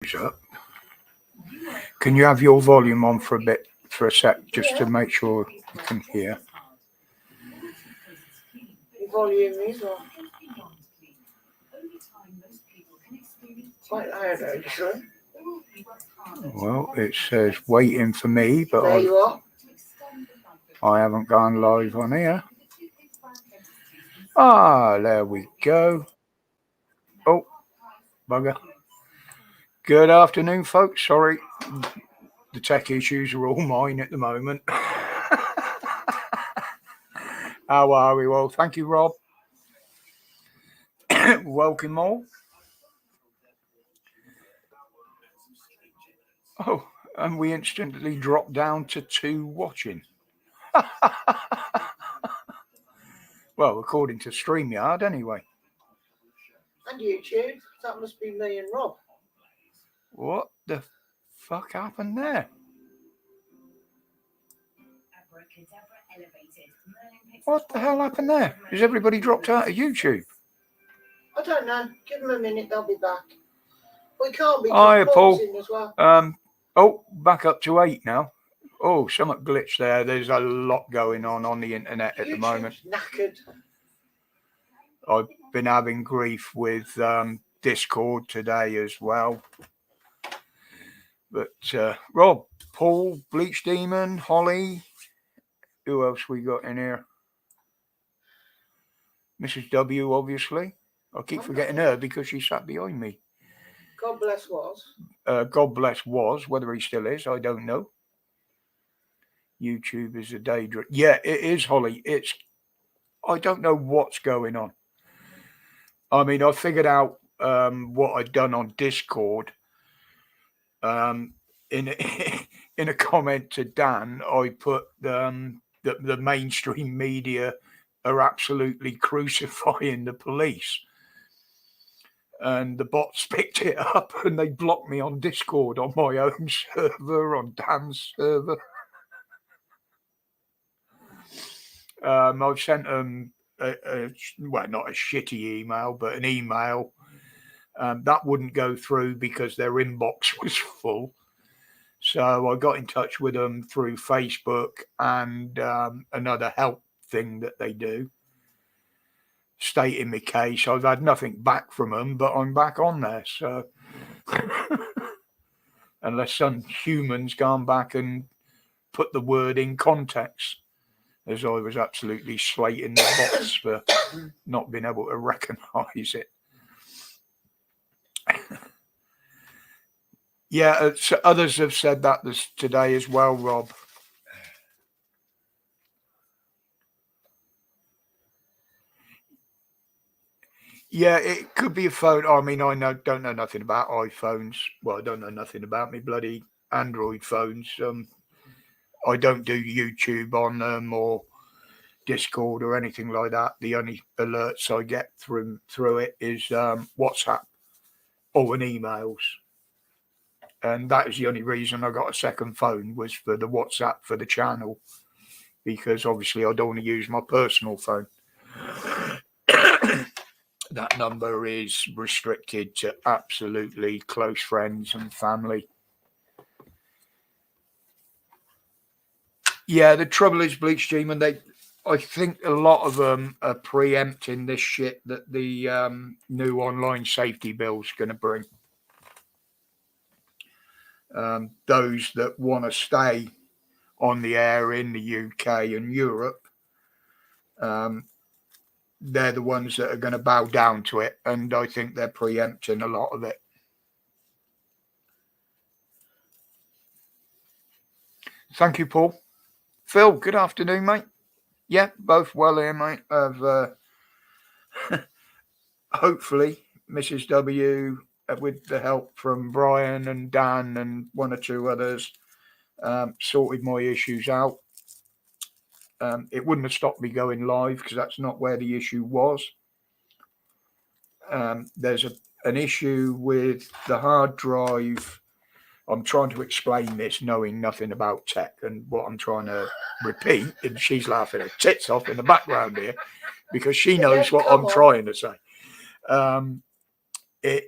Up. Can you have your volume on for a sec, just to make sure you can hear? The volume is on. Quite loud, actually. Well, it says waiting for me, but There you are. I haven't gone live on here. There we go. Oh, bugger. Good afternoon, folks. Sorry, the tech issues are all mine at the moment. How are we? Well, thank you, Rob. Welcome all. Oh, and we instantly dropped down to 2 watching. Well, according to StreamYard, anyway. And YouTube. That must be me and Rob. What the fuck happened there? What the hell happened there? Has everybody dropped out of YouTube? I don't know. Give them a minute, they'll be back. We can't be Hiya, Paul. as well. Back up to 8 now. Oh, something glitched there. There's a lot going on the internet at the moment. Knackered. I've been having grief with Discord today as well. But Rob, Paul, Bleach Demon, Holly, who else we got in here? Mrs. W, obviously. I keep forgetting her because she sat behind me. God bless was. God bless was. Whether he still is, I don't know. YouTube is a daydream. Yeah, it is, Holly. I don't know what's going on. I mean, I figured out what I'd done on Discord. In a comment to Dan, I put the mainstream media are absolutely crucifying the police. And the bots picked it up and they blocked me on Discord on my own server, on Dan's server. I've sent them, not a shitty email, but an email. That wouldn't go through because their inbox was full. So I got in touch with them through Facebook and another help thing that they do, stating my case. I've had nothing back from them, but I'm back on there. So unless some human's gone back and put the word in context, as I was absolutely slating the bots for not being able to recognise it. Yeah, so others have said that today as well, Rob. Yeah, it could be a phone. I mean, don't know nothing about iPhones. Well, I don't know nothing about me bloody Android phones. I don't do YouTube on them or Discord or anything like that. The only alerts I get through it is WhatsApp or an emails. And that is the only reason I got a second phone, was for the WhatsApp for the channel, because obviously I don't want to use my personal phone. That number is restricted to absolutely close friends and family. Yeah, the trouble is, Bleach Demon, I think a lot of them are preempting this shit that the new online safety bill is going to bring. Those that want to stay on the air in the UK and Europe, they're the ones that are going to bow down to it, and I think they're preempting a lot of it. Thank you, Paul. Phil, good afternoon, mate. Yeah, both well here, mate. Hopefully, Mrs. W, with the help from Brian and Dan and one or two others, sorted my issues out. It wouldn't have stopped me going live because that's not where the issue was. There's an issue with the hard drive. I'm trying to explain this knowing nothing about tech, and what I'm trying to repeat, and she's laughing her tits off in the background here because she knows what I'm trying to say.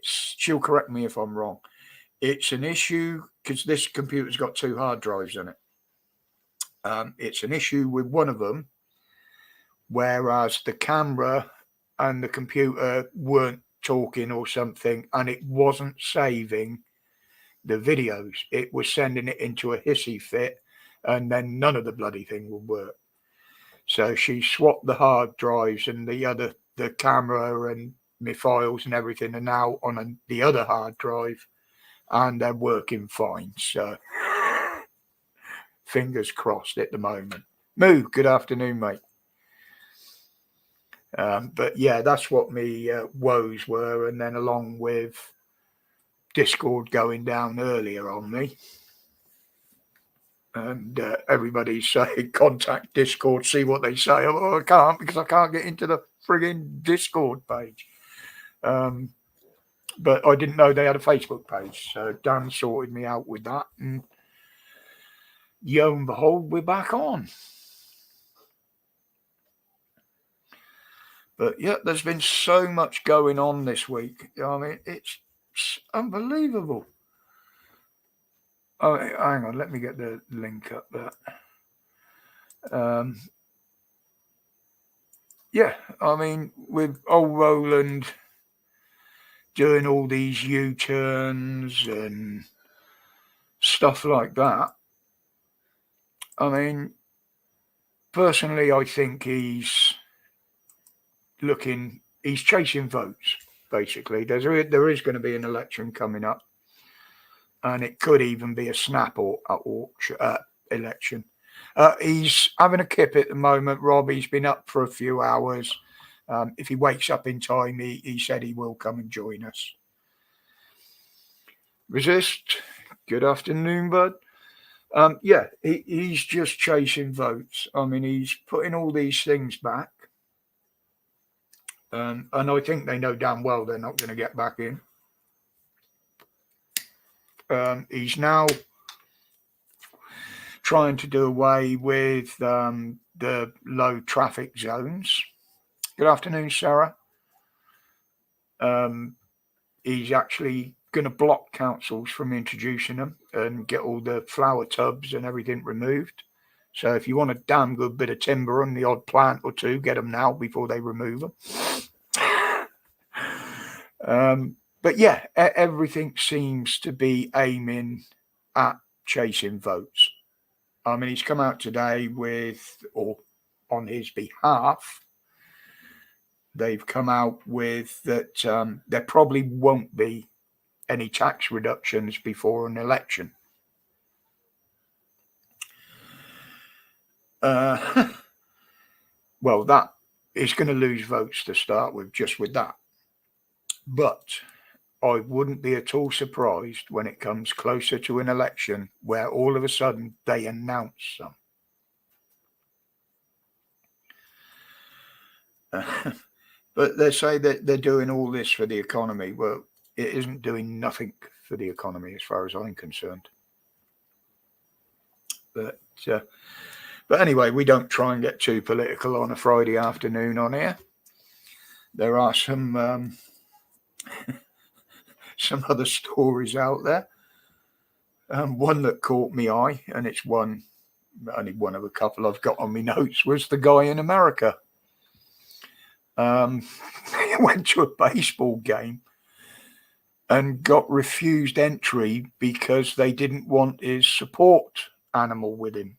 She'll correct me if I'm wrong. it's an issue because this computer's got 2 hard drives in it. It's an issue with one of them, whereas the camera and the computer weren't talking or something, and it wasn't saving the videos. It was sending it into a hissy fit, and then none of the bloody thing would work. So she swapped the hard drives, and the camera and my files and everything are now on the other hard drive, and they're working fine. So fingers crossed at the moment. Moo, good afternoon, mate. But yeah, that's what me woes were, and then along with Discord going down earlier on me, and everybody's saying contact Discord, see what they say. Oh, I can't because I can't get into the frigging Discord page. But I didn't know they had a Facebook page, so Dan sorted me out with that, and lo and behold, we're back on. But yeah, there's been so much going on this week. I mean, it's unbelievable. Oh, hang on, let me get the link up there. Yeah, I mean, with old Roland doing all these U-turns and stuff like that. I mean, personally, I think he's chasing votes, basically. There is going to be an election coming up, and it could even be a snap election. He's having a kip at the moment, Rob. He's been up for a few hours. If he wakes up in time, he said he will come and join us. Resist. Good afternoon, bud. Yeah, he's just chasing votes. I mean, he's putting all these things back. And I think they know damn well they're not going to get back in. He's now trying to do away with the low traffic zones. Good afternoon, Sarah. He's actually going to block councils from introducing them and get all the flower tubs and everything removed. So if you want a damn good bit of timber and the odd plant or two, get them now before they remove them. But yeah, everything seems to be aiming at chasing votes. I mean, he's come out today or on his behalf, they've come out with that there probably won't be any tax reductions before an election. Well, that is going to lose votes to start with, just with that. But I wouldn't be at all surprised when it comes closer to an election where all of a sudden they announce some. But they say that they're doing all this for the economy. Well, it isn't doing nothing for the economy as far as I'm concerned. But anyway, we don't try and get too political on a Friday afternoon on here. There are some some other stories out there. One that caught me eye, and it's only one of a couple I've got on my notes, was the guy in America. He went to a baseball game and got refused entry because they didn't want his support animal with him.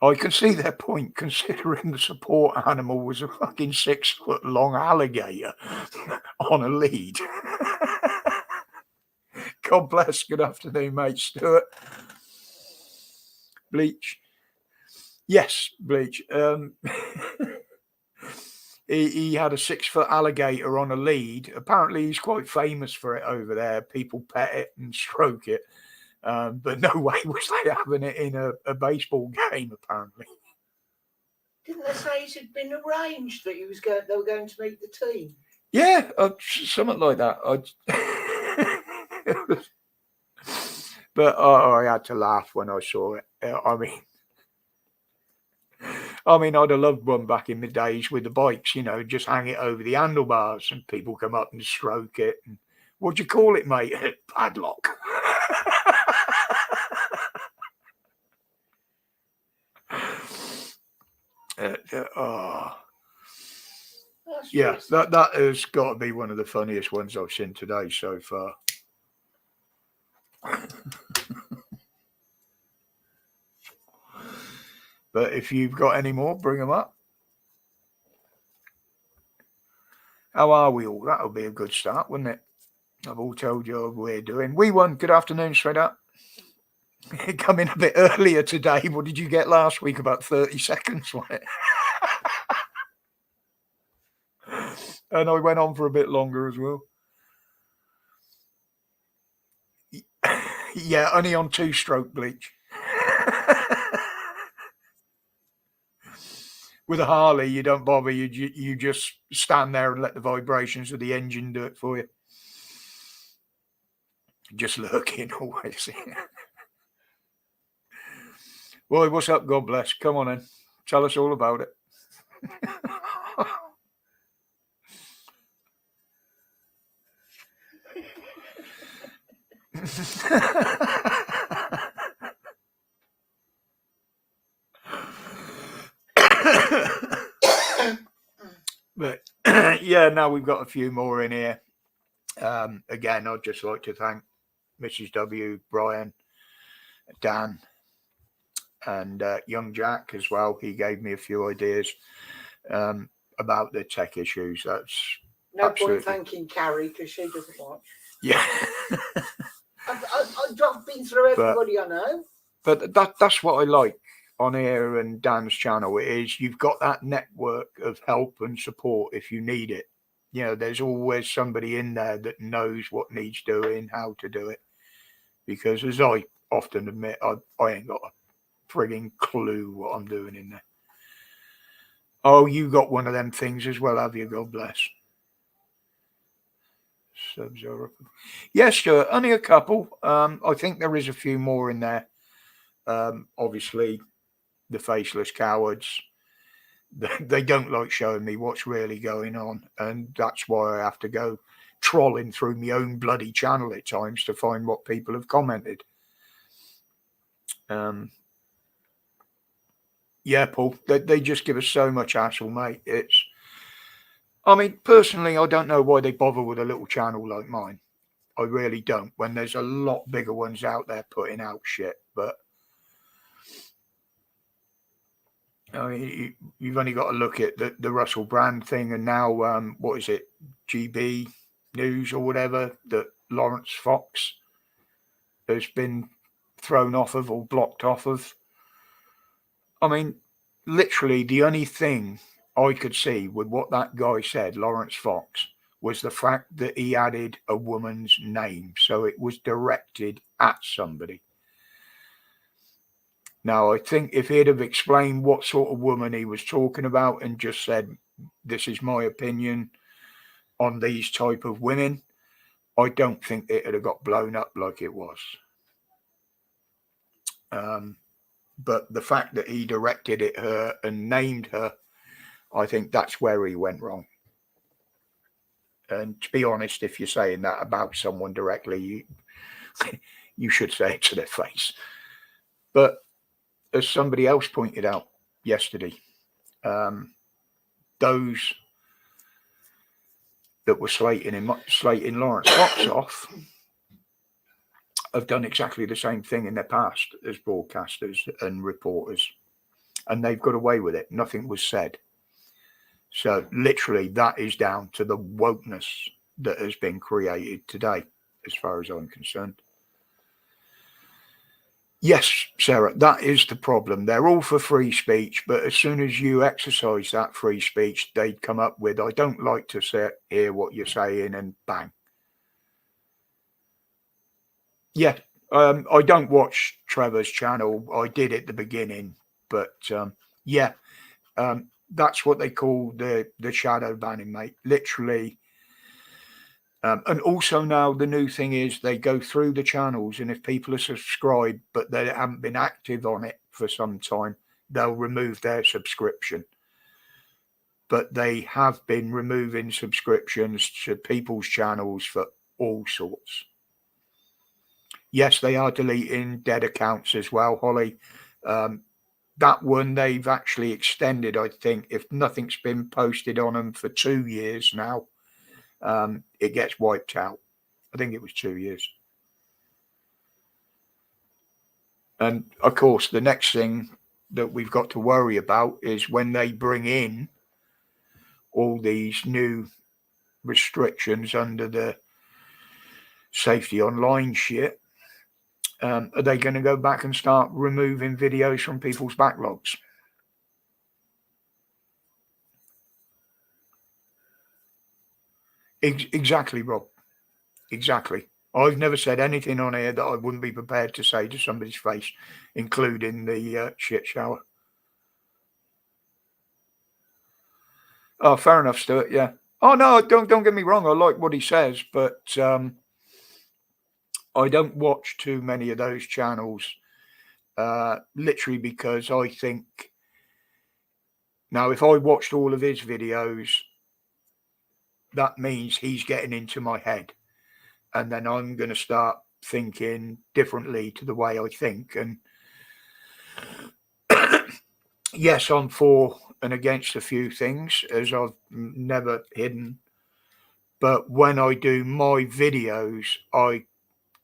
I can see their point, considering the support animal was a fucking 6-foot long alligator on a lead. God bless. Good afternoon, mate. Stuart. Bleach. Yes, Bleach. He had a 6-foot alligator on a lead. Apparently, he's quite famous for it over there. People pet it and stroke it. But no way was they having it in a baseball game, apparently. Didn't they say it had been arranged that they were going to meet the team? Yeah, something like that. But I had to laugh when I saw it. I mean, I'd have loved one back in the days with the bikes, just hang it over the handlebars and people come up and stroke it and What'd you call it, mate? Padlock. Oh. That's Yeah, just- that has got to be one of the funniest ones I've seen today so far. But if you've got any more, bring them up. How are we all? That'll be a good start, wouldn't it? I've all told you what we're doing. We won. Good afternoon, straight up. Coming a bit earlier today. What did you get last week? About 30 seconds, wasn't it? And I went on for a bit longer as well. Yeah, only on 2-stroke bleach. With a Harley, you don't bother. You just stand there and let the vibrations of the engine do it for you. Just lurking always. Boy, what's up? God bless. Come on in. Tell us all about it. But yeah, now we've got a few more in here. Again, I'd just like to thank Mrs. W, Brian, Dan, and young Jack as well. He gave me a few ideas about the tech issues. That's no absolutely. point thanking Carrie because she doesn't watch. Yeah. I've been through everybody I know. But that's what I like on here and Dan's channel is you've got that network of help and support if you need it. You know, there's always somebody in there that knows what needs doing, how to do it. Because as I often admit, I ain't got a frigging clue what I'm doing in there. Oh, you got one of them things as well, have you? God bless. Sub-Zero. Yes, sure. Only a couple. I think there is a few more in there. Obviously, the faceless cowards. They don't like showing me what's really going on, and that's why I have to go trolling through my own bloody channel at times to find what people have commented. Yeah, Paul, they just give us so much hassle, mate. I mean, personally, I don't know why they bother with a little channel like mine. I really don't, when there's a lot bigger ones out there putting out shit. But I mean, you've only got to look at the Russell Brand thing, and now what is it, GB News or whatever, that Lawrence Fox has been thrown off of or blocked off of. I mean, literally the only thing I could see with what that guy said, Lawrence Fox, was the fact that he added a woman's name, so it was directed at somebody. Now, I think if he'd have explained what sort of woman he was talking about and just said, this is my opinion on these type of women, I don't think it would have got blown up like it was. But the fact that he directed it her and named her, I think that's where he went wrong. And to be honest, if you're saying that about someone directly, you should say it to their face. But as somebody else pointed out yesterday, those that were slating Lawrence Fox off have done exactly the same thing in their past as broadcasters and reporters, and they've got away with it. Nothing was said. So literally that is down to the wokeness that has been created today, as far as I'm concerned. Yes, Sarah, that is the problem. They're all for free speech, but as soon as you exercise that free speech, they come up with, I don't like to hear what you're saying, and bang. Yeah, I don't watch Trevor's channel. I did at the beginning, but yeah, that's what they call the shadow banning, mate. Literally. And also now the new thing is they go through the channels, and if people are subscribed but they haven't been active on it for some time, they'll remove their subscription. But they have been removing subscriptions to people's channels for all sorts. Yes, they are deleting dead accounts as well, Holly. That one they've actually extended, I think. If nothing's been posted on them for 2 years now, it gets wiped out. I think it was 2 years. And of course, the next thing that we've got to worry about is when they bring in all these new restrictions under the safety online shit. Are they going to go back and start removing videos from people's backlogs? Exactly, Rob. Exactly. I've never said anything on here that I wouldn't be prepared to say to somebody's face, including the shit shower. Oh, fair enough, Stuart. Yeah. Oh no, don't get me wrong. I like what he says, but I don't watch too many of those channels. Literally because I think now if I watched all of his videos, that means he's getting into my head, and then I'm going to start thinking differently to the way I think. And yes, I'm for and against a few things, as I've never hidden. But when I do my videos, I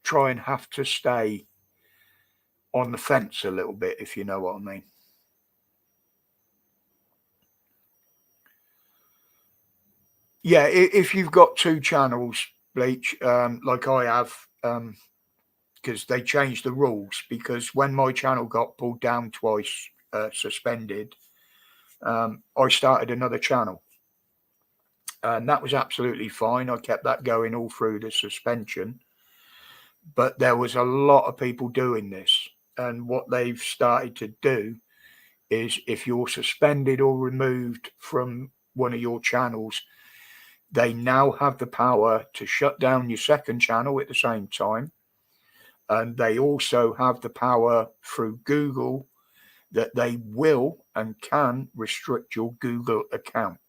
try and have to stay on the fence a little bit, if you know what I mean. Yeah, if you've got 2 channels, Bleach, like I have, because they changed the rules, because when my channel got pulled down twice, suspended, I started another channel. And that was absolutely fine. I kept that going all through the suspension. But there was a lot of people doing this. And what they've started to do is if you're suspended or removed from one of your channels, they now have the power to shut down your second channel at the same time. And they also have the power through Google that they will and can restrict your Google account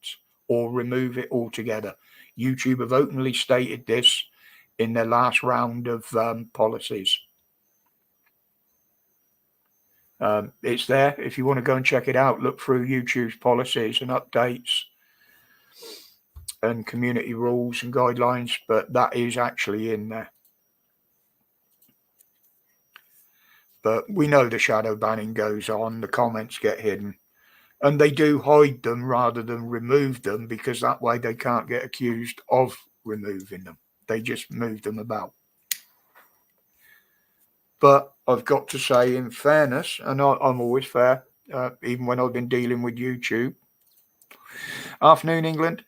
or remove it altogether. YouTube have openly stated this in their last round of policies. It's there. If you want to go and check it out, look through YouTube's policies and updates and community rules and guidelines, but that is actually in there. But we know the shadow banning goes on, the comments get hidden, and they do hide them rather than remove them, because that way they can't get accused of removing them. They just move them about. But I've got to say, in fairness, and I'm always fair, even when I've been dealing with YouTube. Afternoon, England.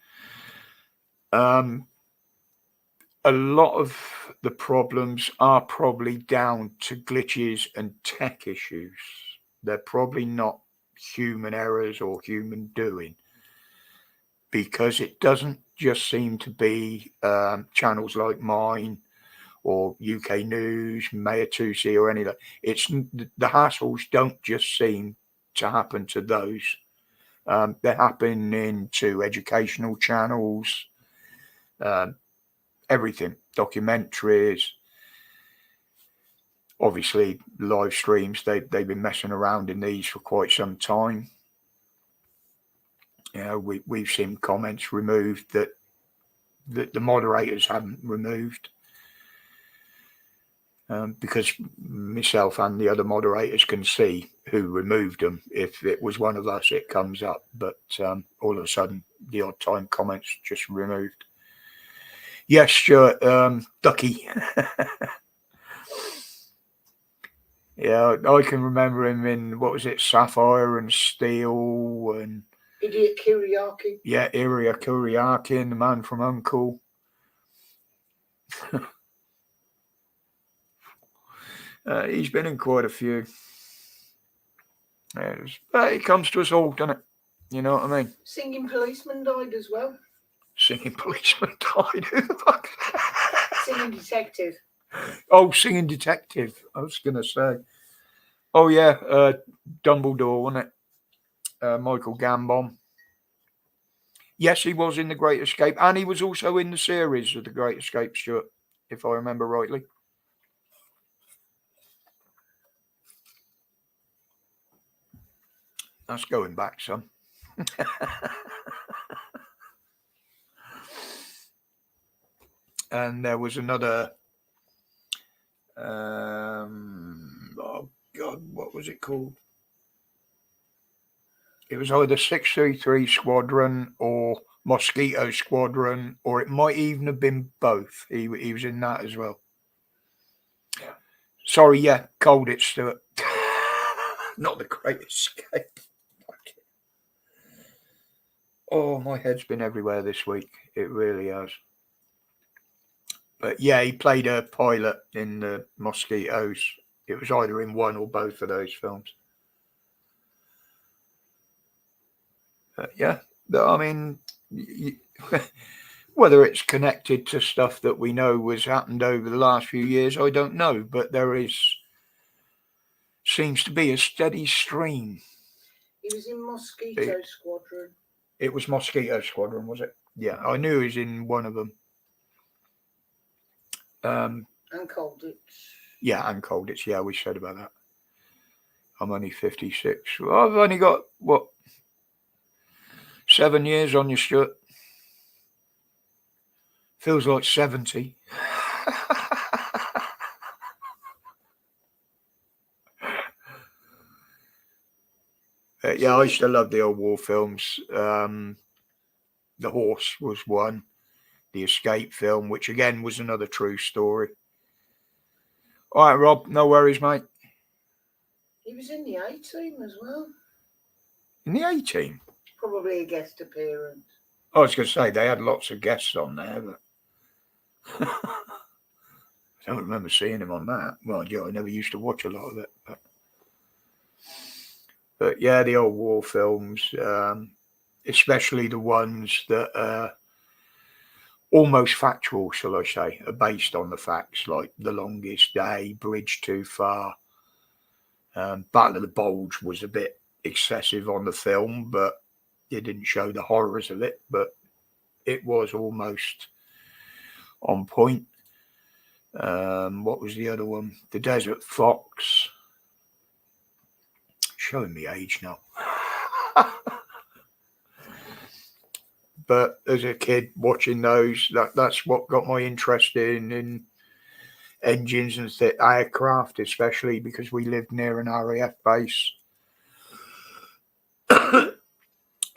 A lot of the problems are probably down to glitches and tech issues. They're probably not human errors or human doing, because it doesn't just seem to be channels like mine or UK News, Mayor 2C, or any of that. It's the hassles don't just seem to happen to those. They're happening to educational channels, everything, documentaries, obviously live streams. They've been messing around in these for quite some time. You know, we've seen comments removed that the moderators haven't removed. Because myself and the other moderators can see who removed them. If it was one of us, it comes up. But all of a sudden, the odd time comments just removed. Yes, Stuart, Ducky. Yeah, I can remember him in, what was it, Sapphire and Steel and... Idiot Kuriaki. Yeah, Iria Kuriakin, the man from Uncle. He's been in quite a few. But it comes to us all, doesn't it? You know what I mean? Singing Policeman died as well. Singing Policeman died. Who the fuck? Singing Detective. Oh, Singing Detective. I was going to say. Oh, yeah. Dumbledore, wasn't it? Michael Gambon. Yes, he was in The Great Escape. And he was also in the series of The Great Escape, Stuart. if I remember rightly. That's going back some. And there was another. Oh God, what was it called? It was either 633 Squadron or Mosquito Squadron, or it might even have been both. He was in that as well. Yeah. Sorry, yeah, Cold It, Stuart. Not the Great Escape. Oh, my head's been everywhere this week. It really has. But yeah, he played a pilot in the Mosquitoes. It was either in one or both of those films. Yeah, I mean, whether it's connected to stuff that we know was happened over the last few years, I don't know. But seems to be a steady stream. He was in Mosquito Squadron. It was Mosquito Squadron, was it? Yeah, I knew he was in one of them. And Cold It. Yeah, and Cold It. Yeah, we said about that. I'm only 56. Well, I've only got, what, 7 years on you, Stuart. Feels like 70. Yeah, I used to love the old war films. The Horse was one. The Escape film, which again was another true story. All right, Rob, no worries, mate. He was in the A-Team as well. In the A-Team? Probably a guest appearance. I was going to say, they had lots of guests on there, but I don't remember seeing him on that. Well, yeah, I never used to watch a lot of it. But yeah, the old war films, especially the ones that are almost factual, shall I say, are based on the facts, like The Longest Day, Bridge Too Far. Battle of the Bulge was a bit excessive on the film, but it didn't show the horrors of it, but it was almost on point. What was the other one? The Desert Fox. Showing me age now. But as a kid watching those, that's what got my interest in engines and aircraft, especially because we lived near an RAF base.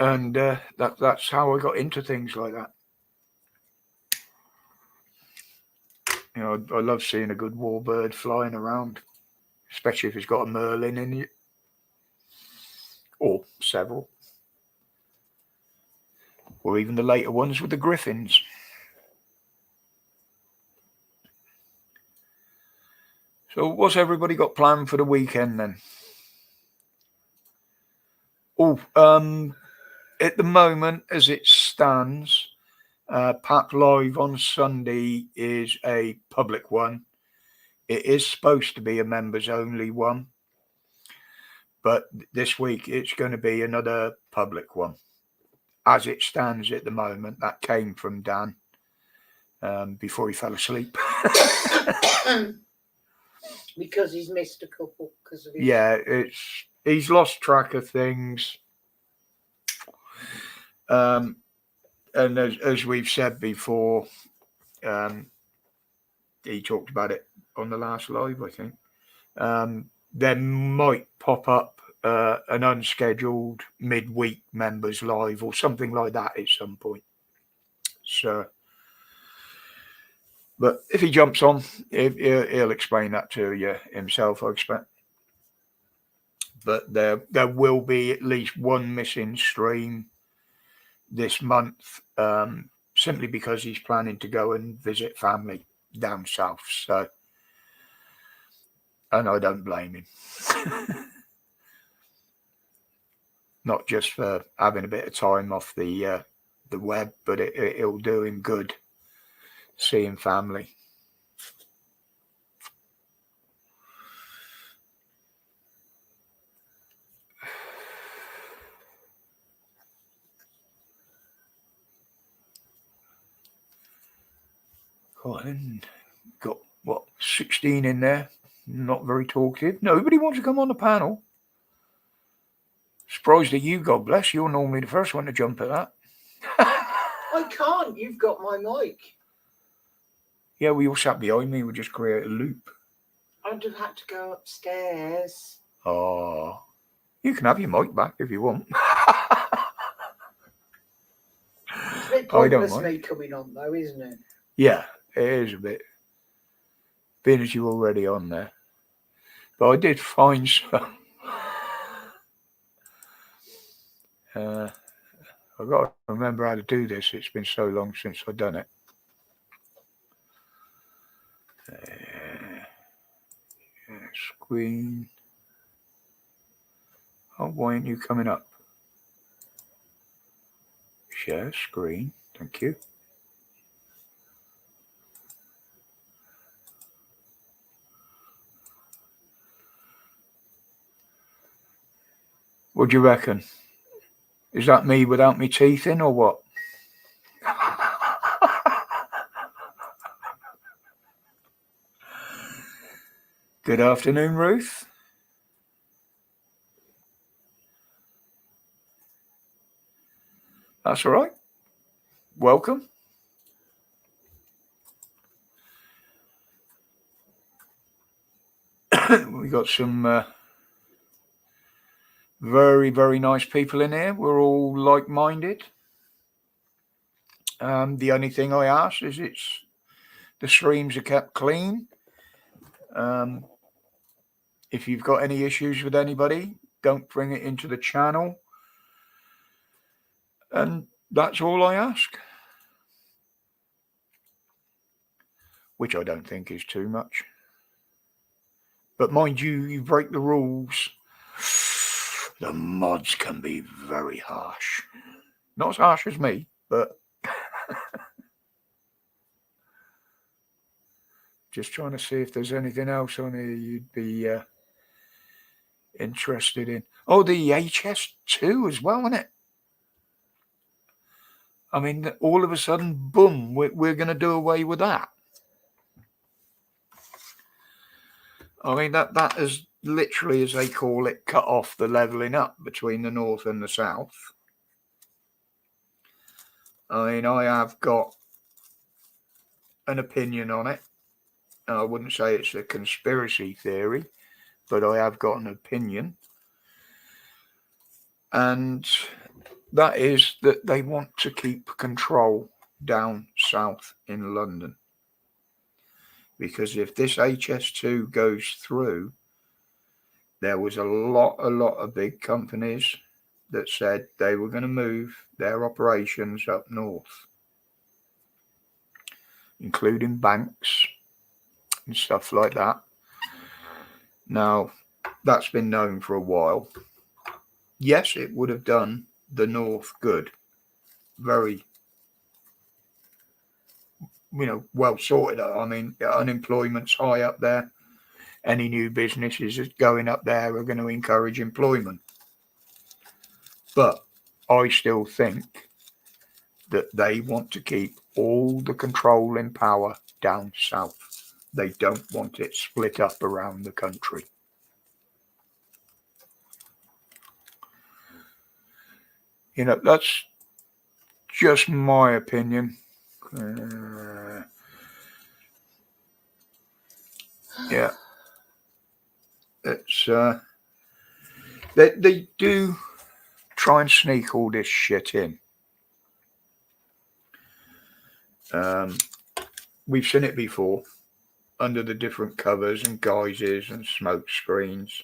And that's how I got into things like that. You know, I love seeing a good warbird flying around, especially if it's got a Merlin in it, or several, or even the later ones with the Griffins. So what's everybody got planned for the weekend then? Oh, at the moment, as it stands, PAP Live on Sunday is a public one. It is supposed to be a members only one, but this week it's going to be another public one. As it stands at the moment, that came from Dan before he fell asleep. Because he's missed a couple. Yeah, he's lost track of things. And as we've said before, he talked about it on the last live, I think. There might pop up an unscheduled midweek members live or something like that at some point. So, but if he jumps on, he'll explain that to you himself, I expect. But there will be at least one missing stream this month, simply because he's planning to go and visit family down south. So, and I don't blame him. Not just for having a bit of time off the web, but it'll do him good seeing family. Got what, 16 in there? Not very talkative. Nobody wants to come on the panel. Surprised at you, God bless. You're normally the first one to jump at that. I can't. You've got my mic. Yeah, we all sat behind me. We just create a loop. I'd have had to go upstairs. Oh, you can have your mic back if you want. It's a bit I don't pointless mind. me coming on though, isn't it? Yeah, it is a bit. Being as you're already on there. But I did find some. I've got to remember how to do this. It's been so long since I've done it. Screen. Oh, why aren't you coming up? Share screen. Thank you. What do you reckon? Is that me without me teeth in or what? Good afternoon, Ruth. That's all right. Welcome. We got some very, very nice people in here. We're all like-minded. The only thing I ask is the streams are kept clean. If you've got any issues with anybody, don't bring it into the channel. And that's all I ask. Which I don't think is too much. But mind you, you break the rules, the mods can be very harsh. Not as harsh as me, but just trying to see if there's anything else on here you'd be interested in. Oh, the HS2 as well, isn't it? I mean, all of a sudden, boom, we're going to do away with that. I mean, that is literally, as they call it, cut off the levelling up between the north and the south. I mean, I have got an opinion on it. I wouldn't say it's a conspiracy theory, but I have got an opinion. And that is that they want to keep control down south in London. Because if this HS2 goes through, there was a lot of big companies that said they were going to move their operations up north, including banks and stuff like that. Now, that's been known for a while. Yes, it would have done the north good. Very, well sorted out. I mean, unemployment's high up there. Any new businesses going up there are going to encourage employment. But I still think that they want to keep all the control and power down south. They don't want it split up around the country. That's just my opinion. Yeah. It's they do try and sneak all this shit in. We've seen it before under the different covers and guises and smoke screens.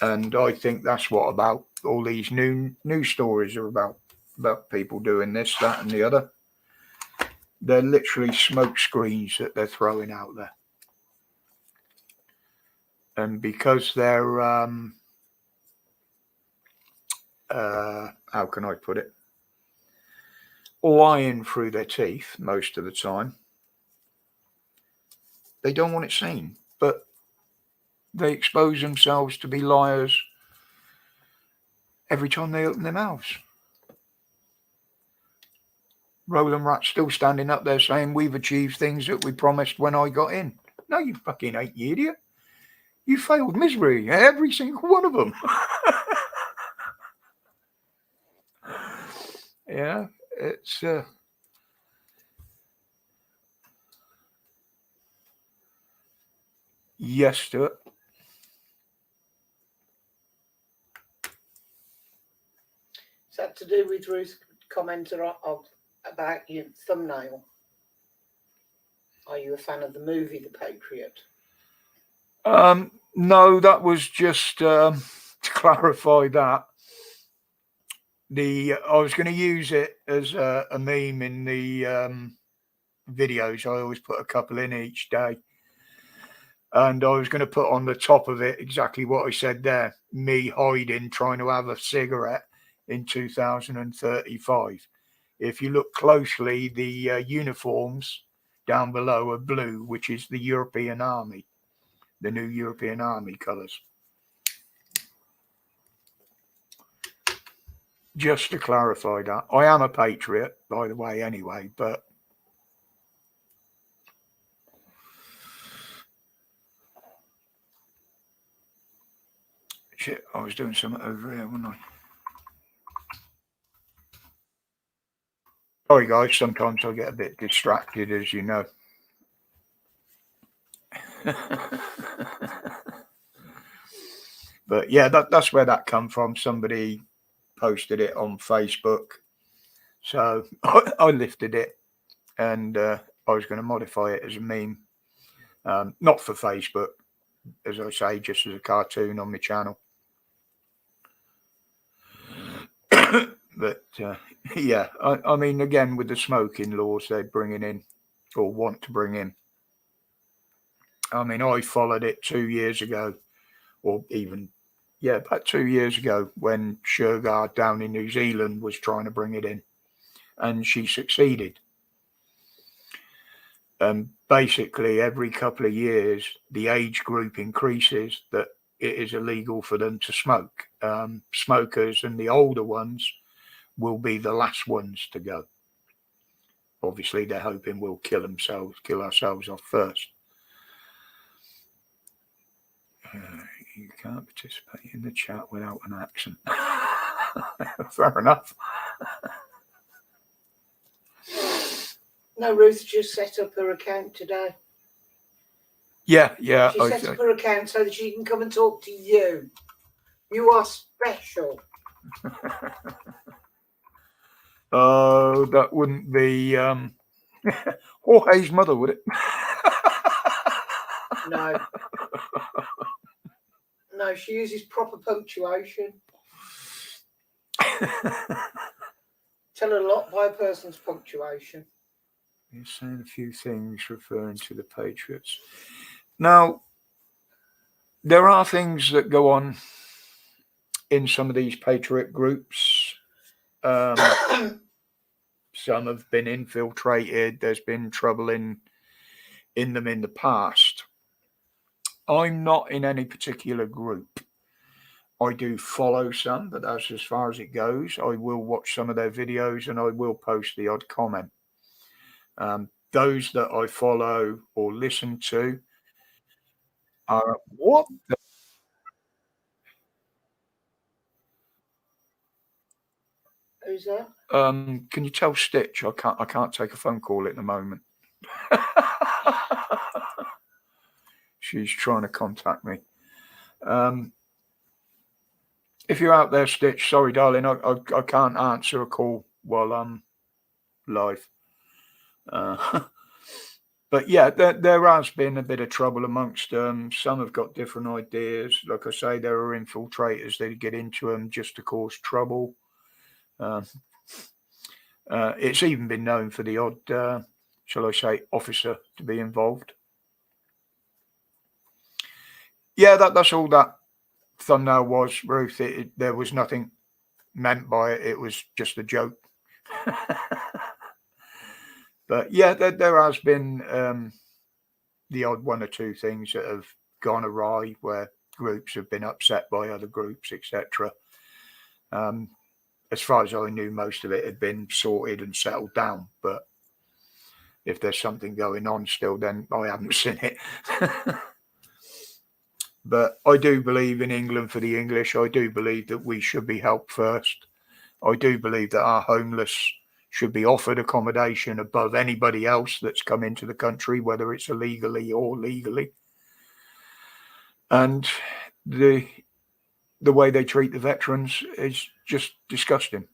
And I think that's what about all these new stories are about people doing this, that, and the other. They're literally smoke screens that they're throwing out there. And because they're, how can I put it? Lying through their teeth most of the time. They don't want it seen, but they expose themselves to be liars every time they open their mouths. Roland Rat still standing up there saying we've achieved things that we promised when I got in. No, you fucking ain't, you idiot. You failed miserably, every single one of them. Yeah, it's yes to it. Is that to do with Ruth's comment about your thumbnail? Are you a fan of the movie The Patriot? No, that was just to clarify that. I was going to use it as a meme in the videos. I always put a couple in each day. And I was going to put on the top of it exactly what I said there. Me hiding, trying to have a cigarette in 2035. If you look closely, the uniforms down below are blue, which is the European Army, the new European Army colours. Just to clarify that. I am a patriot, by the way, anyway, but shit, I was doing something over here, wasn't I? Sorry, guys, sometimes I get a bit distracted, as you know. But yeah, that's where that come from. Somebody posted it on Facebook, so I lifted it, and I was going to modify it as a meme, not for Facebook, as I say, just as a cartoon on my channel. But yeah, I mean, again, with the smoking laws they're bringing in or want to bring in, I mean, I followed it 2 years ago, or even, yeah, about 2 years ago, when Shergard down in New Zealand was trying to bring it in, and she succeeded. Basically, every couple of years, the age group increases that it is illegal for them to smoke. Smokers and the older ones will be the last ones to go. Obviously, they're hoping we'll kill ourselves off first. You can't participate in the chat without an accent. Fair enough. No, Ruth just set up her account today. Yeah. She set up her account so that she can come and talk to you. You are special. Oh, that wouldn't be Jorge's mother, would it? No. No, she uses proper punctuation. Tell a lot by a person's punctuation. You're saying a few things referring to the Patriots. Now, there are things that go on in some of these Patriot groups. Some have been infiltrated. There's been trouble in them in the past. I'm not in any particular group. I do follow some, but that's as far as it goes. I will watch some of their videos and I will post the odd comment. Those that I follow or listen to are what the... Who's that? Can you tell Stitch I can't take a phone call at the moment. She's trying to contact me. If you're out there, Stitch, sorry, darling, I can't answer a call while I'm live. But yeah, there has been a bit of trouble amongst them. Some have got different ideas. Like I say, there are infiltrators that get into them just to cause trouble. It's even been known for the odd, shall I say, officer to be involved. Yeah, that's all that thumbnail was, Ruth. There was nothing meant by it. It was just a joke. But yeah, there has been the odd one or two things that have gone awry where groups have been upset by other groups, etc. as far as I knew, most of it had been sorted and settled down. But if there's something going on still, then I haven't seen it. But I do believe in England for the English. I do believe that we should be helped first. I do believe that our homeless should be offered accommodation above anybody else that's come into the country, whether it's illegally or legally. And the way they treat the veterans is just disgusting.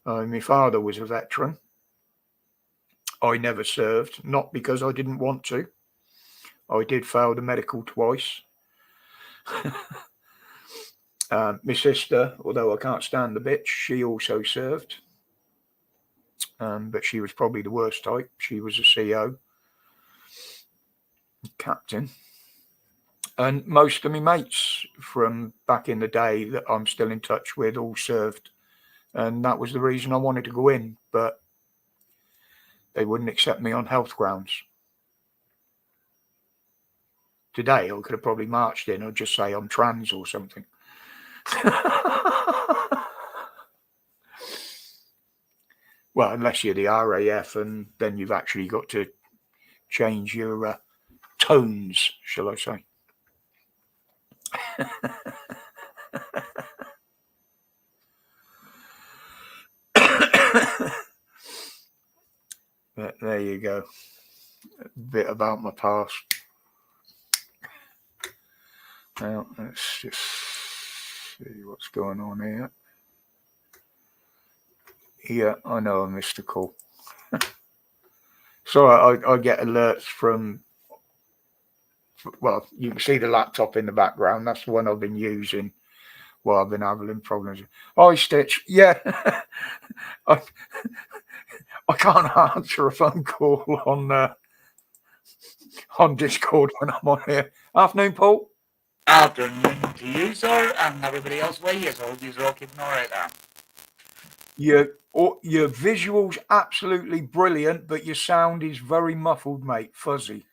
My father was a veteran. I never served, not because I didn't want to. I did fail the medical twice. My sister, although I can't stand the bitch, she also served. But she was probably the worst type. She was a CO, captain. And most of my mates from back in the day that I'm still in touch with all served. And that was the reason I wanted to go in. But they wouldn't accept me on health grounds. Today, I could have probably marched in or just say I'm trans or something. Well, unless you're the RAF, and then you've actually got to change your tones, shall I say. But there you go. A bit about my past. Now, let's just see what's going on here. Yeah, I know I missed a call. So I get alerts from, well, you can see the laptop in the background. That's the one I've been using while I've been having problems. Hi, Stitch. Yeah. I can't answer a phone call on Discord when I'm on here. Afternoon, Paul. Afternoon to you, sir, and everybody else with you. So hope you're all keeping all right there. Your visual's absolutely brilliant, but your sound is very muffled, mate. Fuzzy.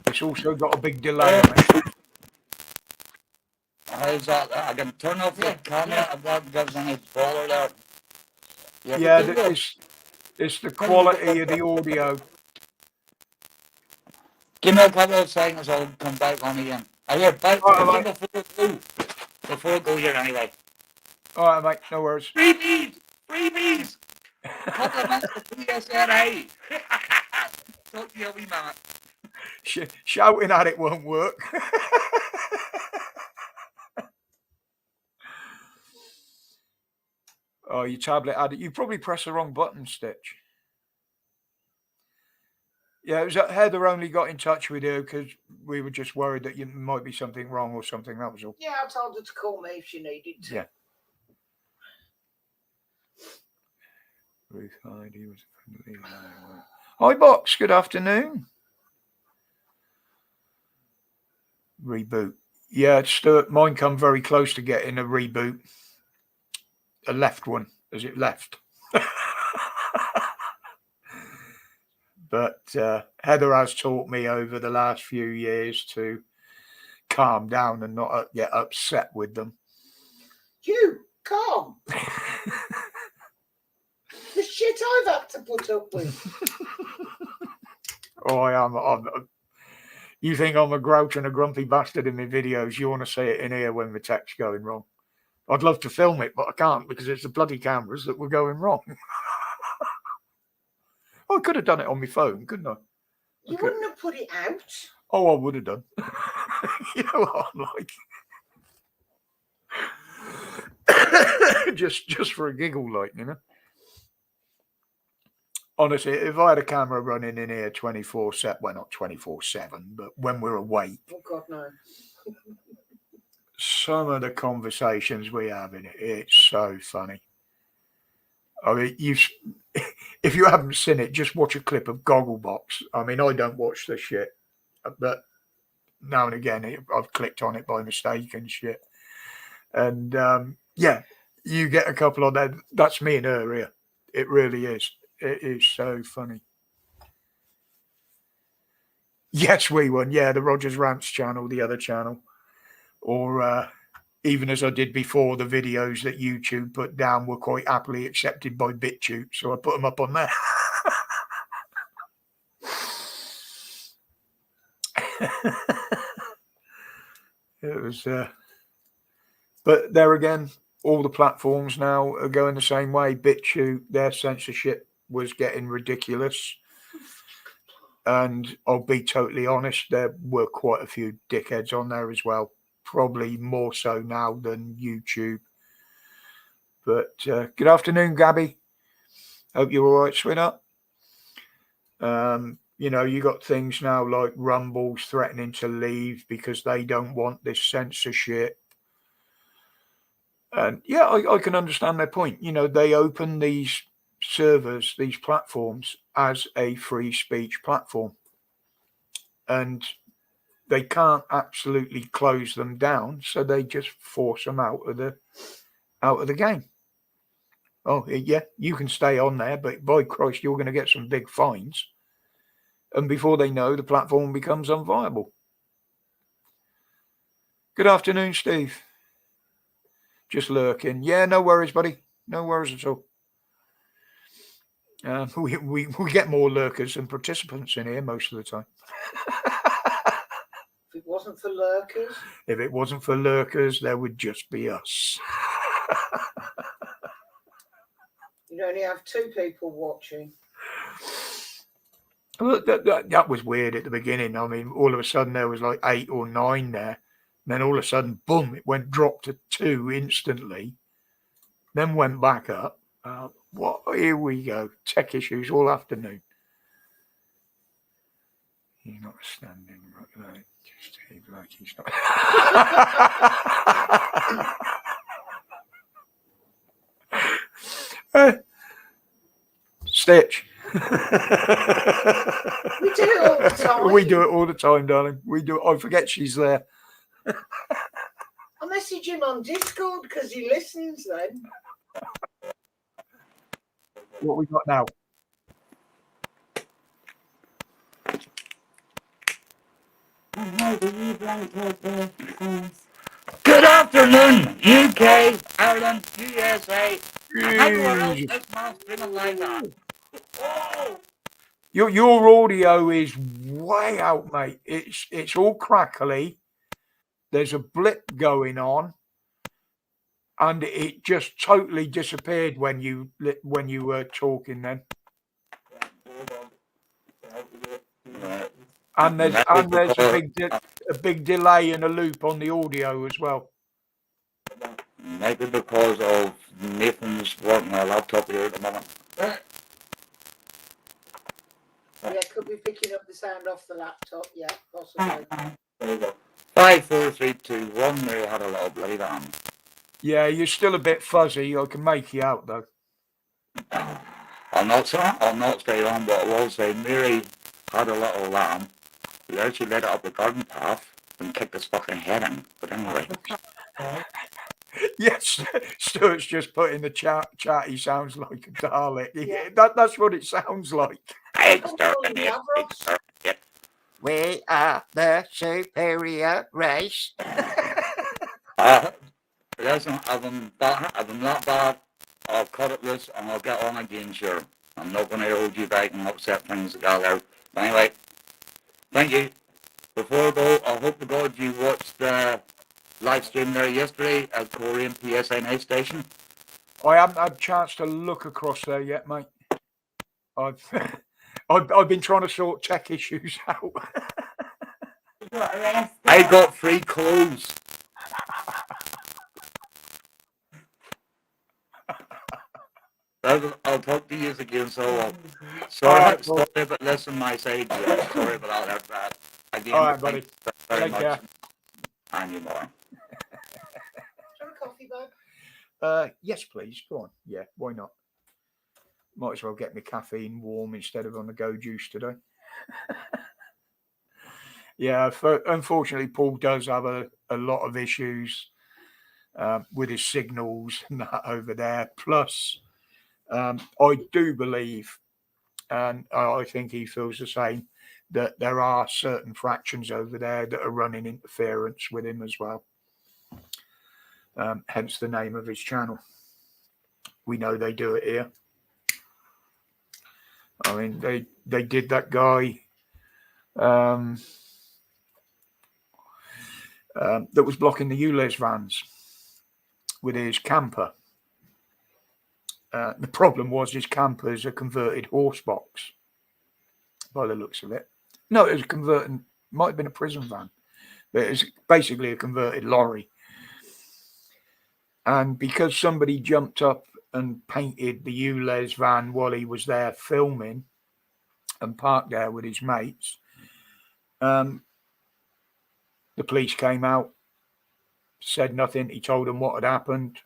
It's also got a big delay on it. How's that? I can turn off the camera if that gives any bother there. Yeah, it's the quality of the audio. Give me a couple of seconds, I'll come back on again. I hear back before I go here anyway. All right, mate, no worries. Freebies! Freebies! Compliments to PSNA! Talk to you, wee man. Shouting at it won't work. Oh, your tablet had it. You probably pressed the wrong button, Stitch. Yeah, it was Heather only got in touch with you because we were just worried that you might be something wrong or something. That was all. Yeah, I told her to call me if she needed to. Yeah. Ruth Heidi was Hi, Box. Good afternoon. Reboot. Yeah, Stuart, mine come very close to getting a reboot. A left one, as it left. But Heather has taught me over the last few years to calm down and not get upset with them. You, calm. The shit I've had to put up with. Oh, I am. You think I'm a grouch and a grumpy bastard in my videos? You want to see it in here when the tech's going wrong? I'd love to film it, but I can't because it's the bloody cameras that were going wrong. I could have done it on my phone, couldn't I? You wouldn't have put it out. Oh, I would have done. You know what I'm like? just for a giggle, like, you know. Honestly, if I had a camera running in here 24/7, well, not 24/7, but when we're awake. Oh God, no. Some of the conversations we have in it, it's so funny. I mean, if you haven't seen it, just watch a clip of Gogglebox. I mean, I don't watch the shit, but now and again, I've clicked on it by mistake and shit. And yeah, you get a couple of that. That's me and her here. It really is. It is so funny. Yes, we won. Yeah, the Rogers Rants channel, the other channel. or even as I did before, the videos that YouTube put down were quite happily accepted by BitTube, so I put them up on there. It was, but there again, all the platforms now are going the same way. BitTube, their censorship was getting ridiculous. And I'll be totally honest, there were quite a few dickheads on there as well. Probably more so now than YouTube. But good afternoon, Gabby. Hope you're all right, sweetheart. You know, you got things now like Rumble's threatening to leave because they don't want this censorship. And yeah, I can understand their point. You know, they open these servers, these platforms, as a free speech platform. And they can't absolutely close them down, so they just force them out of the game. Oh yeah, you can stay on there, but by Christ, you're going to get some big fines. And before they know, the platform becomes unviable. Good afternoon, Steve. Just lurking. Yeah, no worries, buddy. No worries at all. We get more lurkers than participants in here most of the time. If it wasn't for lurkers. If it wasn't for lurkers, there would just be us. You'd only have 2 people watching. Well, that was weird at the beginning. I mean, all of a sudden there was like 8 or 9 there. And then all of a sudden, boom, it dropped to 2 instantly. Then went back up. Here we go. Tech issues all afternoon. He's not standing right. Just like he's not. Stitch. We do it all the time. We do it all the time, darling. We do it. I forget she's there. I message him on Discord because he listens then. What we got now? Good afternoon, UK, Ireland, USA, and everywhere else this man's streaming like that. Oh! Your audio is way out, mate. It's all crackly. There's a blip going on, and it just totally disappeared when you were talking then. And there's a big delay and a loop on the audio as well. Maybe because of Nathan's working my laptop here at the moment. Yeah, could be picking up the sound off the laptop. Yeah, possibly. There you go. 5, 4, 3, 2, 1. There you had a little bloody down. Yeah, you're still a bit fuzzy. I can make you out though. I'll not stay on, but I will say Mary had a little lamb. We actually led it up the garden path and kicked his fucking head in. But anyway. Yes, Stuart's just put in the chat. He sounds like a Dalek. Yeah. That's what it sounds like. We are the superior race. Listen, I've been not bad. I'll cut it loose and I'll get on again, sure. I'm not going to hold you back and upset things together. But anyway, thank you. Before I go, I hope to God you watched the live stream there yesterday at Korean PSNA station. I haven't had a chance to look across there yet, mate. I've been trying to sort tech issues out. I got free clothes. I'll talk to you again, so sorry but listen my side. Sorry about that. Again, all right, buddy. Very Take much. care. And you more. Do you want a coffee, bud? Yes, please. Go on. Yeah, why not? Might as well get my caffeine warm instead of on the go juice today. Yeah, unfortunately, Paul does have a lot of issues with his signals and that over there. Plus, I do believe, and I think he feels the same, that there are certain fractions over there that are running interference with him as well. hence the name of his channel. We know they do it here. I mean, they did that guy that was blocking the ULEZ vans with his camper. The problem was his camper is a converted horse box, by the looks of it. No, it was might have been a prison van, but it's basically a converted lorry. And because somebody jumped up and painted the ULEZ van while he was there filming and parked there with his mates, the police came out, said nothing. He told them what had happened.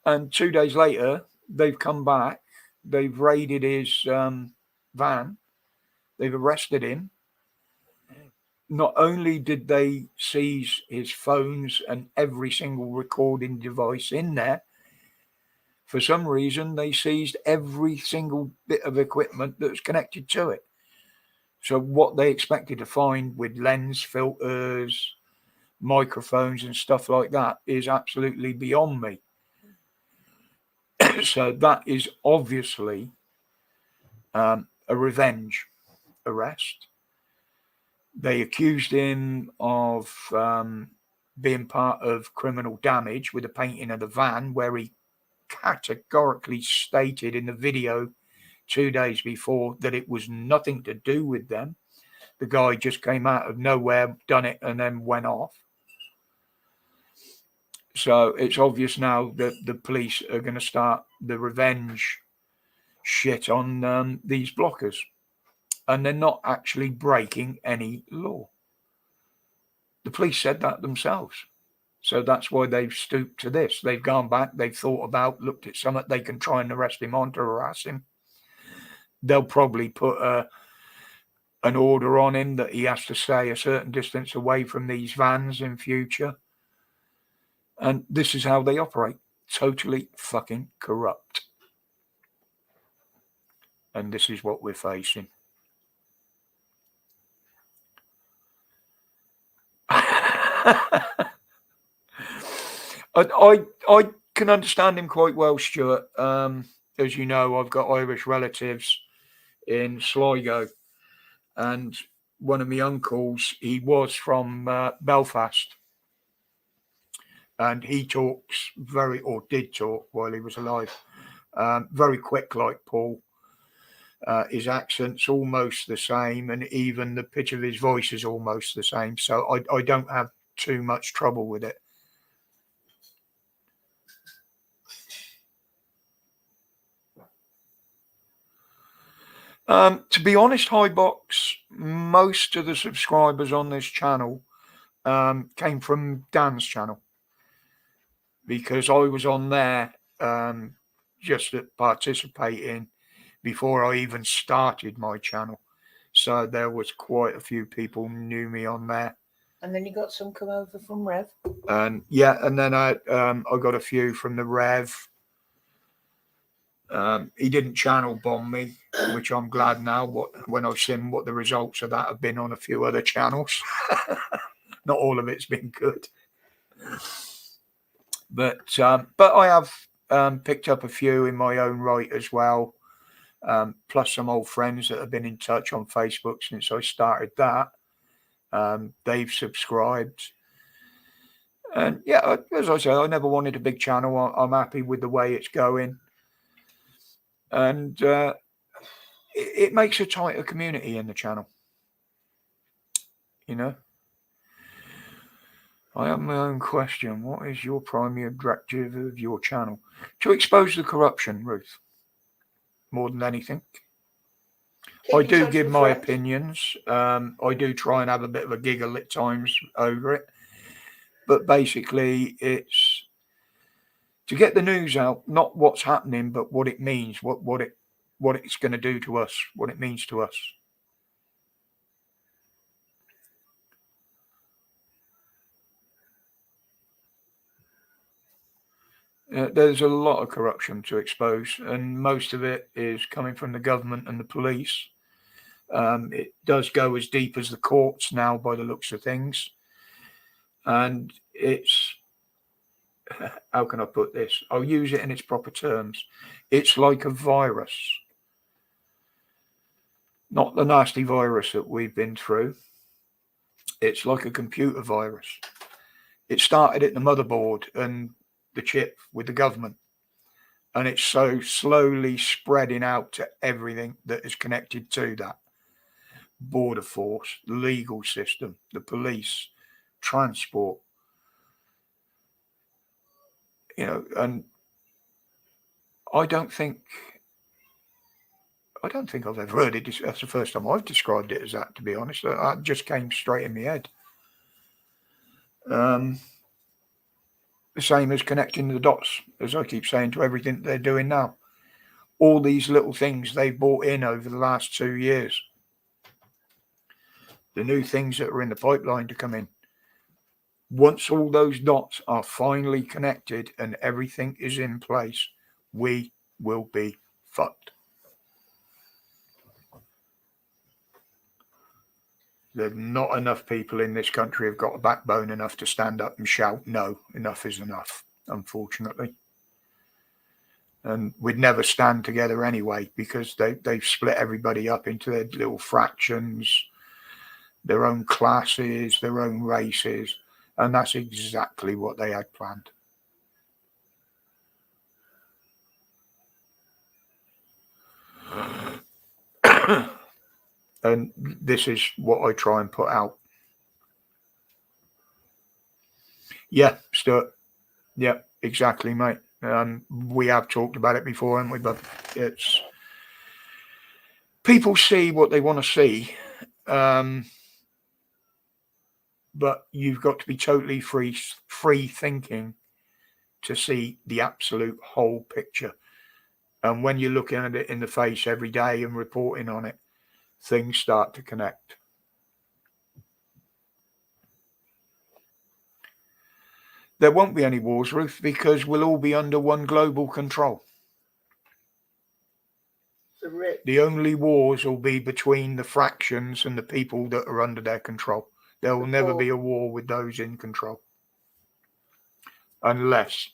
And 2 days later, they've come back. They've raided his van. They've arrested him. Not only did they seize his phones and every single recording device in there, for some reason, they seized every single bit of equipment that was connected to it. So what they expected to find with lens filters, microphones and stuff like that is absolutely beyond me. So that is obviously a revenge arrest. They accused him of being part of criminal damage with the painting of the van, where he categorically stated in the video 2 days before that it was nothing to do with them. The guy just came out of nowhere, done it, and then went off. So it's obvious now that the police are going to start the revenge shit on these blockers. And they're not actually breaking any law. The police said that themselves. So that's why they've stooped to this. They've gone back, they've thought about, looked at something they can try and arrest him on to harass him. They'll probably put an order on him that he has to stay a certain distance away from these vans in future. And this is how they operate. Totally fucking corrupt. And this is what we're facing. I can understand him quite well, Stuart. As you know, I've got Irish relatives in Sligo, and one of my uncles, he was from Belfast, and he talks did talk while he was alive, very quick like Paul. His accent's almost the same, and even the pitch of his voice is almost the same. So I don't have too much trouble with it. To be honest, Highbox, most of the subscribers on this channel came from Dan's channel, because I was on there just participating before I even started my channel. So there was quite a few people knew me on there. And then you got some come over from Rev. And yeah, and then I got a few from the Rev. He didn't channel bomb me, which I'm glad now. When I've seen what the results of that have been on a few other channels. Not all of it's been good, but I have picked up a few in my own right as well. Plus some old friends that have been in touch on Facebook since I started that. They've subscribed. And yeah, as I say, I never wanted a big channel. I'm happy with the way it's going. And it makes a tighter community in the channel. You know? I have my own question. What is your primary objective of your channel? To expose the corruption, Ruth. More than anything. I do give my opinions. I do try and have a bit of a giggle at times over it. But basically, it's to get the news out, not what's happening, but what it means, what it's going to do to us, what it means to us. There's a lot of corruption to expose, and most of it is coming from the government and the police. It does go as deep as the courts now, by the looks of things. And it's how can I put this? I'll use it in its proper terms. It's like a virus. Not the nasty virus that we've been through. It's like a computer virus. It started at the motherboard and the chip with the government. And it's so slowly spreading out to everything that is connected to that. Border force, legal system, the police, transport. And I don't think I've ever heard it. That's the first time I've described it as that, to be honest. That just came straight in my head. The same as connecting the dots, as I keep saying, to everything they're doing now. All these little things they've brought in over the last 2 years. The new things that are in the pipeline to come in. Once all those dots are finally connected and everything is in place, we will be fucked. There's not enough people in this country who've got a backbone enough to stand up and shout, no, enough is enough, unfortunately. And we'd never stand together anyway, because they've split everybody up into their little fractions, their own classes, their own races. And that's exactly what they had planned. And this is what I try and put out. Yeah, Stuart. Yeah, exactly, mate. We have talked about it before, haven't we? But it's people see what they want to see. But you've got to be totally free thinking to see the absolute whole picture. And when you're looking at it in the face every day and reporting on it, things start to connect. There won't be any wars, Ruth, because we'll all be under one global control. The only wars will be between the fractions and the people that are under their control. There will never be a war with those in control. Unless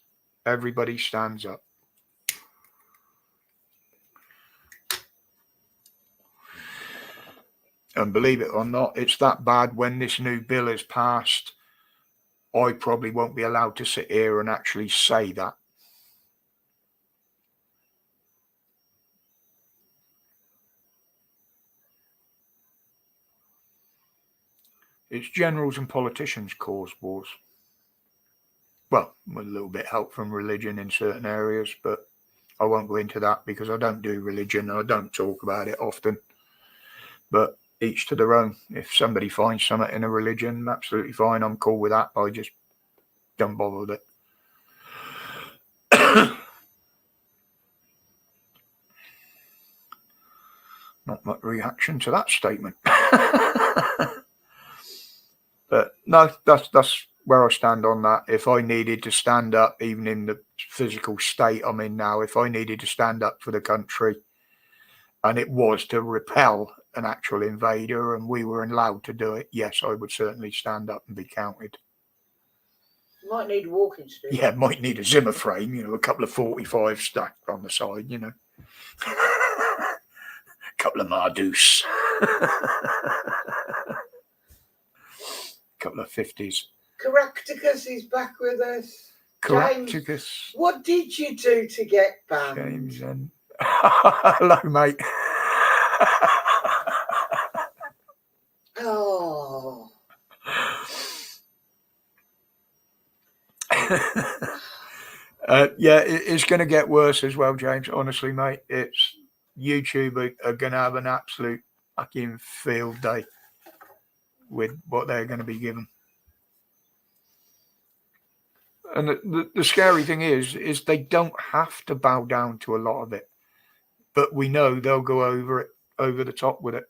everybody stands up. And believe it or not, it's that bad. When this new bill is passed, I probably won't be allowed to sit here and actually say that. It's generals and politicians cause wars. Well, with a little bit of help from religion in certain areas, but I won't go into that because I don't do religion and I don't talk about it often. But each to their own. If somebody finds something in a religion, absolutely fine. I'm cool with that. I just don't bother with it. Not much reaction to that statement. But no, that's where I stand on that. If I needed to stand up, even in the physical state I'm in now, if I needed to stand up for the country and it was to repel an actual invader and we were allowed to do it, yes, I would certainly stand up and be counted. You might need a walking stick. Yeah, might need a Zimmer frame, a couple of 45 stacked on the side, a couple of Mardus. Couple of 50s. Caractacus is back with us. Caractacus. James, what did you do to get banned? James and hello, mate. Oh. Yeah, it's going to get worse as well, James. Honestly, mate, it's YouTube are going to have an absolute fucking field day with what they're going to be given. And the scary thing is they don't have to bow down to a lot of it, but we know they'll go over the top with it.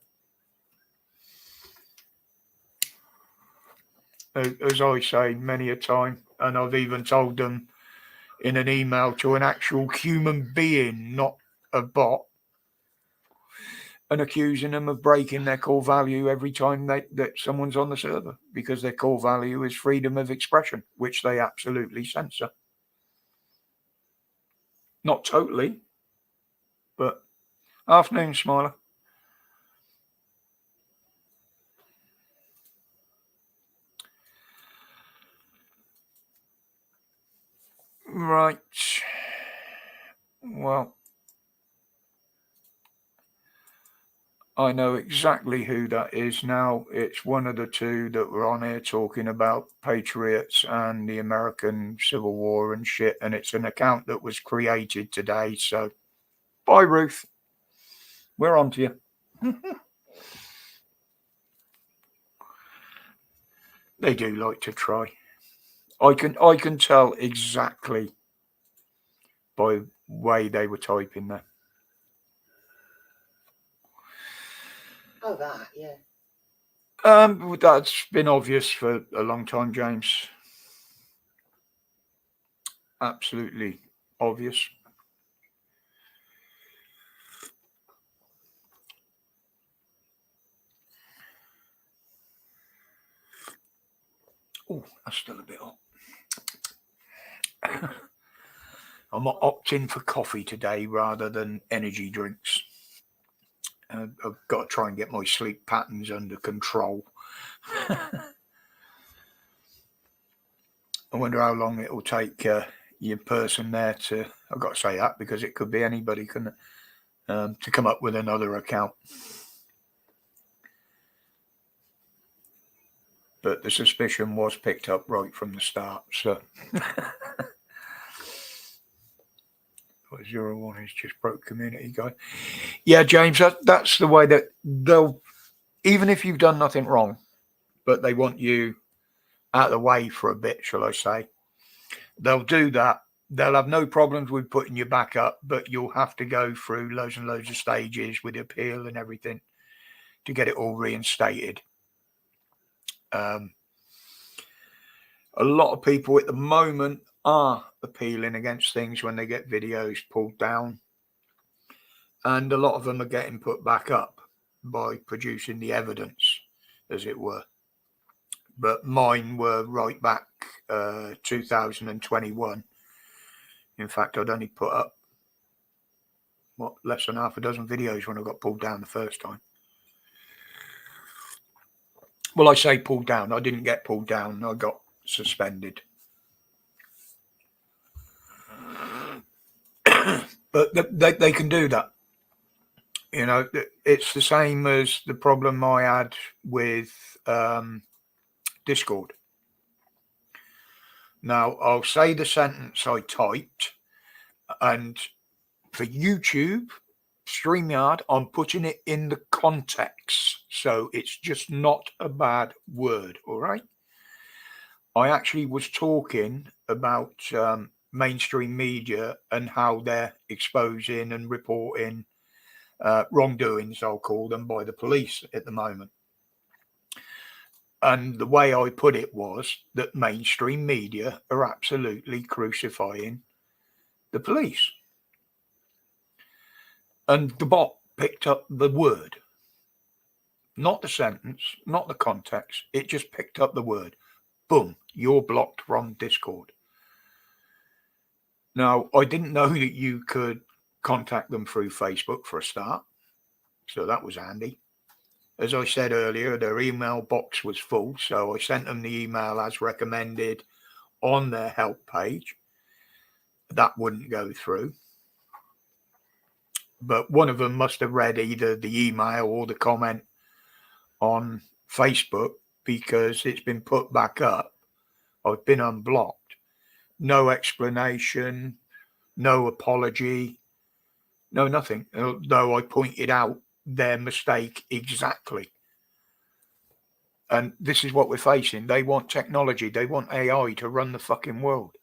As I say many a time, and I've even told them in an email to an actual human being, not a bot, and accusing them of breaking their core value every time that someone's on the server, because their core value is freedom of expression, which they absolutely censor. Not totally, but afternoon, Smiler. Right. Well, I know exactly who that is now. It's one of the two that were on here talking about patriots and the American Civil War and shit. And it's an account that was created today. So, bye, Ruth. We're on to you. They do like to try. I can tell exactly by the way they were typing there. Oh, that, yeah. That's been obvious for a long time, James. Absolutely obvious. Oh, that's still a bit hot. I'm opting for coffee today rather than energy drinks. I've got to try and get my sleep patterns under control. I wonder how long it will take your person there to, I've got to say that because it could be anybody, couldn't it, to come up with another account. But the suspicion was picked up right from the start, so... 01 is just broke community guy. Yeah, James, that's the way that they'll, even if you've done nothing wrong, but they want you out of the way for a bit, shall I say, they'll do that. They'll have no problems with putting you back up, but you'll have to go through loads and loads of stages with appeal and everything to get it all reinstated. A lot of people at the moment are appealing against things when they get videos pulled down, and a lot of them are getting put back up by producing the evidence, as it were. But mine were right back 2021. In fact, I'd only put up less than half a dozen videos when I got pulled down the first time. Well, I say pulled down, I didn't get pulled down, I got suspended. But they can do that. You know, it's the same as the problem I had with Discord. Now, I'll say the sentence I typed, and for YouTube, StreamYard, I'm putting it in the context. So it's just not a bad word, all right? I actually was talking about mainstream media and how they're exposing and reporting wrongdoings, I'll call them, by the police at the moment. And the way I put it was that mainstream media are absolutely crucifying the police. And the bot picked up the word, not the sentence, not the context. It just picked up the word. Boom, you're blocked from Discord. Now, I didn't know that you could contact them through Facebook for a start, so that was handy. As I said earlier, their email box was full, so I sent them the email as recommended on their help page. That wouldn't go through. But one of them must have read either the email or the comment on Facebook, because it's been put back up. I've been unblocked. No explanation, no apology, no nothing. Though I pointed out their mistake exactly. And this is what we're facing. They want technology. They want AI to run the fucking world.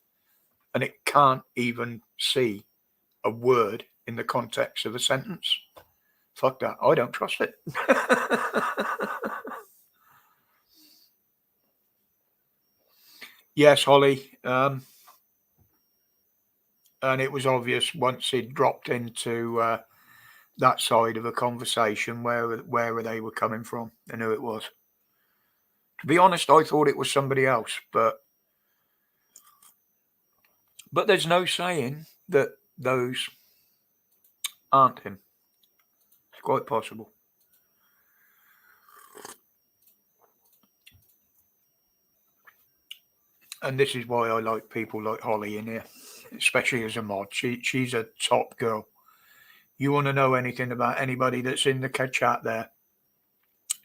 And it can't even see a word in the context of a sentence. Fuck that. I don't trust it. Yes, Holly. And it was obvious once it dropped into that side of a conversation where they were coming from and who it was. To be honest, I thought it was somebody else, but there's no saying that those aren't him. It's quite possible. And this is why I like people like Holly in here, especially as a mod. She's a top girl. You want to know anything about anybody that's in the chat there,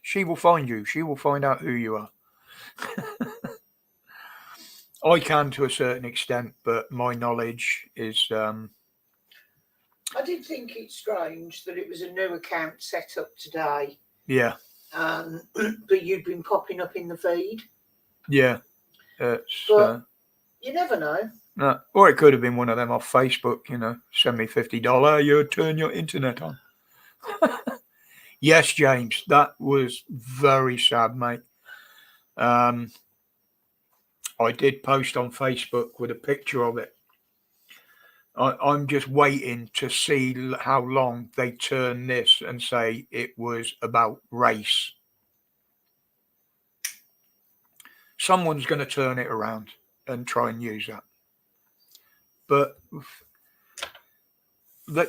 she will find you. She will find out who you are. I can to a certain extent, but my knowledge is... I did think it's strange that it was a new account set up today. Yeah. But you'd been popping up in the feed. Yeah. But you never know. No, or it could have been one of them off Facebook, you know, send me $50, you turn your internet on. Yes, James, that was very sad, mate. I did post on Facebook with a picture of it. I'm just waiting to see how long they turn this and say it was about race. Someone's going to turn it around and try and use that. But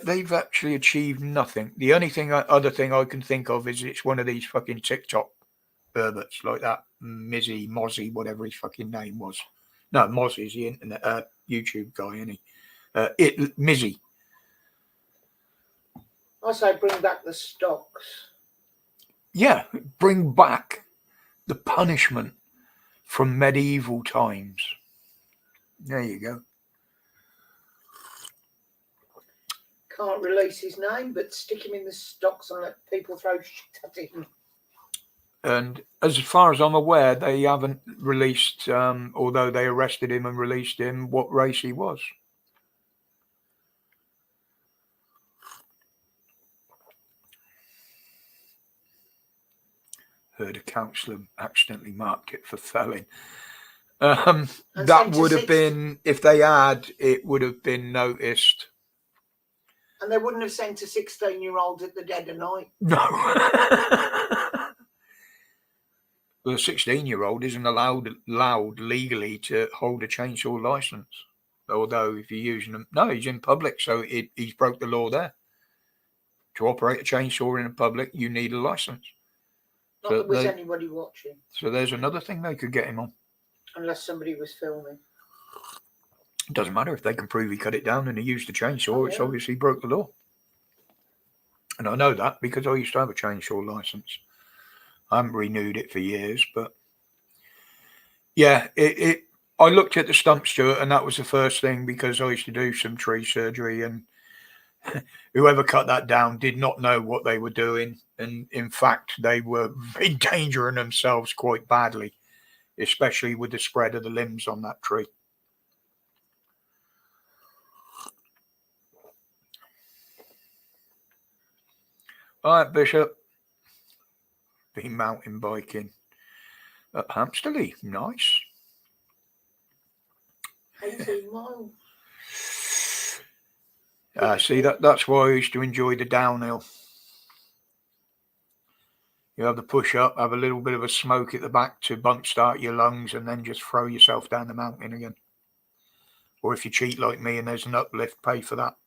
they've actually achieved nothing. The only other thing I can think of is it's one of these fucking TikTok perverts like that Mozzie, whatever his fucking name was. No, Mozzie's the internet YouTube guy, isn't he? Mizzy. I say bring back the stocks. Yeah, bring back the punishment from medieval times. There you go. Can't release his name, but stick him in the stocks and let people throw shit at him. And as far as I'm aware, they haven't released, although they arrested him and released him, what race he was. Heard a councillor accidentally marked it for felon. That would have been, if they had, it would have been noticed. And they wouldn't have sent a 16-year-old at the dead of night. No. Well, a 16-year-old isn't allowed legally to hold a chainsaw license. Although if you're using them, no, he's in public, so he's broke the law there. To operate a chainsaw in public, you need a license. Not that there was anybody watching. So there's another thing they could get him on. Unless somebody was filming. It doesn't matter if they can prove he cut it down and he used the chainsaw. It's obviously broke the law. And I know that because I used to have a chainsaw license. I haven't renewed it for years, but yeah, I looked at the stump, Stuart, and that was the first thing because I used to do some tree surgery, and whoever cut that down did not know what they were doing. And in fact, they were endangering themselves quite badly, especially with the spread of the limbs on that tree. All right, Bishop. Been mountain biking at Hampsterley. Nice. 18 miles. See, that's why I used to enjoy the downhill. You have the push up, have a little bit of a smoke at the back to bump start your lungs, and then just throw yourself down the mountain again. Or if you cheat like me and there's an uplift, pay for that.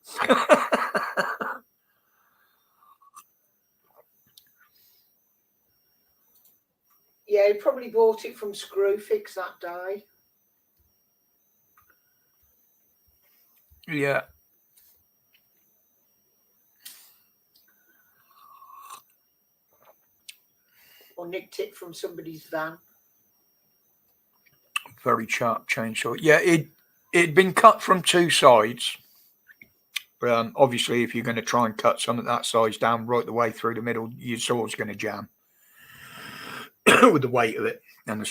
Yeah, he probably bought it from Screwfix that day. Yeah. Or nicked it from somebody's van. Very sharp chainsaw. Yeah, it'd been cut from two sides. Obviously, if you're going to try and cut something that size down right the way through the middle, your saw's going to jam with the weight of it and the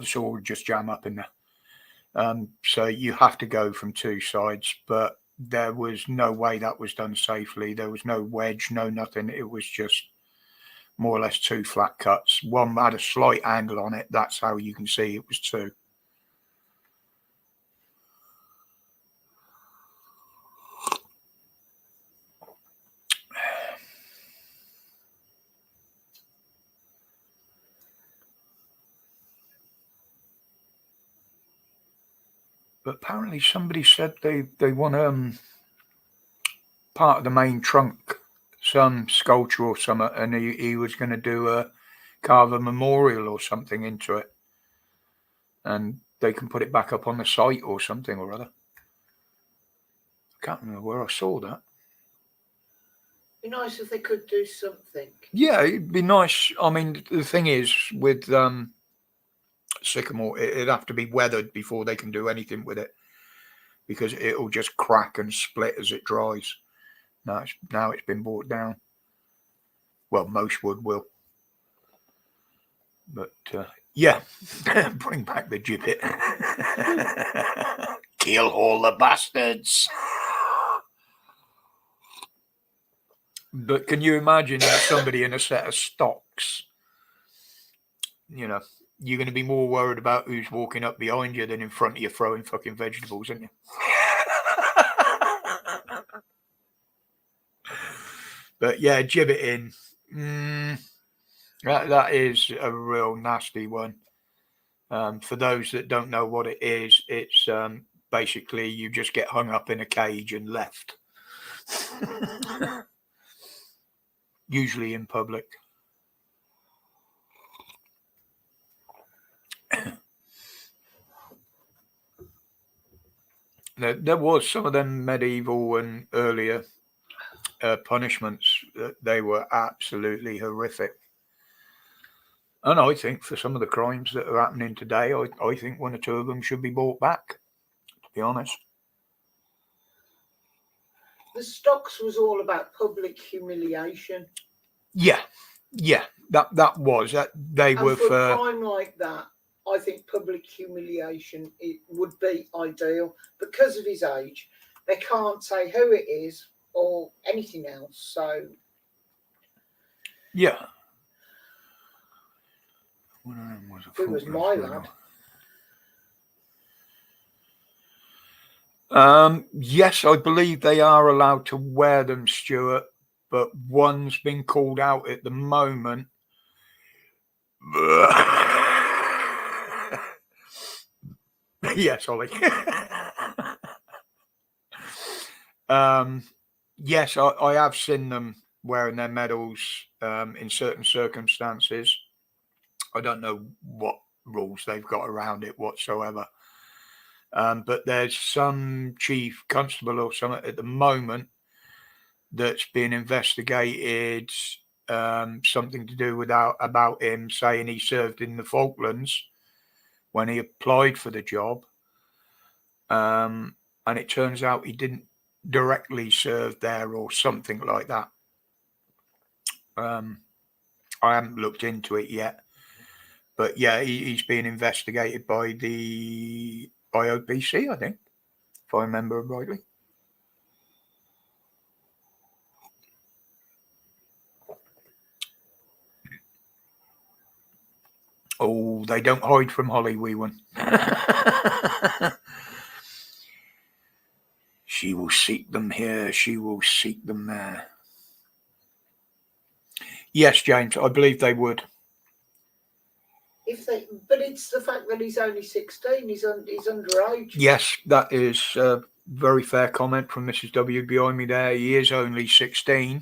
saw would just jam up in there. So you have to go from two sides, but there was no way that was done safely. There was no wedge, no nothing. It was just more or less two flat cuts. One had a slight angle on it. That's how you can see it was two. But apparently somebody said they want part of the main trunk, some sculpture or something, and he was going to carve a memorial or something into it, and they can put it back up on the site or something or other. I can't remember where I saw that. Be nice if they could do something. Yeah, it'd be nice. I mean, the thing is with sycamore, it'd have to be weathered before they can do anything with it, because it'll just crack and split as it dries. Now it's been brought down. Well, most wood will. But yeah, bring back the gibbet. Kill all the bastards. But can you imagine somebody in a set of stocks? You know, you're going to be more worried about who's walking up behind you than in front of you throwing fucking vegetables, aren't you? But yeah, gibbeting. That is a real nasty one. For those that don't know what it is, it's basically you just get hung up in a cage and left. Usually in public. There was some of them medieval and earlier punishments that they were absolutely horrific. And I think for some of the crimes that are happening today, I think one or two of them should be brought back, to be honest. The stocks was all about public humiliation. Yeah, that was that they And were for a for crime like that, I think public humiliation it would be ideal because of his age. They can't say who it is or anything else. So yeah. it was my lad. Yes, I believe they are allowed to wear them, Stuart, but one's been called out at the moment. Yes, Ollie. Yes, I have seen them wearing their medals in certain circumstances. I don't know what rules they've got around it whatsoever. But there's some chief constable or something at the moment that's being investigated, something to do with about him saying he served in the Falklands when he applied for the job. And it turns out he didn't directly serve there or something like that. I haven't looked into it yet. But yeah, he's being investigated by OPC, I think, if I remember rightly. Oh, they don't hide from Holly, wee one. She will seek them here. She will seek them there. Yes, James, I believe they would. But it's the fact that he's only 16. He's underage. Yes, that is a very fair comment from Mrs. W behind me there. He is only 16.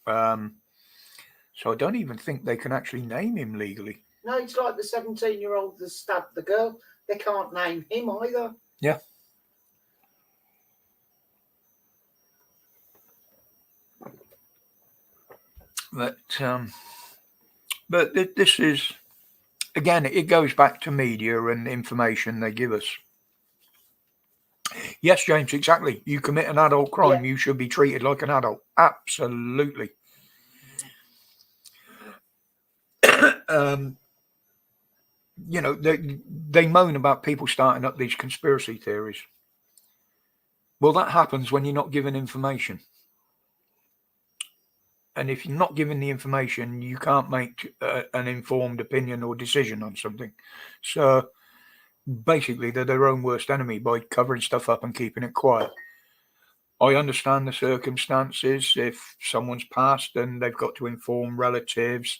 So I don't even think they can actually name him legally. No, it's like the 17-year-old that stabbed the girl. They can't name him either. Yeah. But this is, again, it goes back to media and information they give us. Yes, James, exactly. You commit an adult crime, you should be treated like an adult. Absolutely. You know, they moan about people starting up these conspiracy theories. Well, that happens when you're not given information. And if you're not given the information, you can't make an informed opinion or decision on something. So basically, they're their own worst enemy by covering stuff up and keeping it quiet. I understand the circumstances. If someone's passed, then they've got to inform relatives,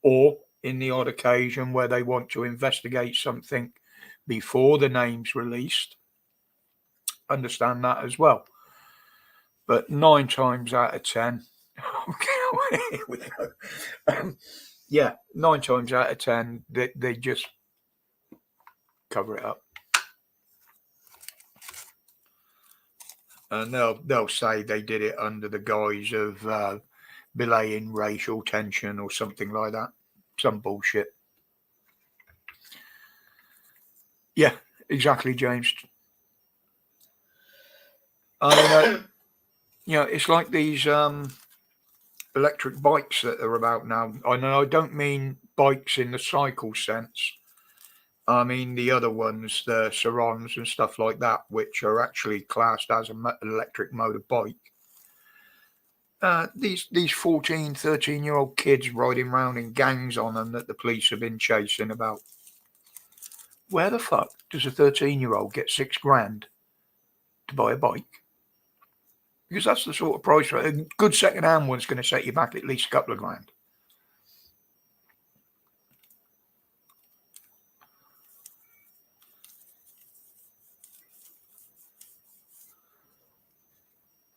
or in the odd occasion where they want to investigate something before the name's released. Understand that as well. But 9 times out of 10, here we go. Yeah, 9 times out of 10, they just cover it up. And they'll say they did it under the guise of belaying racial tension or something like that. Some bullshit. Yeah, exactly, James. I mean, it's like these electric bikes that are about now. I know I don't mean bikes in the cycle sense. I mean the other ones, the Sarons and stuff like that, which are actually classed as an electric motorbike. These 14, 13-year-old kids riding around in gangs on them that the police have been chasing about. Where the fuck does a 13-year-old get $6,000 to buy a bike? Because that's the sort of price. A good second-hand one's going to set you back at least a couple of grand.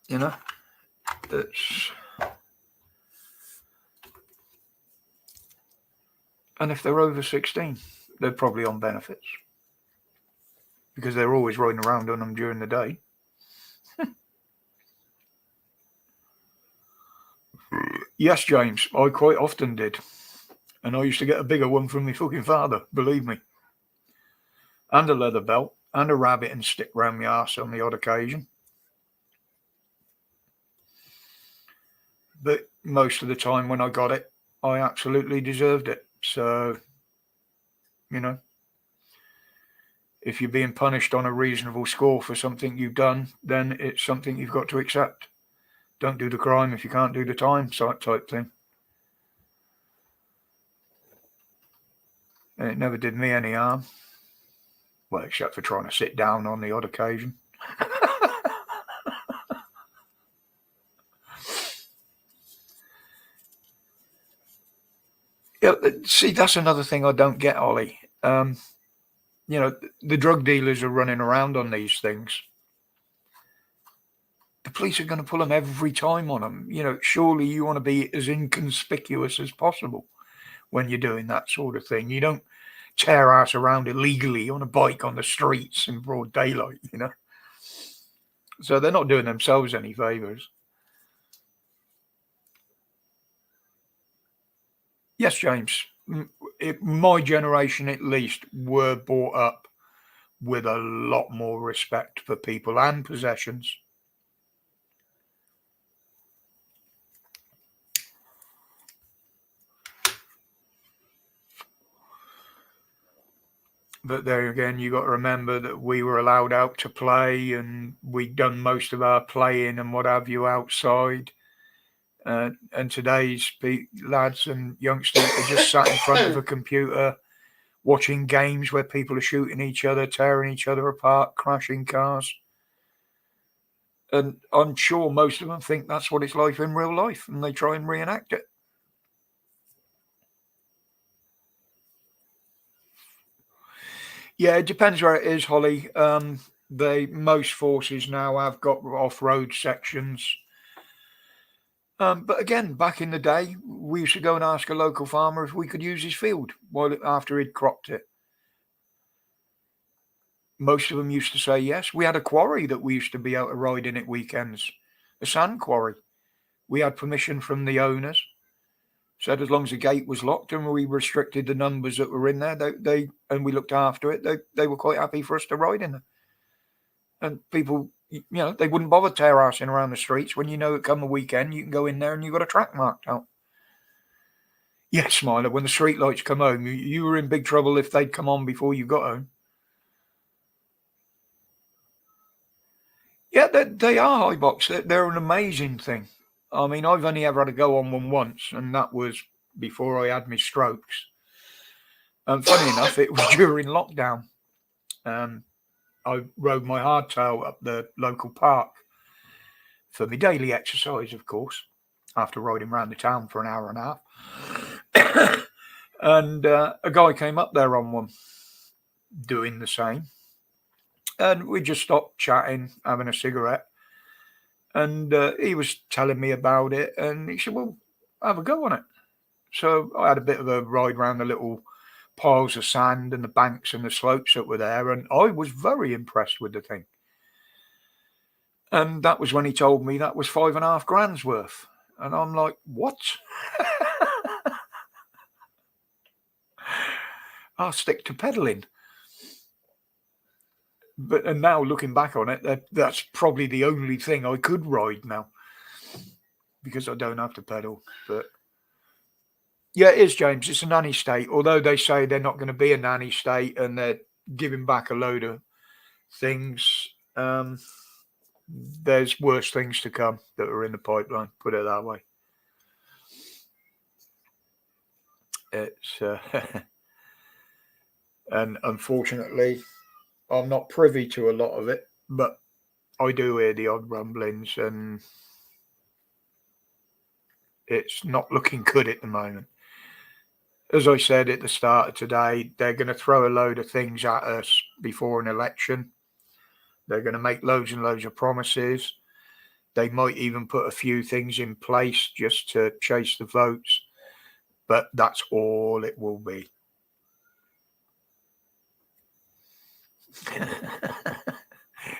You know, that's. And if they're over 16, they're probably on benefits because they're always riding around on them during the day. Yes, James, I quite often did. And I used to get a bigger one from my fucking father, believe me. And a leather belt and a rabbit and stick round my arse on the odd occasion. But most of the time when I got it, I absolutely deserved it. So, if you're being punished on a reasonable score for something you've done, then it's something you've got to accept. Don't do the crime if you can't do the time, type thing. And it never did me any harm. Well, except for trying to sit down on the odd occasion. Yeah, see, that's another thing I don't get, Ollie. The drug dealers are running around on these things. The police are going to pull them every time on them. Surely you want to be as inconspicuous as possible when you're doing that sort of thing. You don't tear ass around illegally on a bike on the streets in broad daylight, So they're not doing themselves any favors. Yes, James. My generation, at least, were brought up with a lot more respect for people and possessions. But there again, you got to remember that we were allowed out to play, and we'd done most of our playing and what have you outside. And today's lads and youngsters are just sat in front of a computer watching games where people are shooting each other, tearing each other apart, crashing cars. And I'm sure most of them think that's what it's like in real life, and they try and reenact it. Yeah, it depends where it is, Holly. Most forces now have got off-road sections. But again, back in the day, we used to go and ask a local farmer if we could use his field after he'd cropped it. Most of them used to say yes. We had a quarry that we used to be able to ride in at weekends, a sand quarry. We had permission from the owners. Said as long as the gate was locked and we restricted the numbers that were in there, and we looked after it, they were quite happy for us to ride in there. And people, they wouldn't bother tear-assing around the streets when it come a weekend, you can go in there and you've got a track marked out. Yes, Smiler, when the street lights come home, you were in big trouble if they'd come on before you got home. Yeah, they are high box. They're an amazing thing. I mean, I've only ever had to go on one once, and that was before I had my strokes. Funny enough, it was during lockdown. I rode my hardtail up the local park for my daily exercise, of course, after riding around the town for an hour and a half. And a guy came up there on one. doing the same. And we just stopped chatting, having a cigarette. And he was telling me about it. And he said, well, have a go on it. So I had a bit of a ride around the little piles of sand and the banks and the slopes that were there. And I was very impressed with the thing. And that was when he told me that was $5,500 worth. And I'm like, what? I'll stick to pedaling. And now looking back on it, that's probably the only thing I could ride now, because I don't have to pedal. But yeah, it is, James. It's a nanny state. Although they say they're not going to be a nanny state and they're giving back a load of things, there's worse things to come that are in the pipeline, put it that way. It's and unfortunately I'm not privy to a lot of it, but I do hear the odd rumblings, and it's not looking good at the moment. As I said at the start of today, they're going to throw a load of things at us before an election. They're going to make loads and loads of promises. They might even put a few things in place just to chase the votes, but that's all it will be.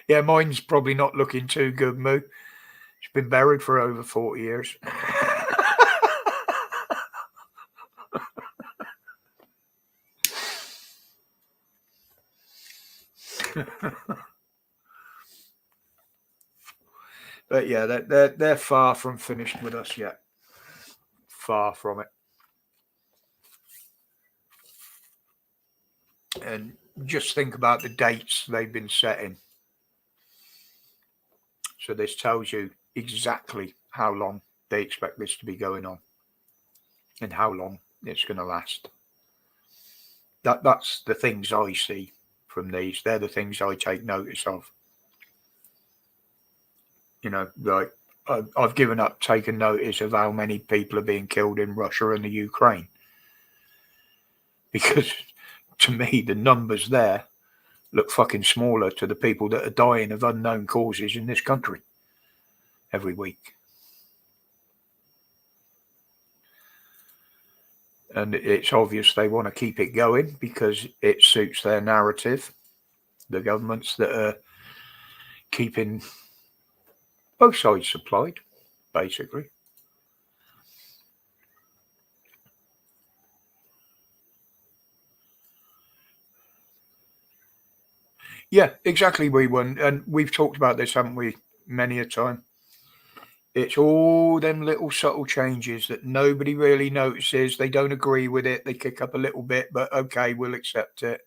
Yeah, mine's probably not looking too good, Moo. It's been buried for over 40 years. But yeah, they're far from finished with us yet. Far from it. And just think about the dates they've been setting. So this tells you exactly how long they expect this to be going on and how long it's going to last. That's the things I see from these. They're the things I take notice of. You know, like I've given up taking notice of how many people are being killed in Russia and the Ukraine, because to me the numbers there look fucking smaller to the people that are dying of unknown causes in this country every week. And it's obvious they want to keep it going because it suits their narrative. The governments that are keeping both sides supplied, basically. Yeah, exactly, we won. And we've talked about this, haven't we, many a time. It's all them little subtle changes that nobody really notices. They don't agree with it. They kick up a little bit, but okay, we'll accept it.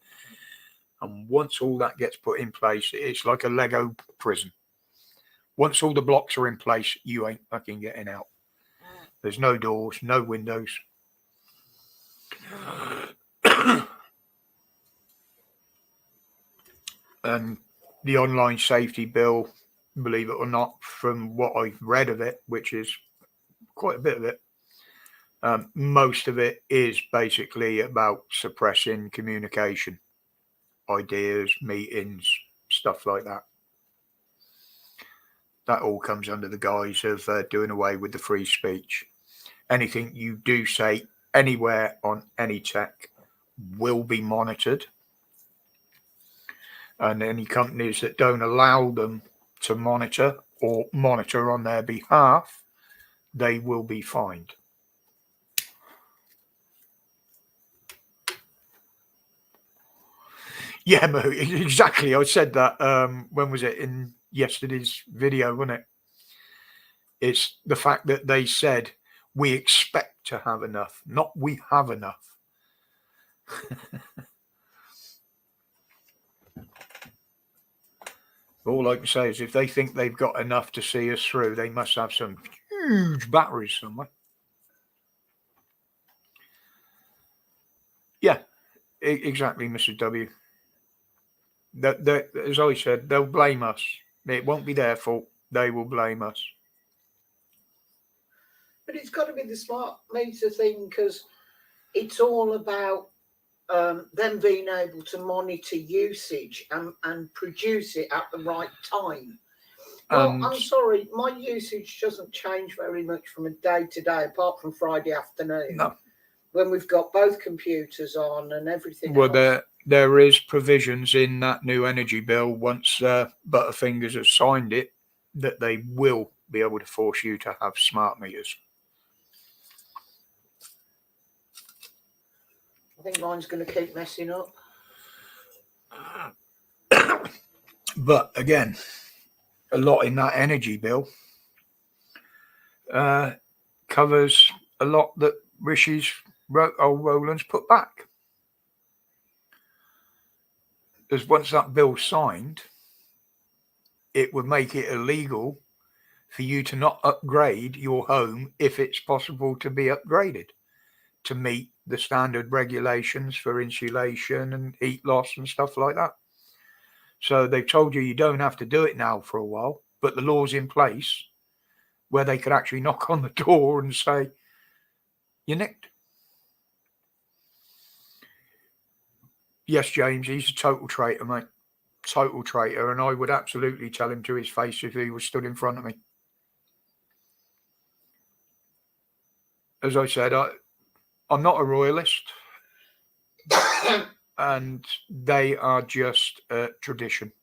And once all that gets put in place, it's like a Lego prison. Once all the blocks are in place, you ain't fucking getting out. There's no doors, no windows. And the online safety bill, believe it or not, from what I've read of it, which is quite a bit of it, most of it is basically about suppressing communication, ideas, meetings, stuff like that. That all comes under the guise of doing away with the free speech. Anything you do say anywhere on any tech will be monitored. And any companies that don't allow them to monitor or monitor on their behalf, they will be fined. Yeah, exactly. I said that. When was it? In yesterday's video, wasn't it? It's the fact that they said we expect to have enough, not we have enough. All I can say is if they think they've got enough to see us through, they must have some huge batteries somewhere. Yeah, exactly, Mrs. W. As I said, they'll blame us. It won't be their fault. They will blame us. But it's got to be the smart meter thing, because it's all about them being able to monitor usage and produce it at the right time. Well, And I'm sorry, my usage doesn't change very much from a day to day, apart from Friday afternoon no, when we've got both computers on and everything well, else. there is provisions in that new energy bill once Butterfingers has signed it that they will be able to force you to have smart meters. I think mine's going to keep messing up. But again, a lot in that energy bill covers a lot that Rishi's old Roland's put back. Because once that bill's signed, it would make it illegal for you to not upgrade your home if it's possible to be upgraded to meet the standard regulations for insulation and heat loss and stuff like that. So they've told you don't have to do it now for a while, but the law's in place where they could actually knock on the door and say, you're nicked. Yes, James, he's a total traitor, mate. Total traitor. And I would absolutely tell him to his face if he was stood in front of me. As I said, I'm not a royalist. And they are just a tradition.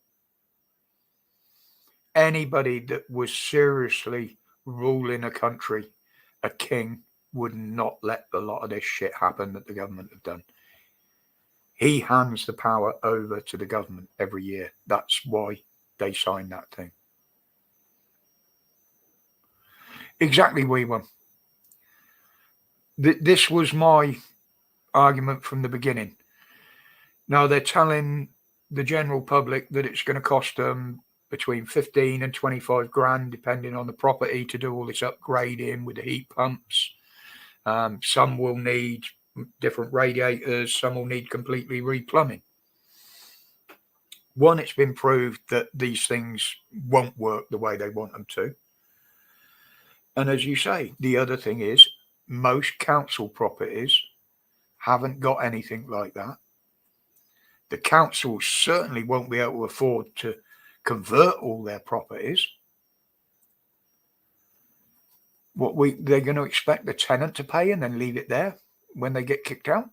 Anybody that was seriously ruling a country, a king, would not let a lot of this shit happen that the government have done. He hands the power over to the government every year. That's why they signed that thing. Exactly, we won. This was my argument from the beginning. Now they're telling the general public that it's going to cost them between 15 and 25 grand, depending on the property, to do all this upgrading with the heat pumps. Some will need different radiators. Some will need completely replumbing. One, it's been proved that these things won't work the way they want them to. And as you say, the other thing is most council properties haven't got anything like that. The council certainly won't be able to afford to convert all their properties. They're going to expect the tenant to pay and then leave it there when they get kicked out?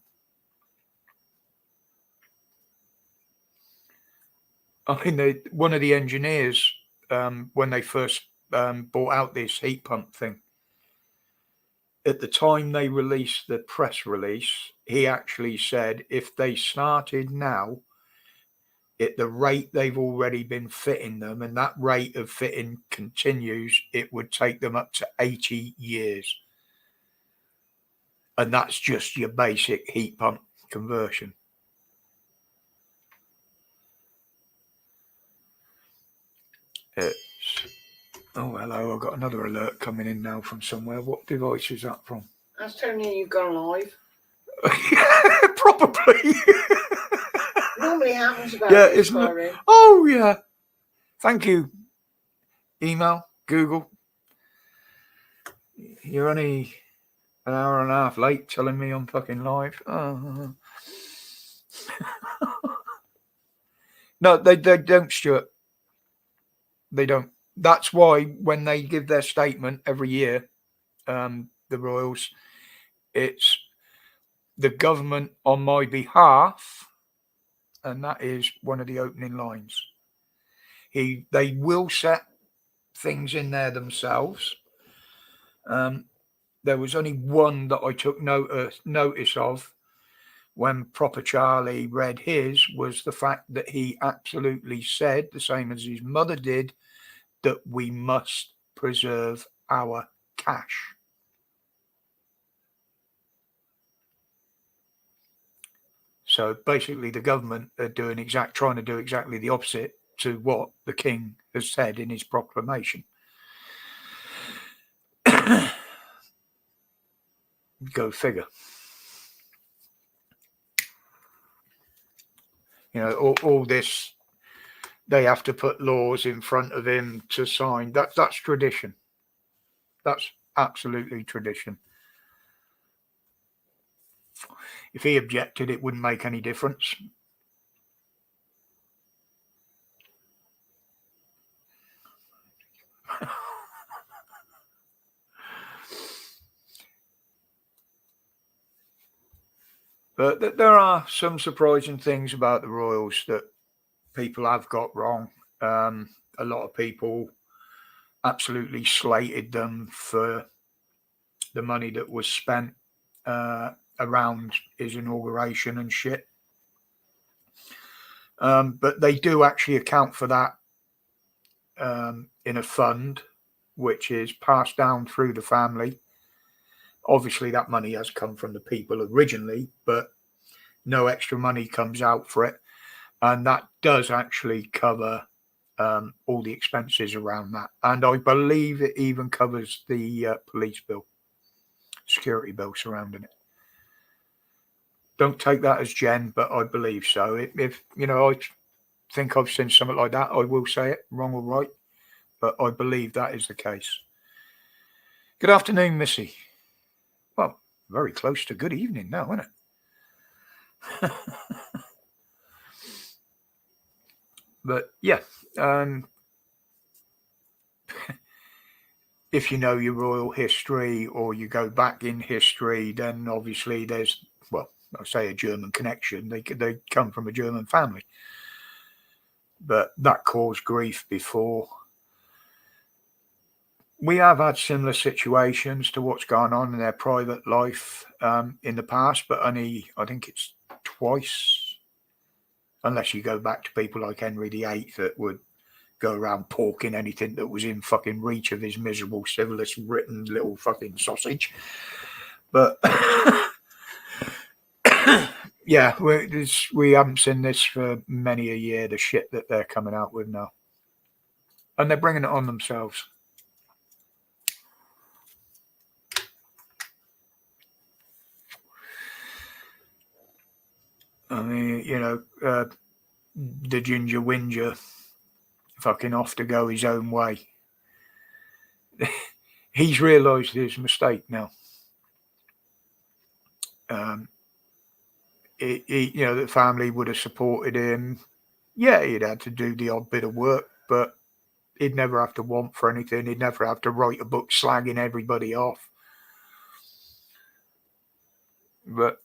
I mean, one of the engineers, when they first bought out this heat pump thing, at the time they released the press release, he actually said if they started now at the rate they've already been fitting them, and that rate of fitting continues, it would take them up to 80 years. And that's just your basic heat pump conversion. Oh, hello, I've got another alert coming in now from somewhere. What device is that from? That's telling you you've gone live. Probably. Normally happens about Yeah, this isn't it? far in. Oh, yeah. Thank you. Email, Google. You're only an hour and a half late telling me I'm fucking live. Oh. No, they don't, Stuart. They don't. That's why when they give their statement every year, the Royals, it's the government on my behalf, and that is one of the opening lines. They will set things in there themselves. There was only one that I took notice of when Proper Charlie read his, was the fact that he absolutely said, the same as his mother did, that we must preserve our cash. So basically the government are trying to do exactly the opposite to what the king has said in his proclamation. Go figure. You know, all this, they have to put laws in front of him to sign. That's tradition. That's absolutely tradition. if he objected, it wouldn't make any difference. But there are some surprising things about the royals that people have got wrong. A lot of people absolutely slated them for the money that was spent around his inauguration and shit. But they do actually account for that in a fund, which is passed down through the family. Obviously, that money has come from the people originally, but no extra money comes out for it. And that does actually cover all the expenses around that. And I believe it even covers the police bill, security bill surrounding it. Don't take that as Jen, but I believe so. If you know, I think I've seen something like that, I will say it, wrong or right, but I believe that is the case. Good afternoon, Missy. Well, very close to good evening now, isn't it? But yeah, if you know your royal history or you go back in history, then obviously there's, well, I say a German connection. They come from a German family, but that caused grief before. We have had similar situations to what's gone on in their private life in the past, but only, I think it's twice, unless you go back to people like Henry VIII that would go around porking anything that was in fucking reach of his miserable civilist written little fucking sausage. But yeah, we haven't seen this for many a year, the shit that they're coming out with now. And they're bringing it on themselves. I mean, you know, the Ginger Whinger fucking off to go his own way. He's realised his mistake now. You know, the family would have supported him. Yeah, he'd had to do the odd bit of work, but he'd never have to want for anything. He'd never have to write a book slagging everybody off. But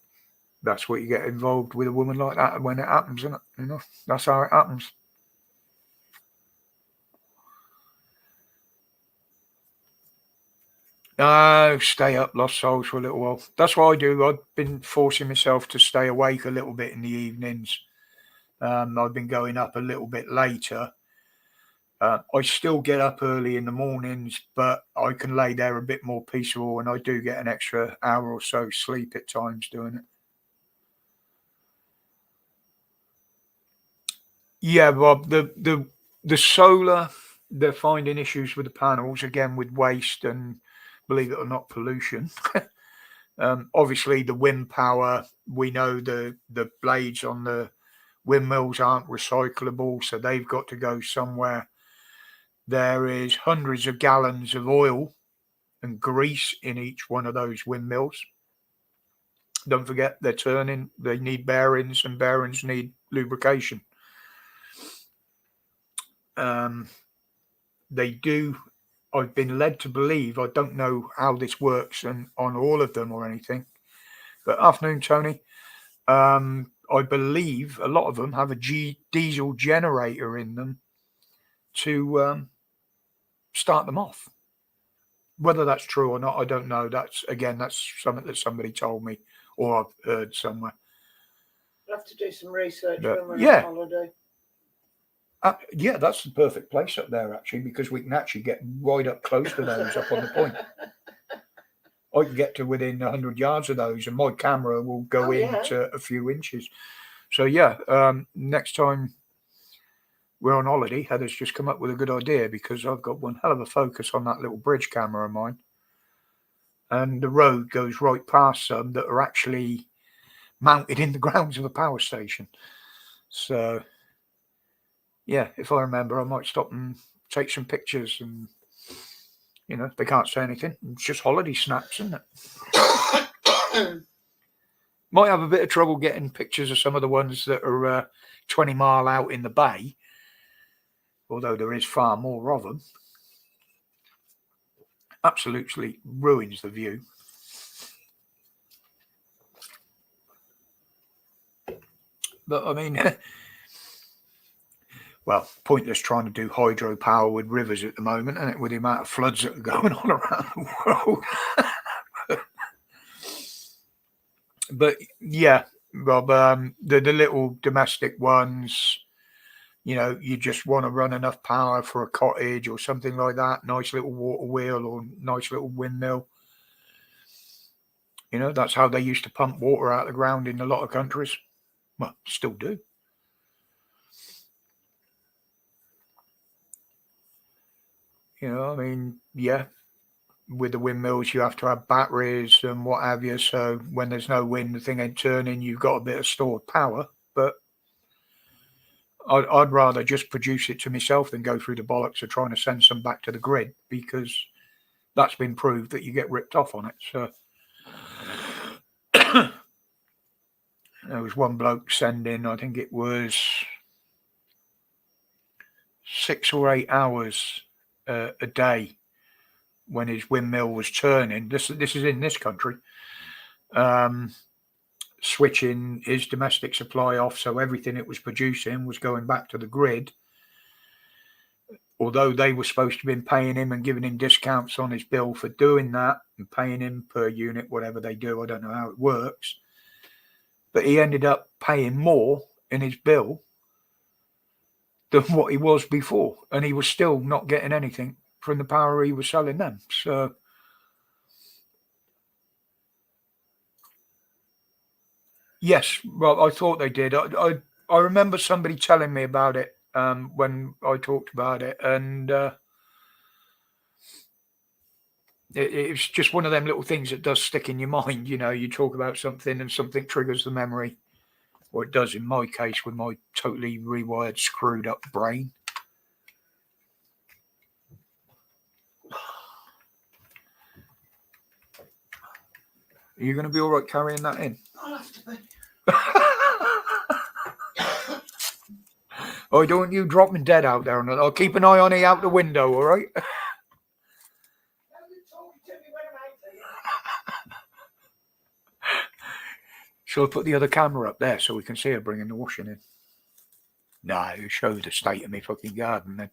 that's what you get involved with a woman like that when it happens, isn't it? You know, that's how it happens. No, stay up, lost souls, for a little while. That's what I do. I've been forcing myself to stay awake a little bit in the evenings. I've been going up a little bit later. I still get up early in the mornings, but I can lay there a bit more peaceful, and I do get an extra hour or so sleep at times doing it. Yeah, Rob, the solar, they're finding issues with the panels, again, with waste and, believe it or not, pollution. Obviously, the wind power, we know the blades on the windmills aren't recyclable, so they've got to go somewhere. There is hundreds of gallons of oil and grease in each one of those windmills. Don't forget, they're turning, they need bearings, and bearings need lubrication. They do, I've been led to believe, I don't know how this works and on all of them or anything, but afternoon, Tony. I believe a lot of them have a diesel generator in them to start them off. Whether that's true or not, I don't know. That's something that somebody told me or I've heard somewhere. We'll have to do some research But, when we're yeah. on holiday. Yeah, that's the perfect place up there, actually, because we can actually get right up close to those up on the point. I can get to within 100 yards of those, and my camera will go into a few inches. So, yeah, next time we're on holiday, Heather's just come up with a good idea, because I've got one hell of a focus on that little bridge camera of mine. And the road goes right past some that are actually mounted in the grounds of a power station. So, yeah, if I remember, I might stop and take some pictures, and, you know, they can't say anything. It's just holiday snaps, isn't it? Might have a bit of trouble getting pictures of some of the ones that are 20 mile out in the bay, although there is far more of them. Absolutely ruins the view. But I mean, well, pointless trying to do hydropower with rivers at the moment, and with the amount of floods that are going on around the world. But yeah, Rob, the little domestic ones, you know, you just want to run enough power for a cottage or something like that. Nice little water wheel or nice little windmill. You know, that's how they used to pump water out of the ground in a lot of countries. Well, still do. You know, I mean, yeah, with the windmills, you have to have batteries and what have you. So when there's no wind, the thing ain't turning, you've got a bit of stored power. But I'd rather just produce it to myself than go through the bollocks of trying to send some back to the grid, because that's been proved that you get ripped off on it. So there was one bloke sending, I think it was 6 or 8 hours a day when his windmill was turning. This is in this country. Switching his domestic supply off, so everything it was producing was going back to the grid. Although they were supposed to have been paying him and giving him discounts on his bill for doing that and paying him per unit, whatever they do. I don't know how it works. But he ended up paying more in his bill than what he was before. And he was still not getting anything from the power he was selling them. So yes, well, I thought they did. I remember somebody telling me about it when I talked about it, and it's just one of them little things that does stick in your mind. You know, you talk about something and something triggers the memory, or it does in my case with my totally rewired, screwed up brain. Are you going to be all right carrying that in? I'll have to be. Oh, don't you drop me dead out there. I'll keep an eye on it out the window, all right? Shall I put the other camera up there so we can see her bringing the washing in? No, you show the state of my fucking garden then.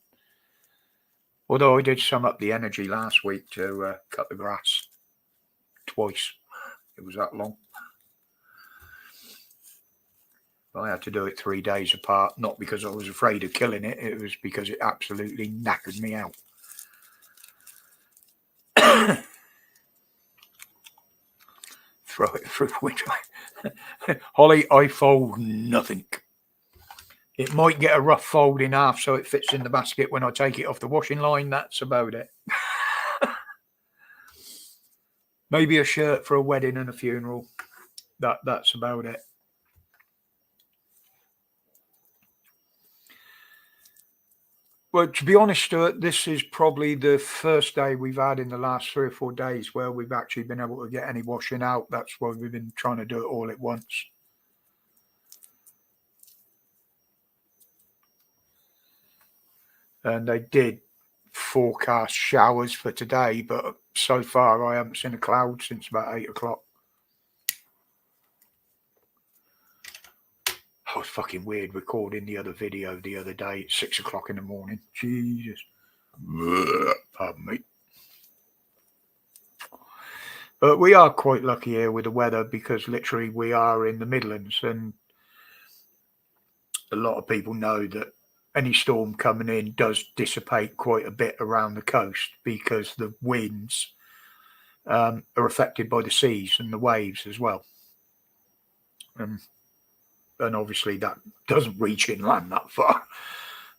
Although I did sum up the energy last week to cut the grass twice. It was that long. I had to do it 3 days apart, not because I was afraid of killing it. It was because it absolutely knackered me out. Throw it through the window. Holly, I fold nothing. It might get a rough fold in half so it fits in the basket when I take it off the washing line. That's about it. Maybe a shirt for a wedding and a funeral. That's about it. Well, to be honest, Stuart, this is probably the first day we've had in the last 3 or 4 days where we've actually been able to get any washing out. That's why we've been trying to do it all at once. And they did forecast showers for today, but so far I haven't seen a cloud since about 8 o'clock. Oh, it's fucking weird recording the other video the other day at 6 o'clock in the morning. Jesus. Pardon me. But we are quite lucky here with the weather, because literally we are in the Midlands, and a lot of people know that any storm coming in does dissipate quite a bit around the coast, because the winds are affected by the seas and the waves as well. And obviously that doesn't reach inland that far.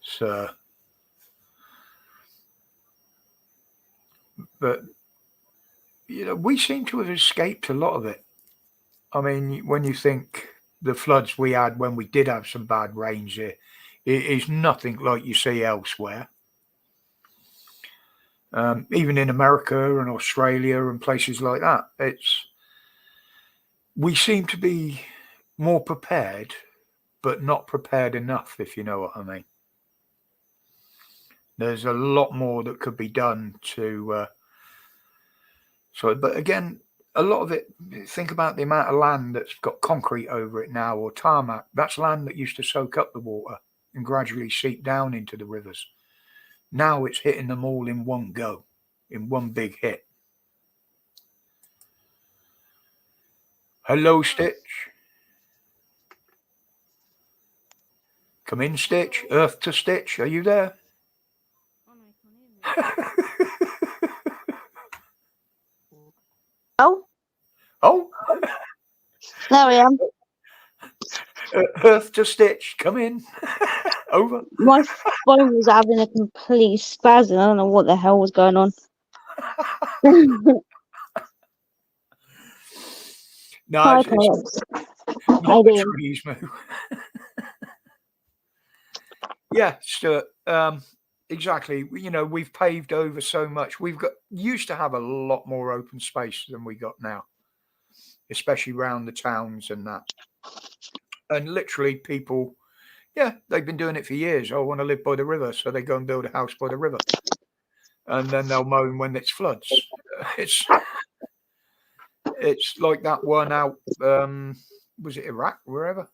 So, but, you know, we seem to have escaped a lot of it. I mean, when you think the floods we had when we did have some bad rains here, it is nothing like you see elsewhere. Even in America and Australia and places like that, we seem to be more prepared, but not prepared enough, if you know what I mean. There's a lot more that could be done to. But again, a lot of it, think about the amount of land that's got concrete over it now or tarmac. That's land that used to soak up the water and gradually seep down into the rivers. Now it's hitting them all in one go, in one big hit. Hello, Stitch. Come in, Stitch. Earth to Stitch. Are you there? Oh, Oh, there I am. Earth to Stitch. Come in. Over. My phone was having a complete spasm. I don't know what the hell was going on. No, Hi, it's Pops. not How you the doing? trees move. Yeah, Stuart. Exactly. You know, we've paved over so much. We've used to have a lot more open space than we got now, especially around the towns and that. And literally, people, yeah, they've been doing it for years. I want to live by the river, so they go and build a house by the river, and then they'll moan when it floods. It's like that one out. Was it Iraq, wherever,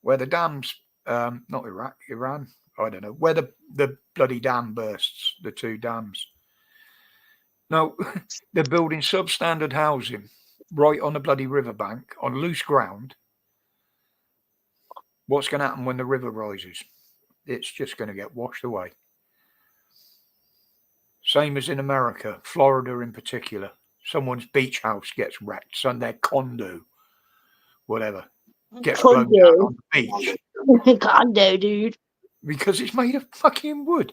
where the dams? Not Iraq, Iran. I don't know where the bloody dam bursts. The two dams. No, they're building substandard housing right on the bloody riverbank on loose ground. What's going to happen when the river rises? It's just going to get washed away. Same as in America, Florida in particular. Someone's beach house gets wrecked, so their condo, whatever, gets blown down on the beach. Condo, dude. Because it's made of fucking wood.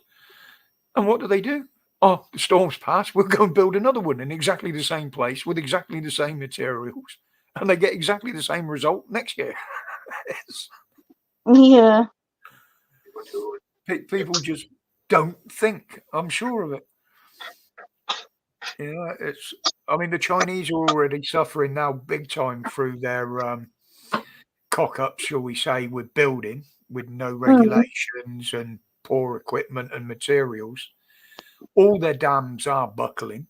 And what do? Oh, the storm's passed. We'll go and build another one in exactly the same place with exactly the same materials. And they get exactly the same result next year. Yeah. People just don't think. I'm sure of it. You know, I mean, the Chinese are already suffering now big time through their cock-ups, shall we say, with building, with no regulations and poor equipment and materials. All their dams are buckling.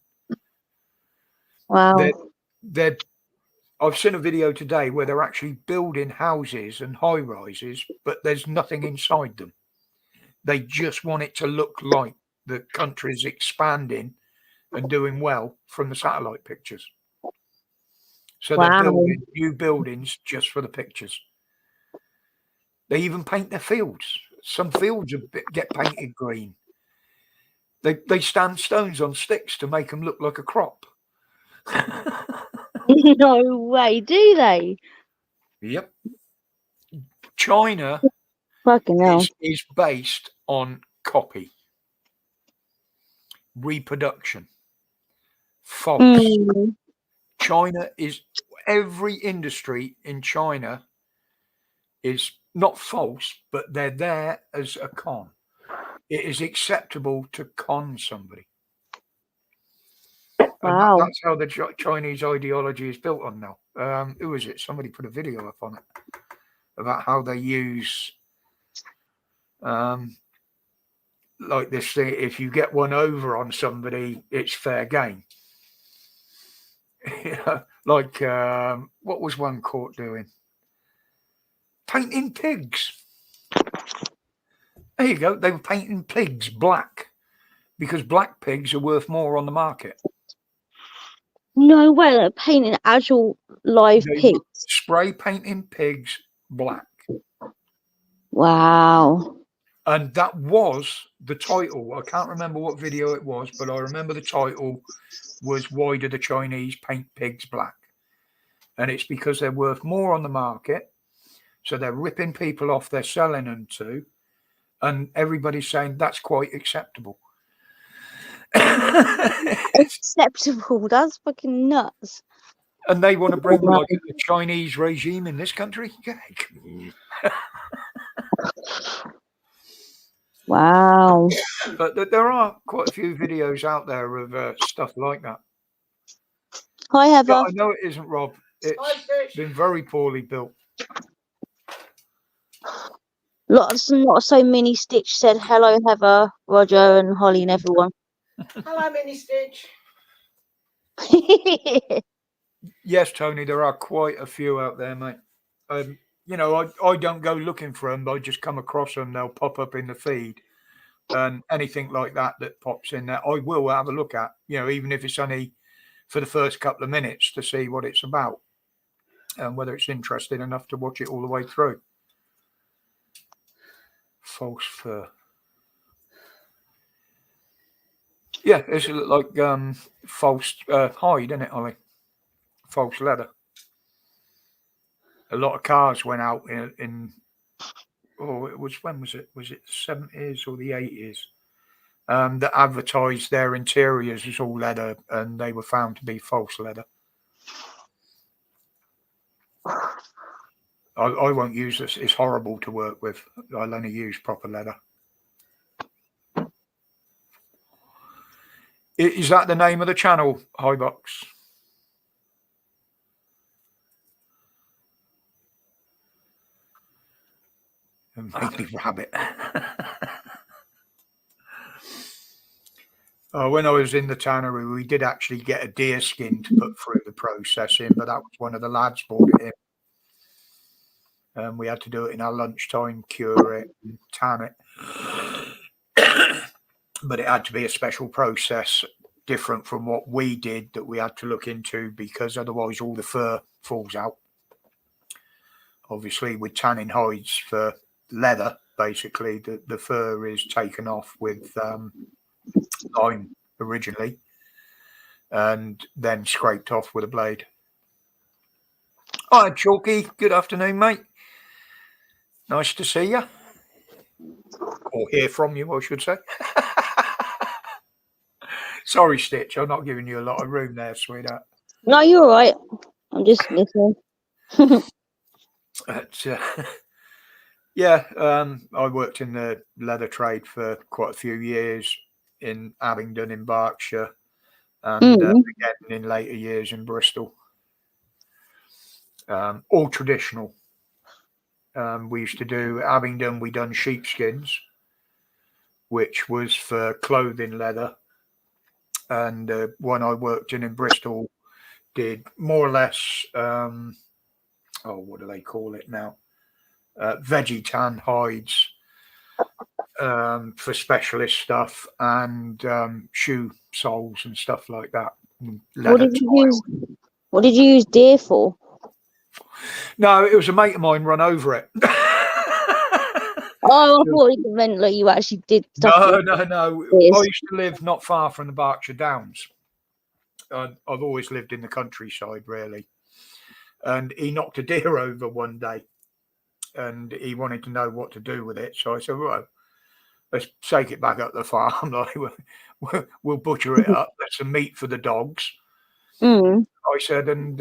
Wow. I've seen a video today where they're actually building houses and high rises, but there's nothing inside them. They just want it to look like the country's expanding and doing well from the satellite pictures. So they're building new buildings just for the pictures. They even paint their fields. Some fields get painted green. They stand stones on sticks to make them look like a crop. No way, do they? Yep. China Fucking hell. is based on copy, reproduction, false. China is, every industry in China is not false, but they're there as a con. It is acceptable to con somebody. Wow. And that's how the Chinese ideology is built on now. Who is it? Somebody put a video up on it about how they use like this thing. If you get one over on somebody, it's fair game. You know, like what was one court doing? Painting pigs. There you go. They were painting pigs black because black pigs are worth more on the market. No way, they're painting actual live pigs. Spray painting pigs black. Wow. And that was the title. I can't remember what video it was, but I remember the title was "Why do the Chinese paint pigs black?" And it's because they're worth more on the market. So they're ripping people off they're selling them to. And everybody's saying that's quite acceptable. Acceptable? That's fucking nuts. And they want to bring like a Chinese regime in this country? Wow. But there are quite a few videos out there of stuff like that. Hi, Heather. Yeah, I know it isn't Rob. Hi, It's Stitch. been very poorly built. Not so many. Stitch said hello, Heather, Roger, and Holly, and everyone. Hello, Mini Stitch. Yes, Tony, there are quite a few out there, mate. You know, I don't go looking for them. I just come across them. They'll pop up in the feed. And anything like that pops in there, I will have a look at, you know, even if it's only for the first couple of minutes to see what it's about and whether it's interesting enough to watch it all the way through. False fur. Yeah, it's like false hide, isn't it, Ollie? False leather. A lot of cars went out in it was, when was it? Was it the 70s or the 80s? That advertised their interiors as all leather, and they were found to be false leather. I won't use this. It's horrible to work with. I'll only use proper leather. Is that the name of the channel, Highbox? Maybe rabbit. When I was in the tannery, we did actually get a deer skin to put through the processing, but that was one of the lads brought it in. We had to do it in our lunchtime, cure it, and tan it. But it had to be a special process, different from what we did, that we had to look into, because otherwise all the fur falls out. Obviously, with tanning hides for leather, basically the fur is taken off with lime originally and then scraped off with a blade. Hi, Chalky. Good afternoon, mate. Nice to see you, or hear from you, I should say. Sorry, Stitch, I'm not giving you a lot of room there, sweetheart. No, you're all right. I'm just listening. But, yeah, I worked in the leather trade for quite a few years in Abingdon in Berkshire, and again in later years in Bristol. All traditional. We used to do Abingdon, we done sheepskins, which was for clothing leather. And one I worked in Bristol did more or less, what do they call it now? Veggie tan hides for specialist stuff, and shoe soles and stuff like that. What did you use deer for? No, it was a mate of mine run over it. Oh, I thought it meant like you actually did stuff. No. I used to live not far from the Berkshire Downs. I've always lived in the countryside, really. And he knocked a deer over one day, and he wanted to know what to do with it. So I said, right, let's take it back up the farm. Like, we'll butcher it up. Let some meat for the dogs. I said, and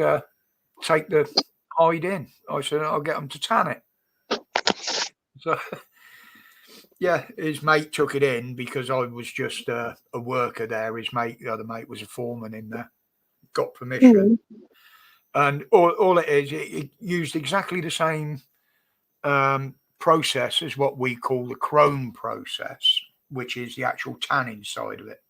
take the hide in. I said, I'll get them to tan it. So, yeah, his mate took it in because I was just a worker there. His mate, the other mate, was a foreman in there. Got permission. And all it is, it used exactly the same process as what we call the chrome process, which is the actual tanning side of it.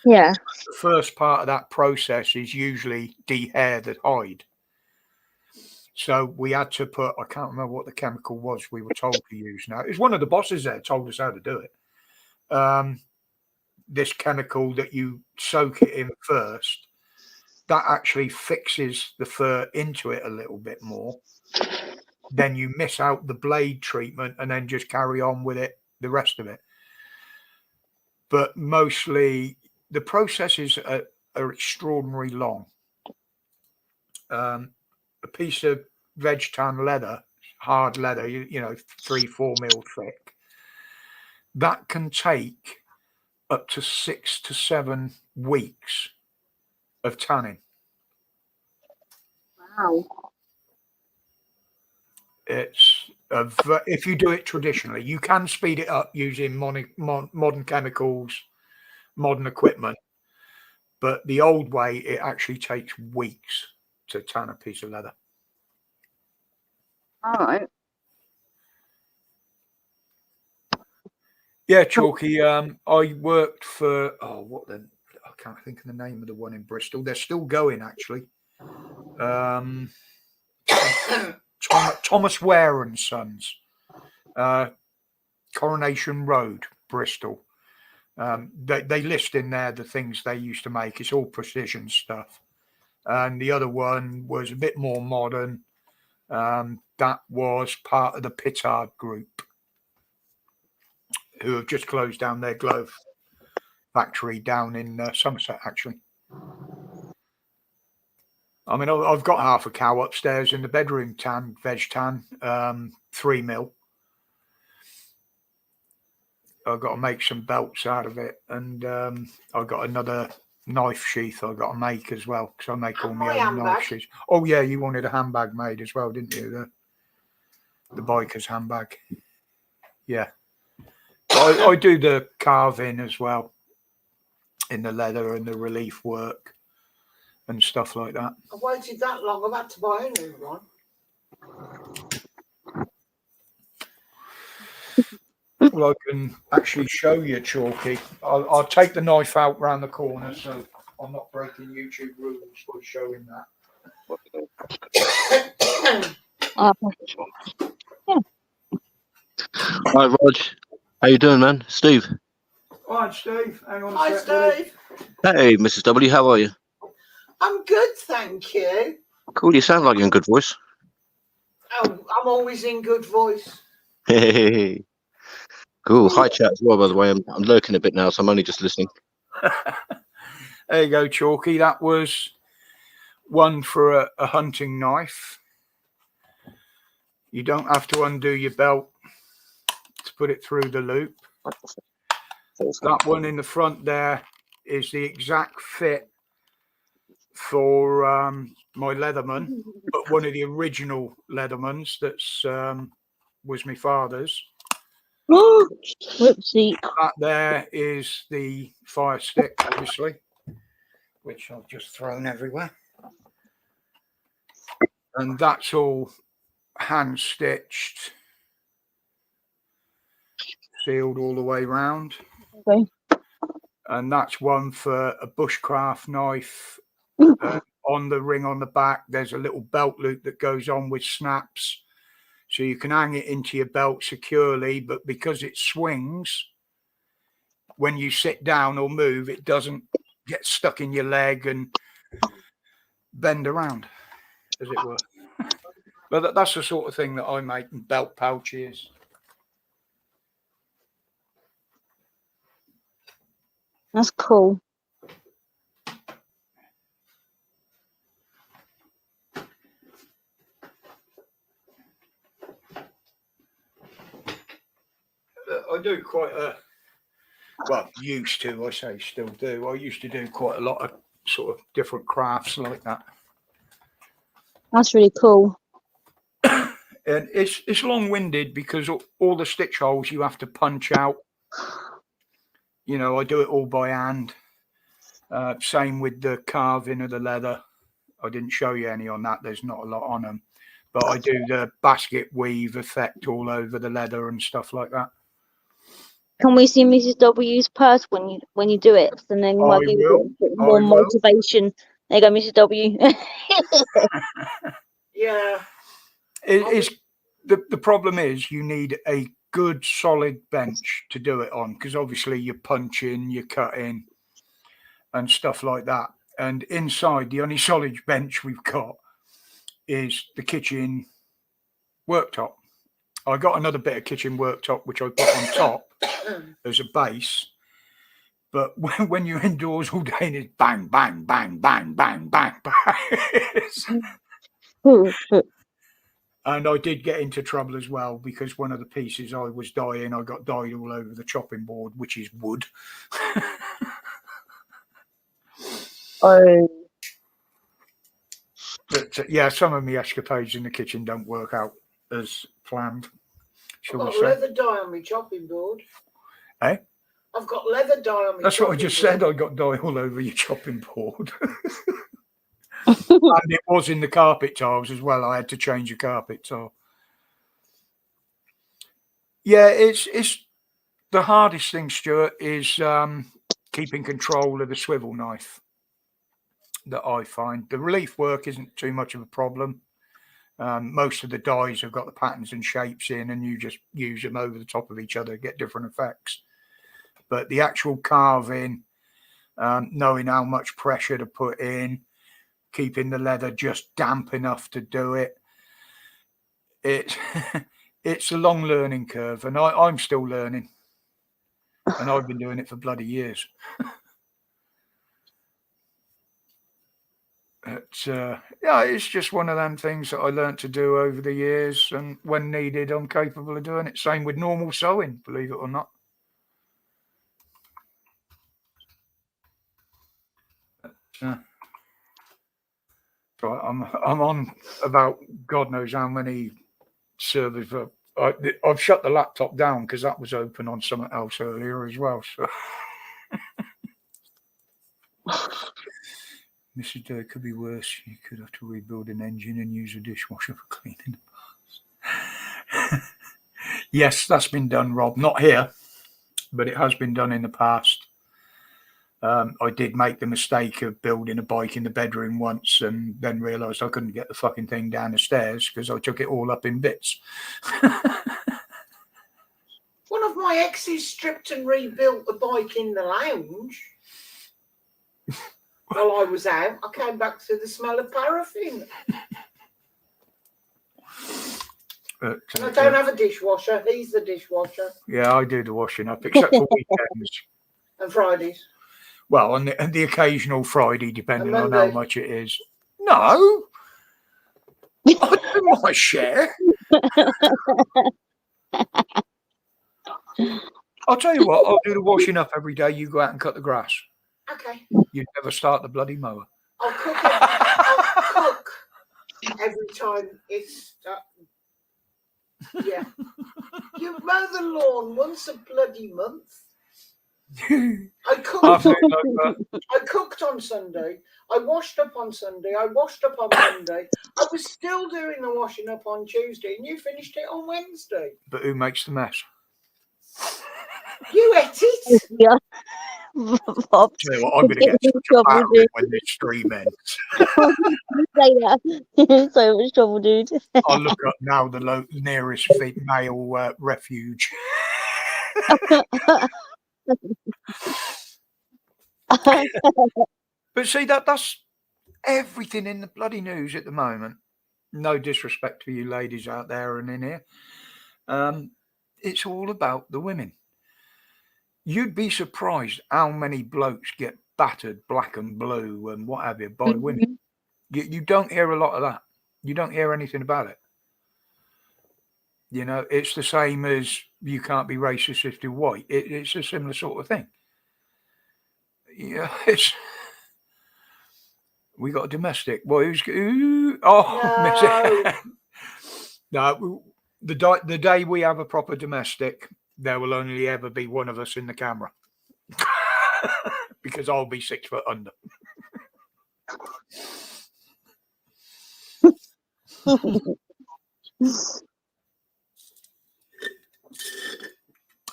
Yeah. The first part of that process is usually dehair the hide. So we had to put, I can't remember what the chemical was we were told to use now. It was one of the bosses there told us how to do it. This chemical that you soak it in first, that actually fixes the fur into it a little bit more. Then you miss out the blade treatment and then just carry on with it, the rest of it. But mostly the processes are extraordinarily long. A piece of veg tan leather, hard leather, you know, 3-4 mil thick, that can take up to 6 to 7 weeks of tanning. Wow. It's if you do it traditionally, you can speed it up using modern chemicals, modern equipment, but the old way, it actually takes weeks to tan a piece of leather. All right. Yeah, Chalky. I worked for I can't think of the name of the one in Bristol. They're still going actually. Thomas Ware and Sons, Coronation Road, Bristol. They list in there the things they used to make. It's all precision stuff. And the other one was a bit more modern. That was part of the Pittard Group, who have just closed down their glove factory down in Somerset, actually. I mean, I've got half a cow upstairs in the bedroom, veg tan, 3 mil. I've got to make some belts out of it, and I've got another knife sheath I've got to make as well, because I make all my own knife sheaths. Oh yeah, you wanted a handbag made as well, didn't you? The biker's handbag. Yeah, I do the carving as well in the leather and the relief work and stuff like that. I waited that long. I've had to buy a new one. Well, I can actually show you, Chalky. I'll take the knife out round the corner, so I'm not breaking YouTube rules by showing that. Hi, Rog. How you doing, man? Steve. All right, Steve. Hang on Hi, a sec. Steve. Hey, Mrs. W. How are you? I'm good, thank you. Cool. You sound like you're in good voice. Oh, I'm always in good voice. Hey. Cool. Hi, chat as well. By the way, I'm lurking a bit now, so I'm only just listening. There you go, Chalky. That was one for a hunting knife. You don't have to undo your belt to put it through the loop. That one in the front there is the exact fit for my Leatherman, but one of the original Leathermans that's was my father's. Whoopsie. That there is the fire stick, obviously, which I've just thrown everywhere. And that's all hand stitched, sealed all the way round. Okay. And that's one for a bushcraft knife. On the ring on the back, there's a little belt loop that goes on with snaps. So you can hang it into your belt securely, but because it swings, when you sit down or move, it doesn't get stuck in your leg and bend around, as it were. But that's the sort of thing that I make in belt pouches. That's cool. I do quite used to, I say still do. I used to do quite a lot of sort of different crafts like that. That's really cool. And it's long-winded because all the stitch holes you have to punch out. You know, I do it all by hand. Same with the carving of the leather. I didn't show you any on that. There's not a lot on them. But I do the basket weave effect all over the leather and stuff like that. Can we see Mrs. W's purse when you do it? And then might be a bit more motivation. There you go, Mrs. W. Yeah. The problem is you need a good solid bench to do it on, because obviously you're punching, you're cutting and stuff like that. And inside, the only solid bench we've got is the kitchen worktop. I got another bit of kitchen worktop which I put on top as a base, but when you're indoors all day and it's bang, bang, bang, bang, bang, bang, bang. And I did get into trouble as well, because one of the pieces I was dyeing, I got dyed all over the chopping board, which is wood. But yeah, some of my escapades in the kitchen don't work out as planned. I've got leather dye on my chopping board. Eh? I've got leather dye on my That's what I just board. said. I got dye all over your chopping board. And it was in the carpet tiles as well. I had to change the carpet tile. Yeah, it's the hardest thing, Stuart, is keeping control of the swivel knife that I find. The relief work isn't too much of a problem. Most of the dies have got the patterns and shapes in, and you just use them over the top of each other to get different effects. But the actual carving, knowing how much pressure to put in, keeping the leather just damp enough to do it, it's a long learning curve, and I'm still learning. And I've been doing it for bloody years. Yeah, it's just one of them things that I learned to do over the years, and when needed, I'm capable of doing it. Same with normal sewing, believe it or not. Right, I'm on about God knows how many servers. I've shut the laptop down because that was open on something else earlier as well. So, Mrs. Day, could be worse. You could have to rebuild an engine and use a dishwasher for cleaning the parts. Yes, that's been done, Rob. Not here, but it has been done in the past. I did make the mistake of building a bike in the bedroom once and then realised I couldn't get the fucking thing down the stairs because I took it all up in bits. One of my exes stripped and rebuilt the bike in the lounge. While I was out, I came back to the smell of paraffin. And I don't have a dishwasher. He's the dishwasher. Yeah, I do the washing up, except for weekends. And Fridays. Well, on the occasional Friday, depending on how much it is. No, I do my share. I'll tell you what, I'll do the washing up every day. You go out and cut the grass. Okay. You never start the bloody mower. I'll cook every time it's... yeah. You mow the lawn once a bloody month. I cooked on Sunday. I washed up on Sunday. I washed up on Monday. I was still doing the washing up on Tuesday, and you finished it on Wednesday. But who makes the mess? You ate it. Yeah. Bob, Tell you what, I'm going to get such a battering when this stream ends. say that. So much trouble, dude. I'll look up now the nearest male refuge. But see, that's everything in the bloody news at the moment. No disrespect to you ladies out there and in here. It's all about the women. You'd be surprised how many blokes get battered black and blue and what have you by women. You don't hear a lot of that. You don't hear anything about it. You know, it's the same as you can't be racist if you're white. It's a similar sort of thing. Yeah, we got a domestic. Well, no, the day we have a proper domestic, there will only ever be one of us in the camera because I'll be 6 foot under.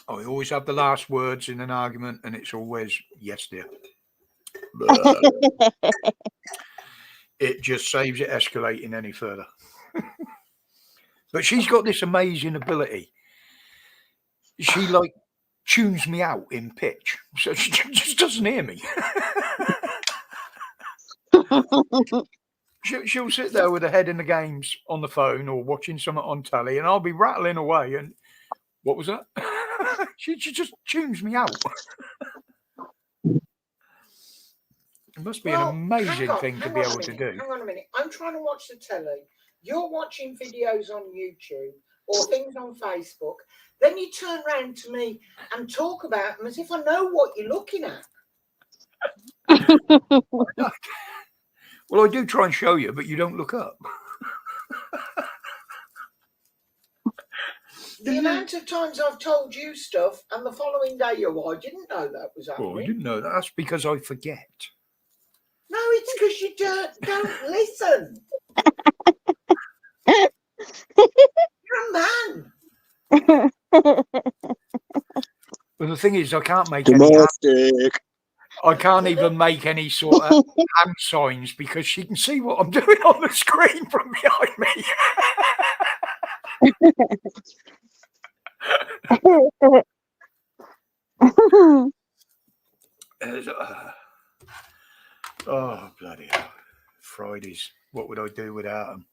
I always have the last words in an argument, and it's always yes, dear. It just saves it escalating any further. But she's got this amazing ability. She tunes me out in pitch, so she just doesn't hear me. She'll sit there with her head in the games on the phone or watching something on telly, and I'll be rattling away. And what was that? She just tunes me out. It must be an amazing thing to be able to do. Hang on a minute. I'm trying to watch the telly. You're watching videos on YouTube or things on Facebook. Then you turn around to me and talk about them as if I know what you're looking at. Well, I do try and show you, but you don't look up. The amount of times I've told you stuff, and the following day I didn't know that was happening. Well, I didn't know that. That's because I forget. No, it's because you don't listen. You're a man. But the thing is, I can't make any. Domestic. I can't even make any sort of hand signs because she can see what I'm doing on the screen from behind me. Oh, bloody hell. Fridays. What would I do without them?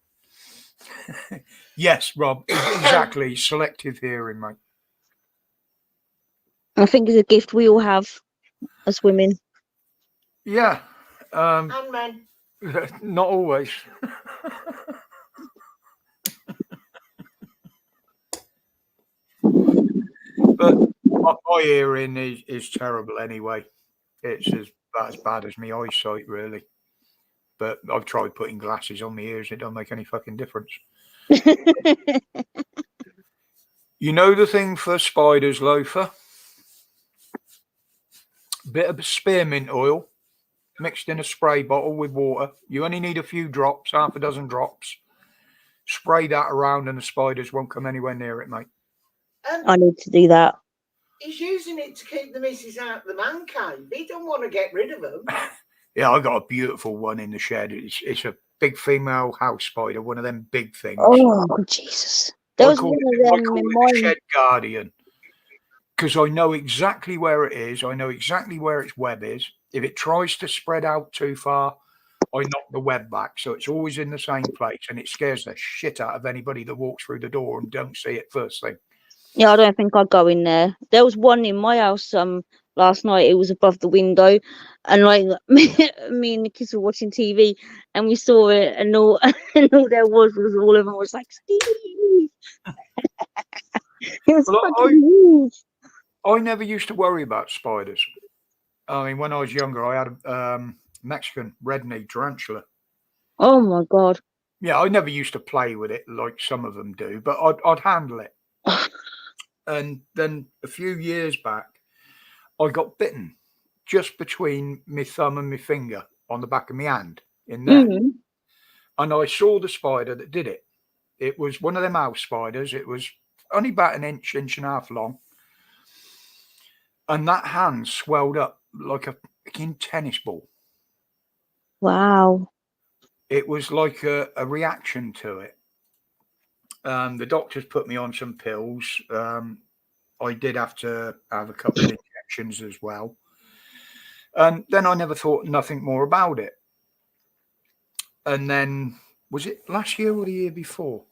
Yes, Rob, exactly. Selective hearing, mate. I think it's a gift we all have as women. Yeah. And men. Not always. But my hearing is terrible anyway. It's about as bad as my eyesight, really. But I've tried putting glasses on my ears. It don't make any fucking difference. You know the thing for spiders, Loafer? Bit of spearmint oil mixed in a spray bottle with water. You only need a few drops, half a dozen drops. Spray that around and the spiders won't come anywhere near it, mate. I need to do that. He's using it to keep the missus out of the man cave. He don't want to get rid of them. Yeah, I got a beautiful one in the shed. It's a big female house spider, one of them big things. Oh, Jesus. There was one of them in a mine. shed guardian because I know exactly where it is. I know exactly where its web is. If it tries to spread out too far, I knock the web back. So it's always in the same place, and it scares the shit out of anybody that walks through the door and don't see it first thing. Yeah, I don't think I'd go in there. There was one in my house last night. It was above the window, and like me and the kids were watching TV, and we saw it, and all there was all of them was like, Steve. It was fucking huge. I never used to worry about spiders. I mean, when I was younger, I had a Mexican red-kneed tarantula. Oh my God. Yeah, I never used to play with it like some of them do, but I'd handle it. And then a few years back, I got bitten just between my thumb and my finger on the back of my hand in there. Mm-hmm. And I saw the spider that did it. It was one of them house spiders. It was only about an inch and a half long. And that hand swelled up like a fucking tennis ball. Wow. It was like a reaction to it. The doctors put me on some pills. I did have to have a couple of injections as well. And then I never thought nothing more about it. And then, was it last year or the year before?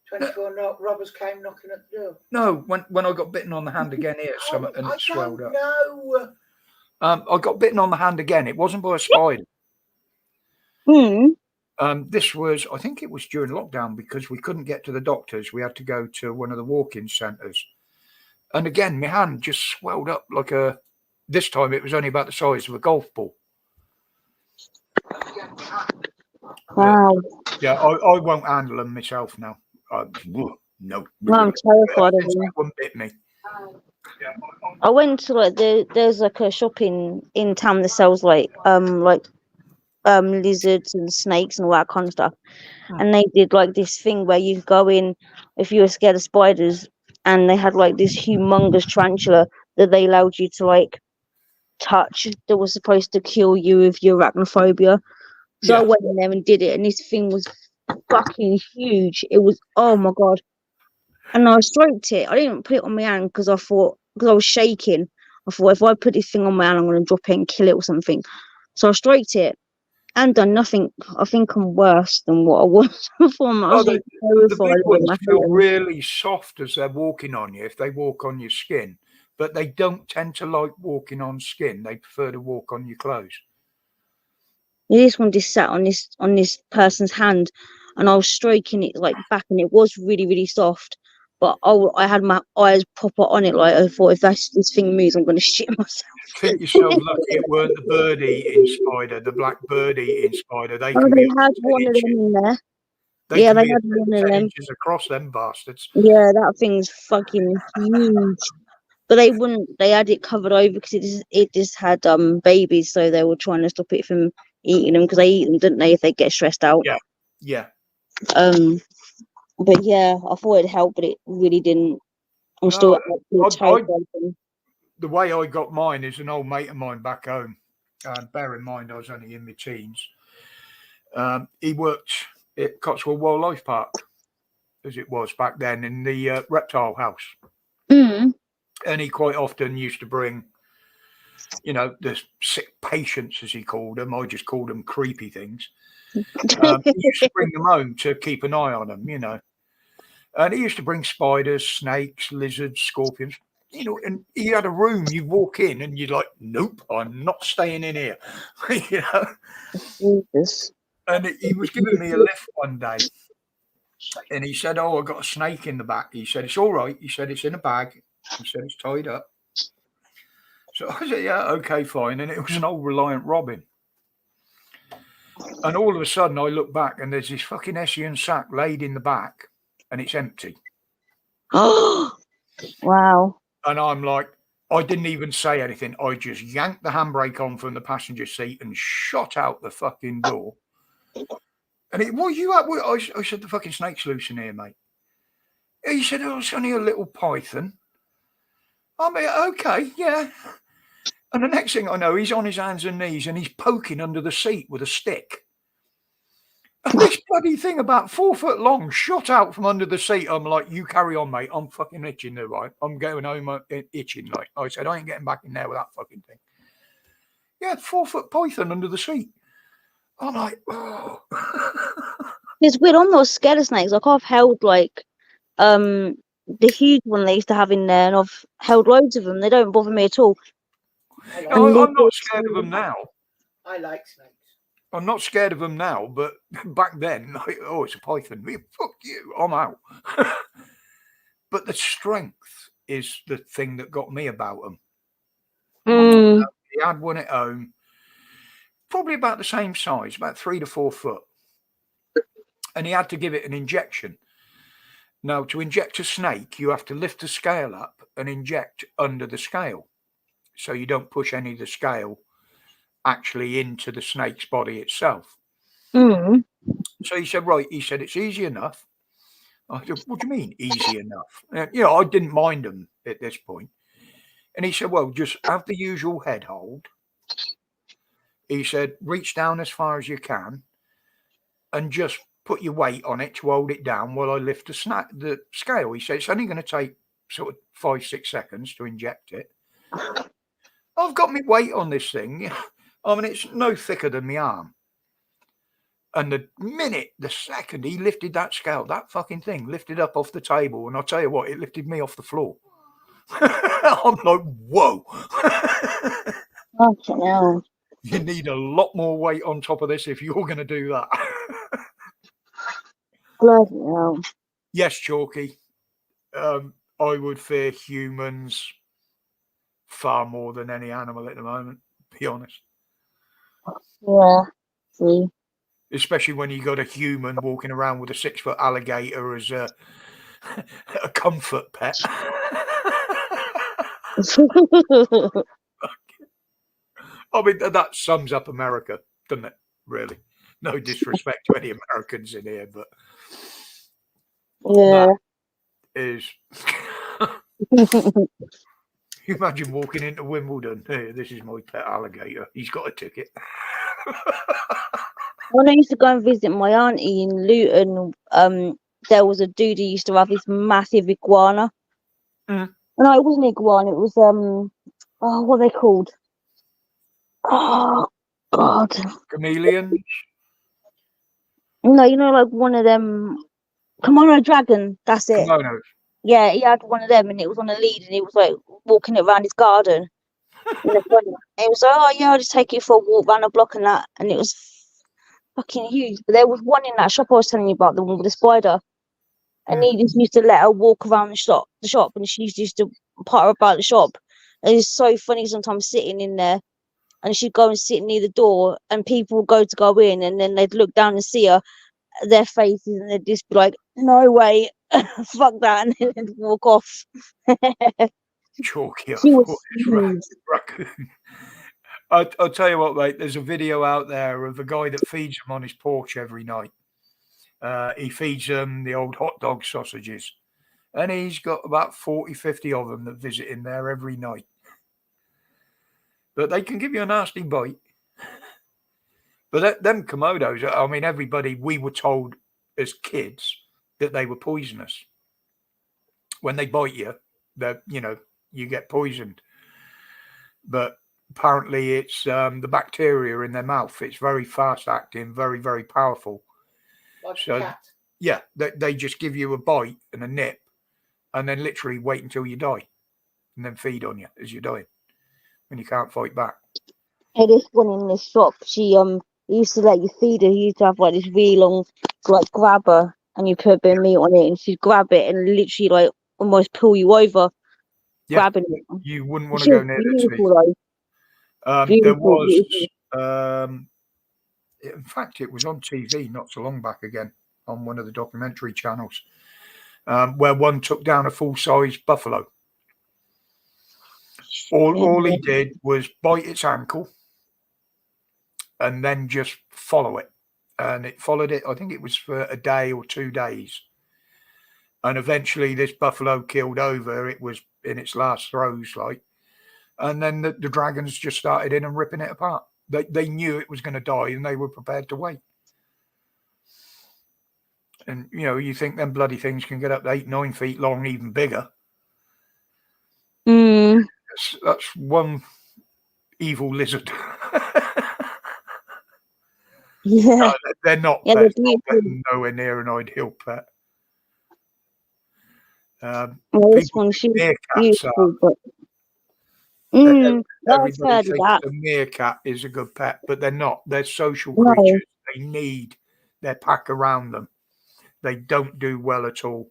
24 robbers came knocking at the door. No, when I got bitten on the hand again here, and it swelled up. No. I got bitten on the hand again. It wasn't by a spider. This was, I think it was during lockdown because we couldn't get to the doctors. We had to go to one of the walk-in centres. And again, my hand just swelled up like this time it was only about the size of a golf ball. Wow. Yeah, I won't handle them myself now. No. I'm terrified of them. One bit me. I went to there's like a shop in town that sells like lizards and snakes and all that kind of stuff. And they did like this thing where you go in if you were scared of spiders, and they had like this humongous tarantula that they allowed you to like touch that was supposed to kill you with your arachnophobia. So I went in there and did it, and this thing was fucking huge. It was, oh my God. And I stroked it. I didn't put it on my hand because I was shaking. I thought if I put this thing on my hand, I'm going to drop it and kill it or something. So I stroked it and done nothing. I think I'm worse than what I was before. I was like terrified. The big ones feel really soft as they're walking on you if they walk on your skin, but they don't tend to like walking on skin. They prefer to walk on your clothes. This one just sat on this person's hand, and I was stroking it like back, and it was really, really soft. But I had my eyes proper on it. Like I thought, if this thing moves, I'm going to shit myself. Think yourself lucky it weren't the bird-eating spider, the black bird-eating spider. They had one of them in there. They had one of them across them bastards. Yeah, that thing's fucking huge. But they wouldn't. They had it covered over because it just had babies, so they were trying to stop it from eating them because they eat them, didn't they? If they get stressed out. Yeah. Yeah. But yeah, I thought it'd help, but it really didn't. I'm No, still I- terrified. The way I got mine is an old mate of mine back home. Bear in mind, I was only in my teens. He worked at Cotswold Wildlife Park, as it was back then, in the reptile house. Mm. And he quite often used to bring, the sick patients, as he called them. I just called them creepy things. He used to bring them home to keep an eye on them, And he used to bring spiders, snakes, lizards, scorpions. And he had a room. You walk in and you're like, nope, I'm not staying in here. Jesus. And he was giving me a lift one day. And he said, oh, I got a snake in the back. He said, it's all right. He said, it's in a bag. He said, it's tied up. So I said, yeah, okay, fine. And it was an old Reliant Robin. And all of a sudden I look back and there's this fucking Hessian sack laid in the back and it's empty. Oh, wow. And I'm like, I didn't even say anything. I just yanked the handbrake on from the passenger seat and shot out the fucking door. And what are you at? I said, the fucking snake's loose in here, mate. He said, oh, it's only a little python. I mean, okay, yeah. And the next thing I know, he's on his hands and knees and he's poking under the seat with a stick. And this bloody thing about 4 foot long shot out from under the seat. I'm like, you carry on, mate. I'm fucking itching there, right? I'm going home itching. Like I said, I ain't getting back in there with that fucking thing. Yeah, 4 foot python under the seat. I'm like, oh. It's weird. I'm not scared of snakes. Like I've held the huge one they used to have in there, and I've held loads of them. They don't bother me at all. No, I'm not scared of them now. I like snakes. I'm not scared of them now, but back then, oh, it's a python. Fuck you, I'm out. But the strength is the thing that got me about them. Mm. He had one at home, probably about the same size, about 3 to 4 foot. And he had to give it an injection. Now, to inject a snake, you have to lift the scale up and inject under the scale. So you don't push any of the scale actually into the snake's body itself. Mm. So he said, right, he said, it's easy enough. I said, what do you mean easy enough? I didn't mind him at this point. And he said, well, just have the usual head hold. He said, reach down as far as you can and just put your weight on it to hold it down while I lift the scale. He said, it's only going to take sort of 5-6 seconds to inject it. I've got my weight on this thing. I mean, it's no thicker than my arm. And the second he lifted that scale, that fucking thing lifted up off the table. And I'll tell you what, it lifted me off the floor. I'm like, whoa. Fucking hell. You need a lot more weight on top of this if you're going to do that. Bloody hell. Yes, Chalky. I would fear humans far more than any animal at the moment, to be honest. Yeah. See. Especially when you got a human walking around with a 6-foot alligator as a comfort pet. I mean, that sums up America, doesn't it? Really. No disrespect to any Americans in here, but Yeah. that is. You imagine walking into Wimbledon. Hey, this is my pet alligator. He's got a ticket. When I used to go and visit my auntie in Luton, there was a dude who used to have this massive iguana. Mm. No, it wasn't iguana. It was what are they called? Oh God! Chameleons. No, like one of them. Kimono dragon. That's it. Kimonos. Yeah, he had one of them, and it was on a lead, and he was like walking it around his garden. In the front. And it was like, oh yeah, I'll just take you for a walk around the block and that, and it was fucking huge. But there was one in that shop I was telling you about, the one with the spider, and he just used to let her walk around the shop, and she used to potter about the shop. And it's so funny sometimes sitting in there, and she'd go and sit near the door, and people would go in, and then they'd look down and see her, their faces, and they'd just be like, no way, fuck that, and then they'd walk off. Chalky. She was Raccoon. I'll tell you what, mate. There's a video out there of a guy that feeds them on his porch every night. He feeds them the old hot dog sausages. And he's got about 40, 50 of them that visit in there every night. But they can give you a nasty bite. But them Komodos, I mean, everybody, we were told as kids that they were poisonous. When they bite you, that you get poisoned. But apparently it's the bacteria in their mouth. It's very fast acting, very, very powerful. Like So, a cat. yeah, they just give you a bite and a nip and then literally wait until you die and then feed on you as you're dying when you can't fight back. Hey, this one in the shop, she used to let you feed her. He used to have like this really long like grabber, and you put a bit of meat on it, and she'd grab it and literally like almost pull you over, Yeah. grabbing it. You wouldn't want to She go was near this. beautiful though. There Beautiful, was, in fact, it was on TV not so long back again on one of the documentary channels, where one took down a full-size buffalo. All he did was bite its ankle and then just follow it. And it followed it, I think it was for a day or 2 days. And eventually this buffalo killed over. It was in its last throes, like. And then the dragons just started in and ripping it apart. They knew it was going to die and they were prepared to wait. And, you think them bloody things can get up to 8-9 feet long, even bigger. That's one evil lizard. Yeah. No, they're not Yeah, pets. they're They're beautiful. nowhere near an ideal pet. Well, this one, she was Meerkats are. beautiful, but I've Everybody heard of thinks that. a meerkat is a good pet, but they're not. They're social No. creatures. They need their pack around them. They don't do well at all.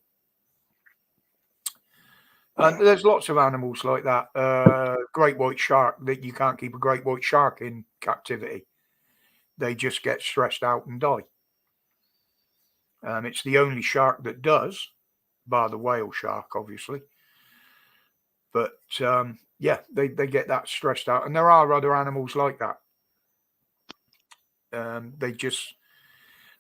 And there's lots of animals like that. Great white shark, that you can't keep a great white shark in captivity. They just get stressed out and die. It's the only shark that does, bar the whale shark, obviously. But yeah, they get that stressed out. And there are other animals like that. They just,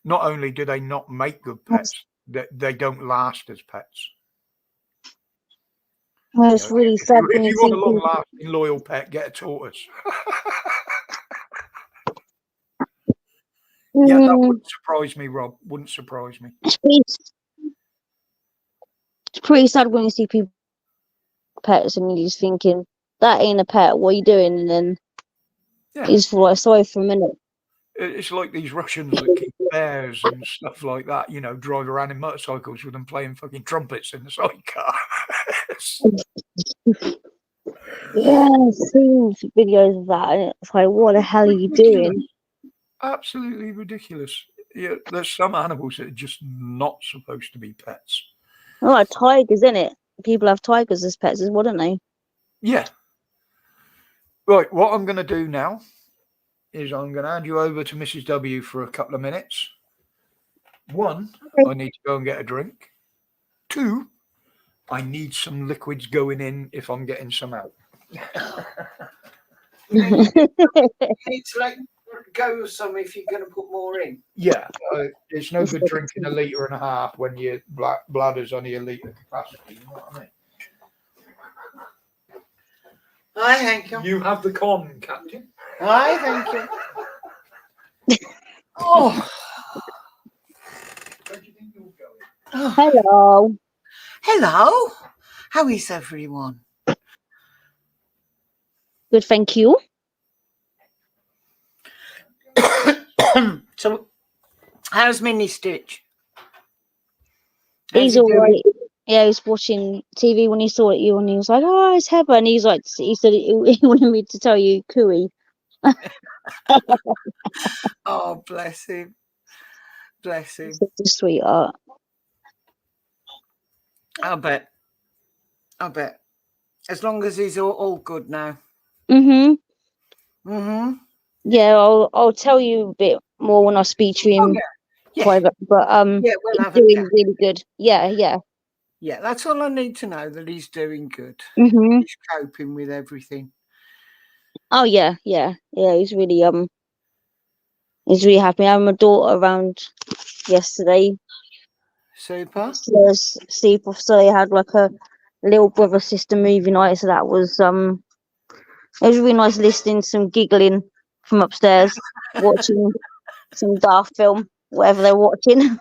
not only do they not make good pets, they don't last as pets. Well, it's really sad when If you you want see a long people. lasting loyal pet, get a tortoise. Yeah, that wouldn't surprise me, Rob. Wouldn't surprise me. It's pretty sad when you see people pets and you're just thinking, that ain't a pet, what are you doing? And then Yeah. you just feel like sorry for a minute. It's like these Russians that keep bears and stuff like that, drive around in motorcycles with them playing fucking trumpets in the sidecar. Yeah, I've seen videos of that, and it's like, what the hell are you doing? Absolutely ridiculous. Yeah, there's some animals that are just not supposed to be pets. Oh, like tigers, isn't it? People have tigers as pets as well, don't they? Yeah. Right, what I'm going to do now is I'm going to hand you over to Mrs. W for a couple of minutes. 1, I need to go and get a drink. 2, I need some liquids going in if I'm getting some out. You need to let go of some if you're going to put more in. Yeah, it's no good drinking 1.5 liters when your bladder's only a litre capacity. You know what I mean? Hi, thank you. You have the con, Captain. Hi, thank you. Oh. Where do you think you're going? Oh. Hello. Hello. How is everyone? Good, thank you. So, how's Mini Stitch? He's all right. Yeah, he was watching TV when he saw you, and he was like, "Oh, it's Heather," and he said he wanted me to tell you, Cooey. Oh, bless him. Bless him. Such a sweetheart. I bet. As long as he's all good now. Mhm. Mhm. Yeah, I'll tell you a bit more when I speak to him Yeah. private. But Yeah, we'll he's have a doing chat. really good. Yeah. Yeah, that's all I need to know, that he's doing good. Hmm. He's coping with everything. Oh yeah, yeah, yeah. He's really happy. I had my daughter around yesterday. Super. Sleep off, so they had like a little brother sister movie night. So that was it was really nice listening to some giggling from upstairs, watching some daft film, whatever they're watching.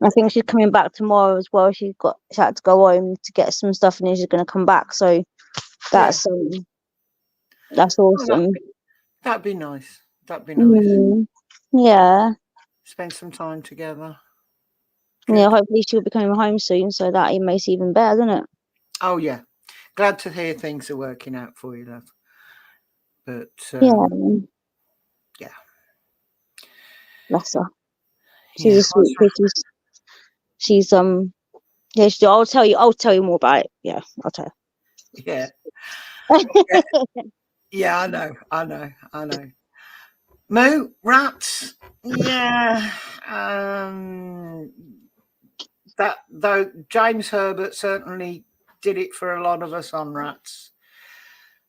I think she's coming back tomorrow as well. She had to go home to get some stuff, and then she's going to come back. So that's that's Oh, awesome. that'd be nice. That'd be nice. Mm, yeah, Spend some time together. yeah. Good. Hopefully she'll be coming home soon, so that it makes it even better, doesn't it? Oh yeah. Glad to hear things are working out for you, love. But Yeah, yeah. bless her. She's Yeah, a sweet kid. She's yeah. I'll tell you more about it. Yeah, I'll tell yeah. you. Yeah, I know. Moo, rats. Yeah. That though James Herbert certainly did it for a lot of us on rats.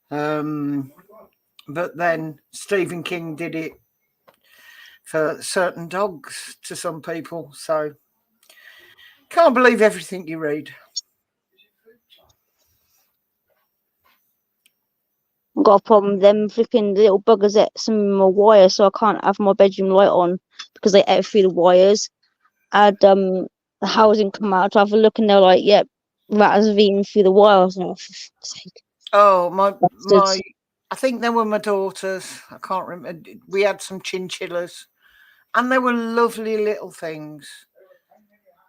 But then Stephen King did it for certain dogs to some people. So can't believe everything you read. I've got a problem with them flipping little buggers at some of my wires, so I can't have my bedroom light on because they ate through the wires. I had the housing come out to have a look, and they're like, "Yep, rats have eaten through the wire." I was like, "Oh, for fuck's sake." Oh, Bastards. I think they were my daughters. I can't remember. We had some chinchillas, and they were lovely little things.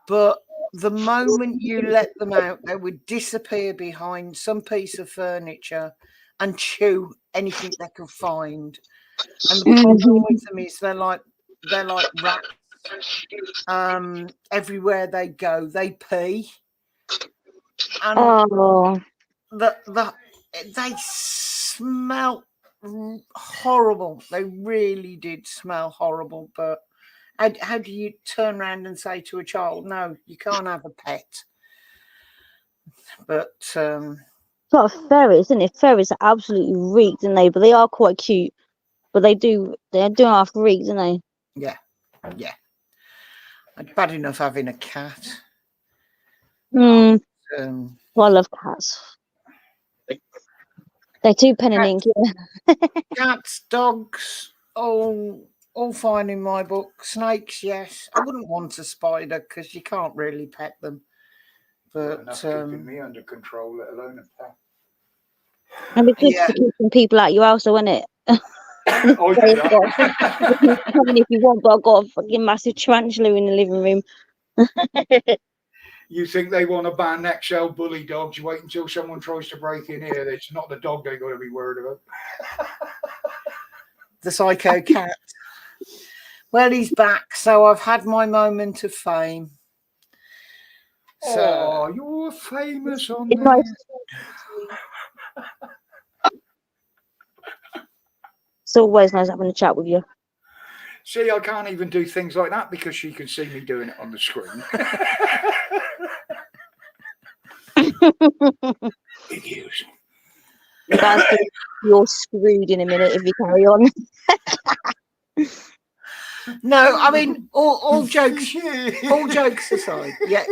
But the moment you let them out, they would disappear behind some piece of furniture and chew anything they could find. And the problem with them is they're like rats. Everywhere they go, they pee, and Oh, they smell horrible. They really did smell horrible. But how do you turn around and say to a child, no, you can't have a pet? But it's like a ferret, isn't it? Ferrets are absolutely reeked, aren't they? But they are quite cute. But they do half reeked, don't they? yeah. It's bad enough having a cat. Hmm. Um, Well, I love cats. They're too pen and ink. Yeah. Cats, dogs, all fine in my book. Snakes, yes. I wouldn't want a spider because you can't really pet them. But keeping me under control, let alone a pet. And it's good yeah, for keeping people out your house, though, isn't it? I do that. You can come in if you want, but I've got a fucking massive tarantula in the living room. You think they want to ban XL bully dogs? You wait until someone tries to break in here. It's not the dog they're going to be worried about. the psycho cat. Well, he's back, so I've had my moment of fame. So Oh, you're famous on It's there. nice. It's always nice having a chat with you. See, I can't even do things like that because she can see me doing it on the screen. Idiots. You're screwed in a minute if you carry on. no, I mean all jokes aside. Yeah,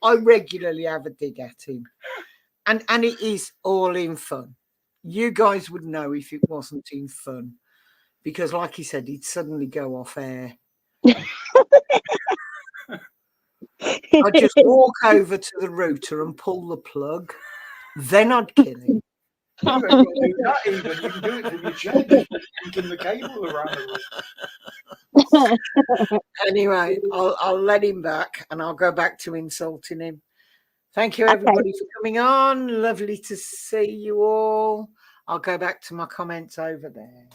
I regularly have a dig at him, and it is all in fun. You guys would know if it wasn't in fun, because, like he said, he'd suddenly go off air. I'd just walk over to the router and pull the plug. Then I'd kill him. You ain't got to do that even. You can do it from your chair, just yanking the cable around the room. Anyway, I'll let him back, and I'll go back to insulting him. Thank you, everybody, for coming on. Lovely to see you all. I'll go back to my comments over there.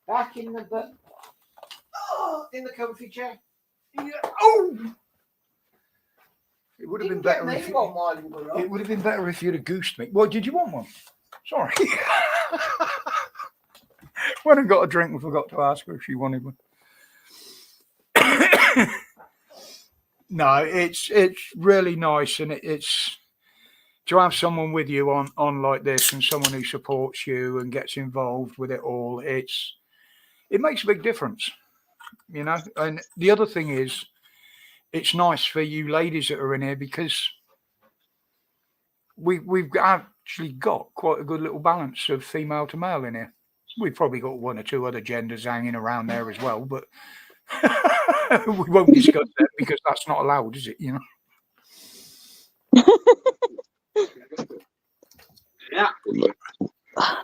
Back in the in the comfy chair. Yeah. Oh! It would have been better if it would have been better if you'd have goosed me. Well, did you want one? Sorry. When I got a drink, we forgot to ask her if she wanted one. no, it's really nice, and it's to have someone with you on like this, and someone who supports you and gets involved with it all. It makes a big difference, you know. And the other thing is, it's nice for you ladies that are in here because we've actually got quite a good little balance of female to male in here. We've probably got one or two other genders hanging around there as well, but we won't discuss that because that's not allowed, is it? You know. Yeah.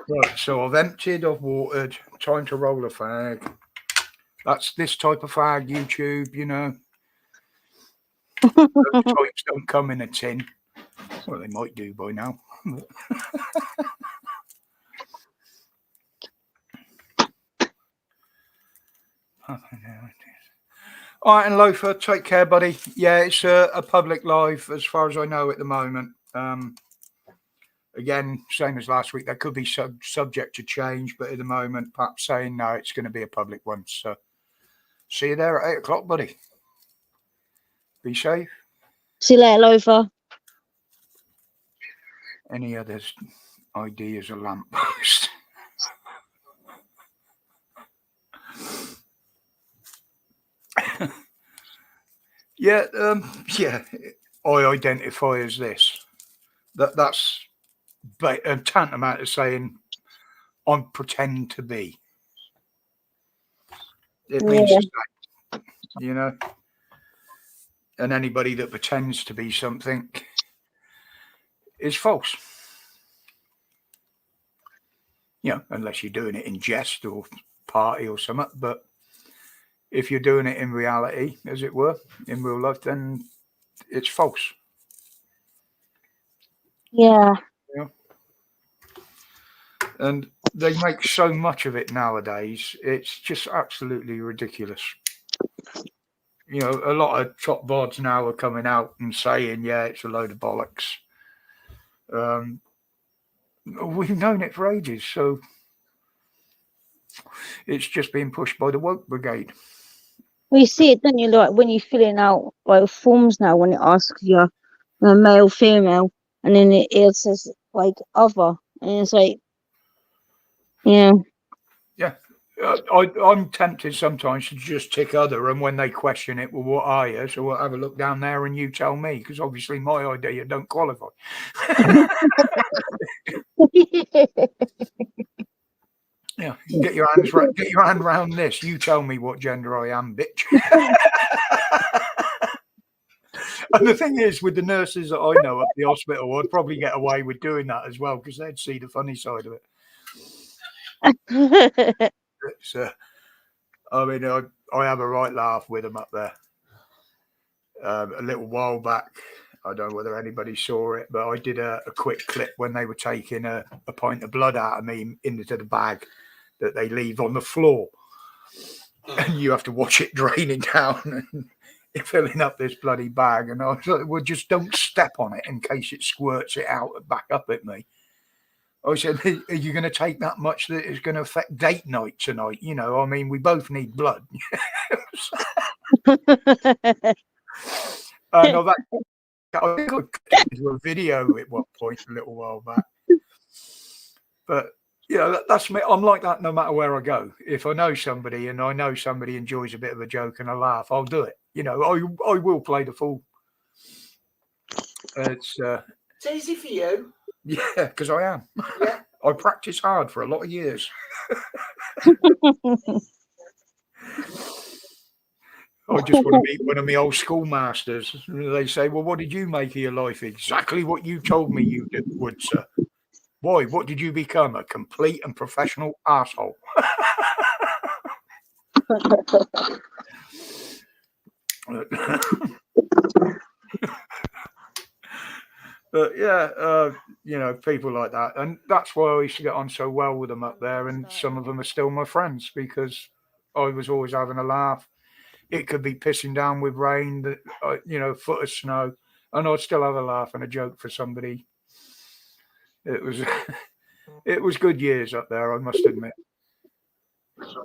Right, so I've emptied, I've watered. Time to roll a fag. That's this type of fag, YouTube. You know, those types don't come in a tin. Well, they might do by now. All right, and Loafer, take care, buddy. Yeah, it's a public live as far as I know at the moment. Again, same as last week, that could be subject to change, but at the moment, Pat's saying no, it's going to be a public one. So see you there at 8 o'clock, buddy. Be safe. See you later, Loafer. Any other ideas of lamppost? Yeah, I identify as this. That's tantamount to saying I pretend to be. It means the same, you know. And anybody that pretends to be something is false. You know, unless you're doing it in jest or party or something. But if you're doing it in reality, as it were, in real life, then it's false. Yeah. Yeah. And they make so much of it nowadays. It's just absolutely ridiculous. You know, a lot of top boards now are coming out and saying, yeah, it's a load of bollocks. We've known it for ages, so it's just being pushed by the woke brigade. Well, you see it, don't you? Like when you're filling out like forms now, when it asks you male, female, and then it says like other, and it's like, yeah. Yeah. I'm tempted sometimes to just tick other, and when they question it, well, what are you? So we'll have a look down there and you tell me, because obviously my idea don't qualify. Yeah, get your hand around this. You tell me what gender I am, bitch. And the thing is, with the nurses that I know at the hospital, I'd probably get away with doing that as well because they'd see the funny side of it. It's, I mean, I have a right laugh with them up there. A little while back, I don't know whether anybody saw it, but I did a quick clip when they were taking a pint of blood out of me into the bag that they leave on the floor. And you have to watch it draining down and filling up this bloody bag. And I was like, well, just don't step on it in case it squirts it out back up at me. I said, are you going to take that much that it's going to affect date night tonight? You know, I mean, we both need blood. And I think I did a video at one point a little while back. But, you know, that's me. I'm like that no matter where I go. If I know somebody and I know somebody enjoys a bit of a joke and a laugh, I'll do it. You know, I will play the fool. It's easy for you. Yeah, because I am. Yeah. I practice hard for a lot of years. I just want to meet one of my old schoolmasters. They say, well, what did you make of your life? Exactly what you told me you would, sir. Boy, what did you become? A complete and professional arsehole. But yeah, you know, people like that. And that's why I used to get on so well with them up there. And some of them are still my friends because I was always having a laugh. It could be pissing down with rain, you know, a foot of snow, and I'd still have a laugh and a joke for somebody. It was good years up there, I must admit.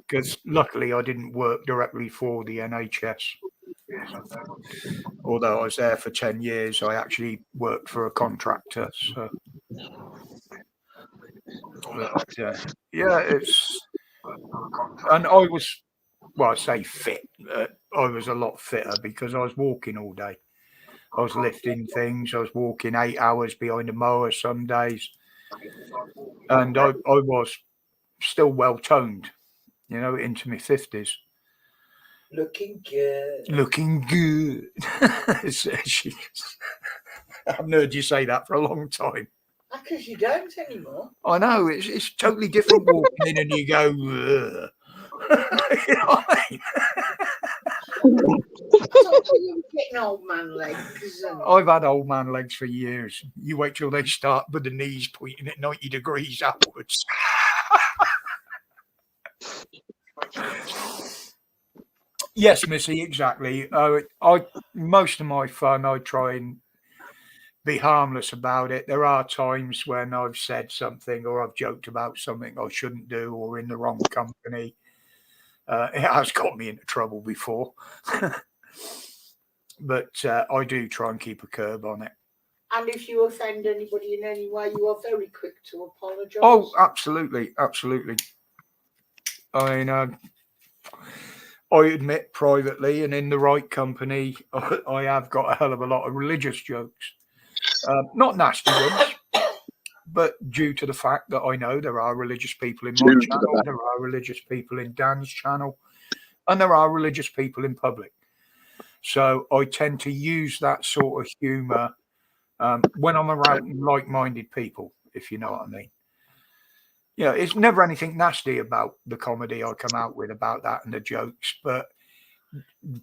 Because luckily I didn't work directly for the NHS. Although I was there for 10 years, I actually worked for a contractor. So, but, yeah, it's, and I was, well, I say fit. I was a lot fitter because I was walking all day. I was lifting things. I was walking 8 hours behind a mower some days. And I was still well toned, you know, into my 50s. Looking good. Looking good. I've heard you say that for a long time. Because you don't anymore. I know, it's totally different walking in and you go, ugh. You know what I mean? You're getting old man legs. I've had old man legs for years. You wait till they start with the knees pointing at 90 degrees upwards. Yes, Missy, exactly. I most of my fun, I try and be harmless about it. There are times when I've said something or I've joked about something I shouldn't do or in the wrong company. It has got me into trouble before. But I do try and keep a curb on it. And if you offend anybody in any way, you are very quick to apologise. Oh, absolutely. Absolutely. I mean, I admit privately and in the right company, I have got a hell of a lot of religious jokes. Not nasty ones, but due to the fact that I know there are religious people in my channel, there are religious people in Dan's channel, and there are religious people in public. So I tend to use that sort of humour when I'm around like-minded people, if you know what I mean. Yeah, it's never anything nasty about the comedy I come out with about that and the jokes, but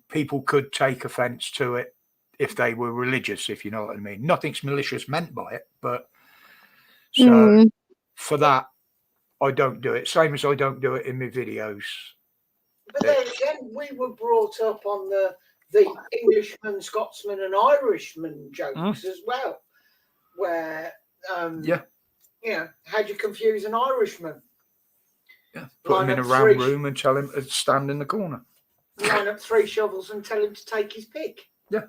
people could take offence to it if they were religious, if you know what I mean. Nothing's malicious meant by it, but so for that, I don't do it. Same as I don't do it in my videos. But then again, we were brought up on the Englishman, Scotsman and Irishman jokes as well, where you know, how'd you confuse an Irishman? Yeah, put him in a round room and tell him to stand in the corner. Line up 3 shovels and tell him to take his pick. Yeah.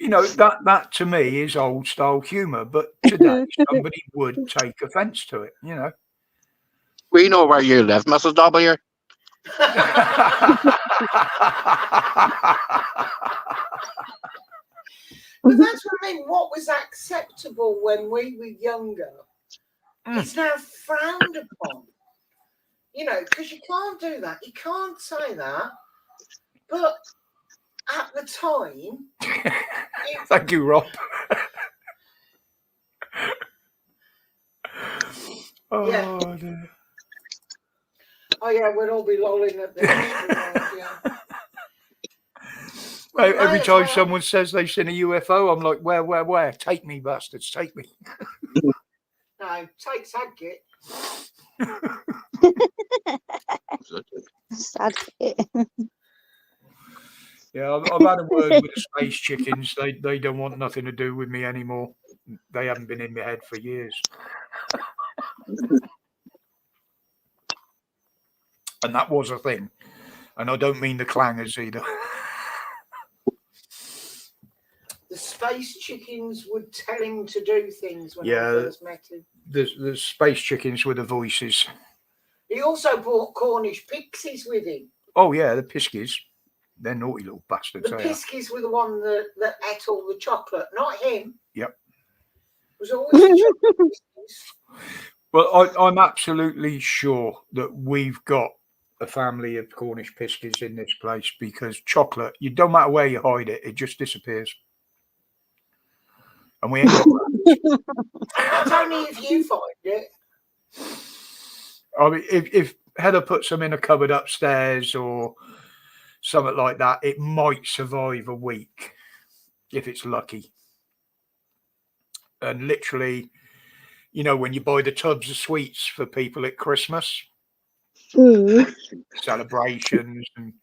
You know, that to me is old style humour, but today somebody would take offence to it, you know. We know where you live, Mrs. W. But that's what I mean. What was acceptable when we were younger is now frowned upon. You know, because you can't do that. You can't say that. But at the time... Thank you, Rob. Yeah. Oh, dear. Oh, yeah, we'll all be lolling at the yeah. Every time someone says they've seen a UFO, I'm like, where? Take me, bastards, take me. No, take Sadkit. Sadkit. Yeah, I've had a word with the space chickens. They don't want nothing to do with me anymore. They haven't been in my head for years. And that was a thing. And I don't mean the clangers either. The space chickens would tell him to do things when I first met him. The space chickens were the voices. He also brought Cornish pixies with him. Oh, yeah, the piskies. They're naughty little bastards. The piskies were the one that ate all the chocolate, not him. Yep. It was always the chocolate piskies. Well, I'm absolutely sure that we've got a family of Cornish piskies in this place because chocolate, you don't matter where you hide it, it just disappears. And we ain't got that. It's only if you find it. I mean, if Heather puts them in a cupboard upstairs or something like that, it might survive a week if it's lucky. And literally, you know, when you buy the tubs of sweets for people at Christmas, celebrations, and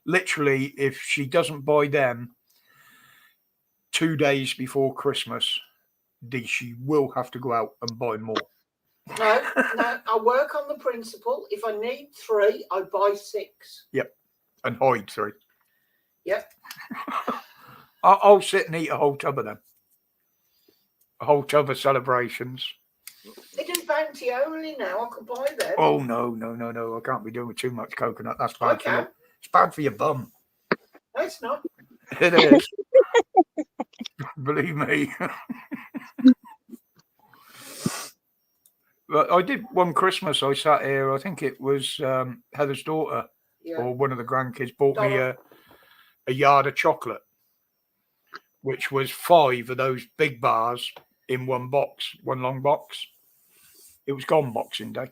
literally, if she doesn't buy them 2 days before Christmas, she will have to go out and buy more. No, I work on the principle. If I need 3, I buy 6. And hide 3. Yep. I'll sit and eat a whole tub of them. A whole tub of celebrations. They do bounty only now. I could buy them. Oh no! I can't be doing too much coconut. That's I bad for you. can. It's bad for your bum. No, it's not. It is. Believe me. But I did one Christmas. I sat here. I think it was Heather's daughter Yeah. or one of the grandkids bought me Donna. a yard of chocolate, which was 5 of those big bars in one box, one long box. It was gone Boxing Day.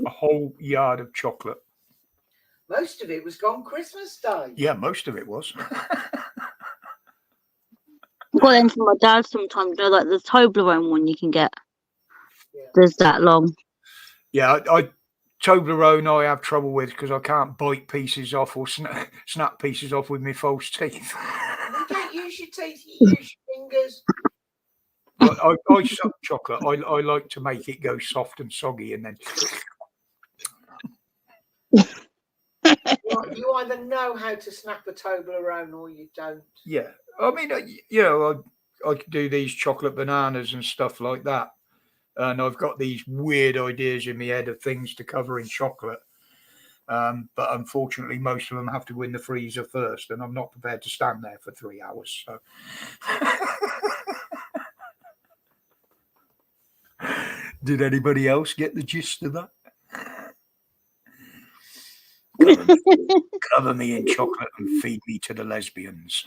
A whole yard of chocolate. Most of it was gone Christmas Day. Yeah, most of it was. I've got them from my dad sometimes. You know, like the Toblerone one you can get. Yeah. There's that long. Yeah, I Toblerone I have trouble with because I can't bite pieces off or snap pieces off with my false teeth. You don't use your teeth, you use your fingers. But I suck chocolate. I like to make it go soft and soggy and then. You either know how to snap a Toblerone or you don't. Yeah, I mean, I could do these chocolate bananas and stuff like that, and I've got these weird ideas in my head of things to cover in chocolate. But unfortunately, most of them have to go in the freezer first, and I'm not prepared to stand there for 3 hours. So. Did anybody else get the gist of that? Cover me in chocolate and feed me to the lesbians.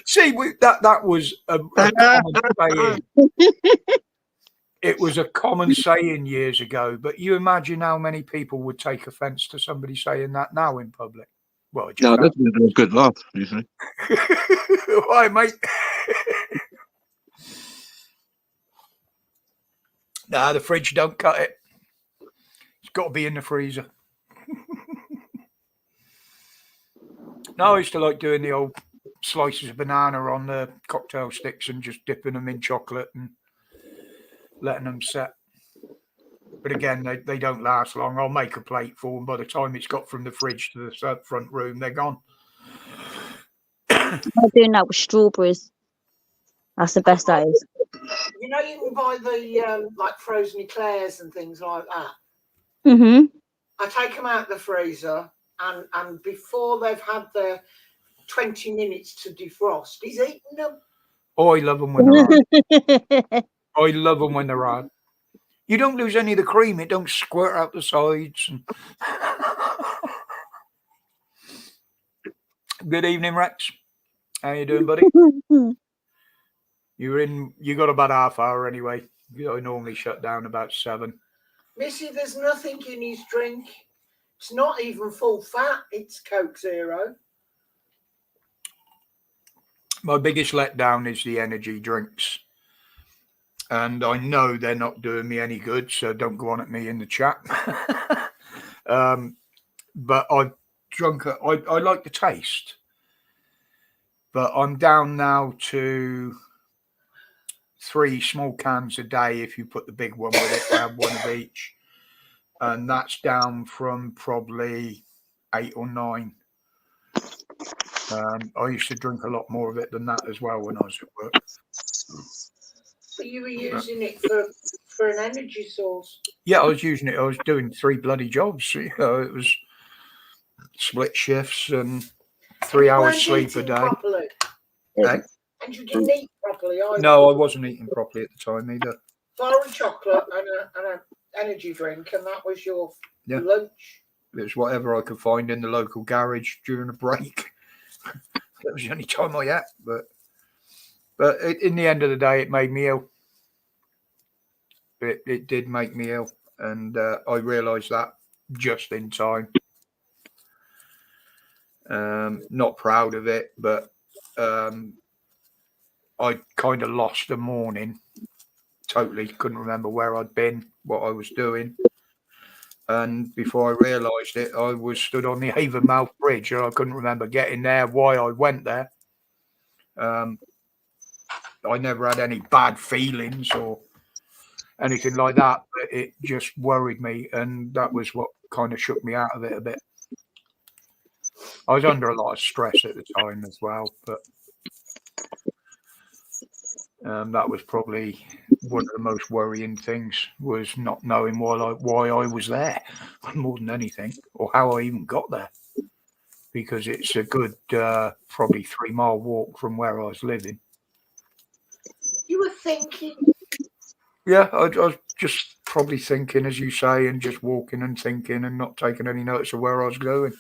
See, that was a common saying. It was a common saying years ago, but you imagine how many people would take offence to somebody saying that now in public. Well, it No, just that's a good laugh, usually. Why, mate? Nah, the fridge don't cut it. It's got to be in the freezer. No, I used to like doing the old slices of banana on the cocktail sticks and just dipping them in chocolate and letting them set. But again, they don't last long. I'll make a plate for them. By the time it's got from the fridge to the front room, they're gone. I'm doing that with strawberries. That's the best that is. You know, you can buy the like frozen eclairs and things like that. Mhm. I take them out of the freezer, and before they've had their 20 minutes to defrost, he's eating them. Oh, I love them when they're hard. I love them when they're hard. You don't lose any of the cream. It don't squirt out the sides. And... Good evening, Rex. How you doing, buddy? You got about half hour anyway. I normally shut down about 7. Missy, there's nothing in his drink. It's not even full fat. It's Coke Zero. My biggest letdown is the energy drinks. And I know they're not doing me any good, so don't go on at me in the chat. But I've drunk it. I like the taste. But I'm down now to 3 small cans a day if you put the big one with it. I have one of each. And that's down from probably 8 or 9. I used to drink a lot more of it than that as well when I was at work. But you were using it for an energy source. Yeah, I was using it. I was doing 3 bloody jobs. You know, it was split shifts and 3 hours sleep a day. Properly. Hey? And you didn't eat properly either. No, I wasn't eating properly at the time either. Bar of chocolate and an energy drink, and that was your lunch. It was whatever I could find in the local garage during a break. That was the only time I ate. But in the end of the day, it made me ill. It did make me ill. And I realised that just in time. Not proud of it, but I kind of lost the morning. Totally couldn't remember where I'd been, what I was doing. And before I realised it, I was stood on the Avonmouth Bridge, and I couldn't remember getting there, why I went there. I never had any bad feelings or anything like that, but it just worried me, and that was what kind of shook me out of it a bit. I was under a lot of stress at the time as well, but that was probably one of the most worrying things, was not knowing why I was there more than anything, or how I even got there, because it's a good probably 3-mile walk from where I was living. You were thinking. Yeah, I was just probably thinking, as you say, and just walking and thinking and not taking any notice of where I was going.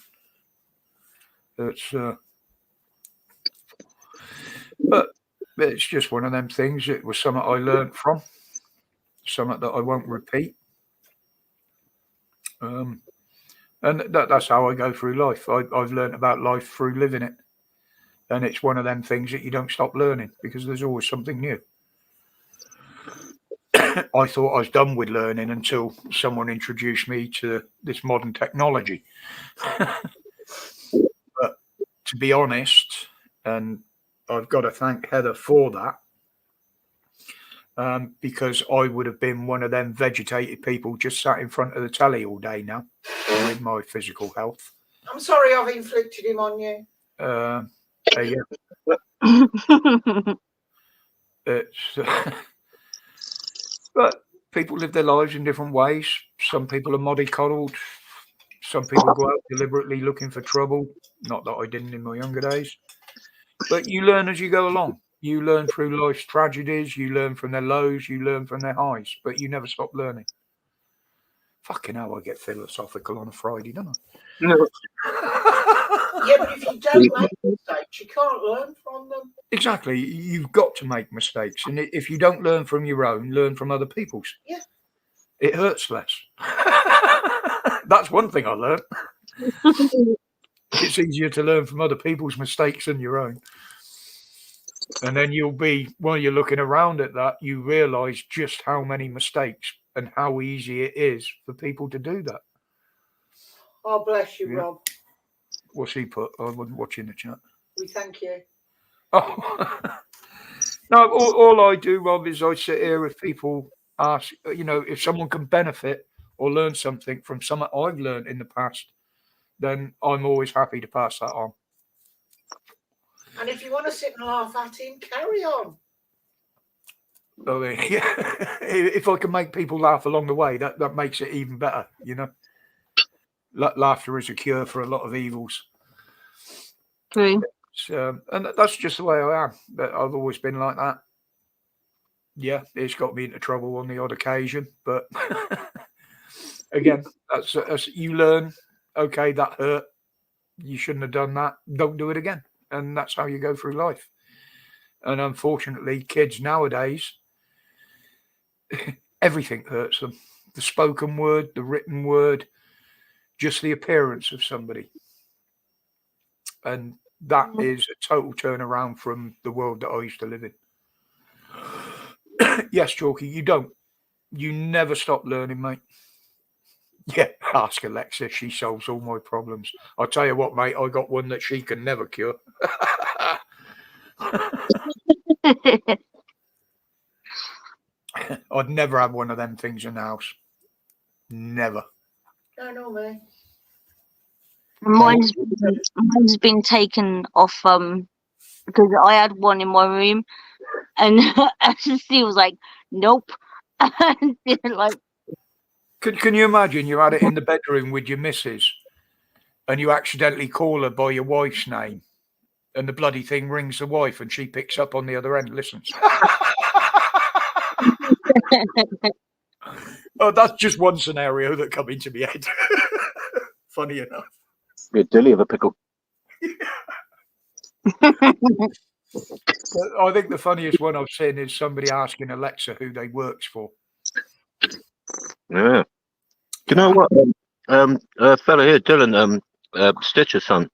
But it's just one of them things. It was something I learned from, something that I won't repeat. And that's how I go through life. I've learned about life through living it. And it's one of them things that you don't stop learning, because there's always something new. I thought I was done with learning until someone introduced me to this modern technology. But to be honest, and I've got to thank Heather for that, because I would have been one of them vegetated people just sat in front of the telly all day now with my physical health. I'm sorry I've inflicted him on you. Yeah. But people live their lives in different ways. Some people are mollycoddled. Some people go out deliberately looking for trouble. Not that I didn't in my younger days. But you learn as you go along. You learn through life's tragedies. You learn from their lows. You learn from their highs. But you never stop learning. Fucking hell, I get philosophical on a Friday, don't I? No. Yeah, but if you don't make mistakes, you can't learn from them. Exactly. You've got to make mistakes. And if you don't learn from your own, learn from other people's. Yeah. It hurts less. That's one thing I learned. It's easier to learn from other people's mistakes than your own. And then you'll be, while you're looking around at that, you realise just how many mistakes and how easy it is for people to do that. Oh, bless you, Yeah. Rob. What's he put? I wasn't watching the chat. We thank you. Oh. No, all I do, Rob, is I sit here if people ask, if someone can benefit or learn something from something I've learned in the past, then I'm always happy to pass that on. And if you want to sit and laugh at him, carry on. I mean, yeah, if I can make people laugh along the way, that makes it even better, Laughter is a cure for a lot of evils. True. And that's just the way I am. But I've always been like that. Yeah, it's got me into trouble on the odd occasion, but again, that's you learn. Okay, that hurt. You shouldn't have done that. Don't do it again. And that's how you go through life. And unfortunately, kids nowadays, everything hurts them. The spoken word, the written word, just the appearance of somebody. And that is a total turnaround from the world that I used to live in. Yes, Chalky, you never stop learning, mate. Yeah, ask Alexa. She solves all my problems. I'll tell you what, mate, I got one that she can never cure. I'd never have one of them things in the house. Never. No, me. Mine's been taken off because I had one in my room, and she was like, "Nope." And like, Can you imagine you had it in the bedroom with your missus, and you accidentally call her by your wife's name, and the bloody thing rings the wife, and she picks up on the other end, listens. Oh, that's just one scenario that come into my head. Funny enough. Be a dilly of a pickle. But I think the funniest one I've seen is somebody asking Alexa who they works for. Yeah. Do you know what? Fella here, Dylan, Stitcher's son,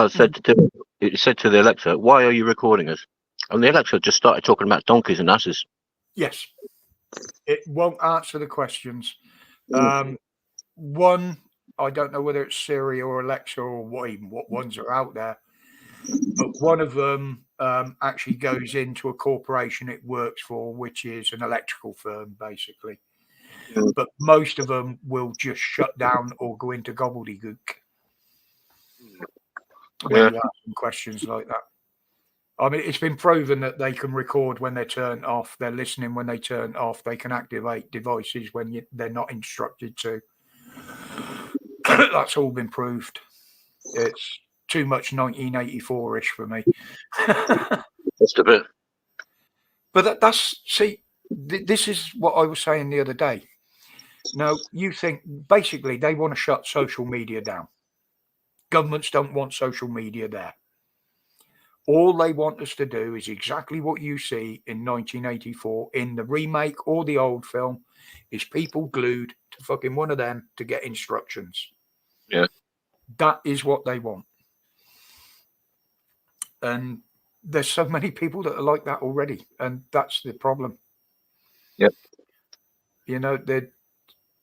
said to Dylan, he said to the Alexa, "Why are you recording us?" And the Alexa just started talking about donkeys and asses. Yes. It won't answer the questions. one, I don't know whether it's Siri or Alexa or what ones are out there, but one of them actually goes into a corporation it works for, which is an electrical firm, basically. Mm. But most of them will just shut down or go into gobbledygook when Yeah. you ask them questions like that. I mean, it's been proven that they can record when they're turned off. They're listening when they turn off. They can activate devices when they're not instructed to. That's all been proved. It's too much 1984-ish for me. Just a bit. But this is what I was saying the other day. Now, you think basically they want to shut social media down. Governments don't want social media there. All they want us to do is exactly what you see in 1984 in the remake or the old film, is people glued to fucking one of them to get instructions. Yeah. That is what they want. And there's so many people that are like that already, and that's the problem. Yep. You know,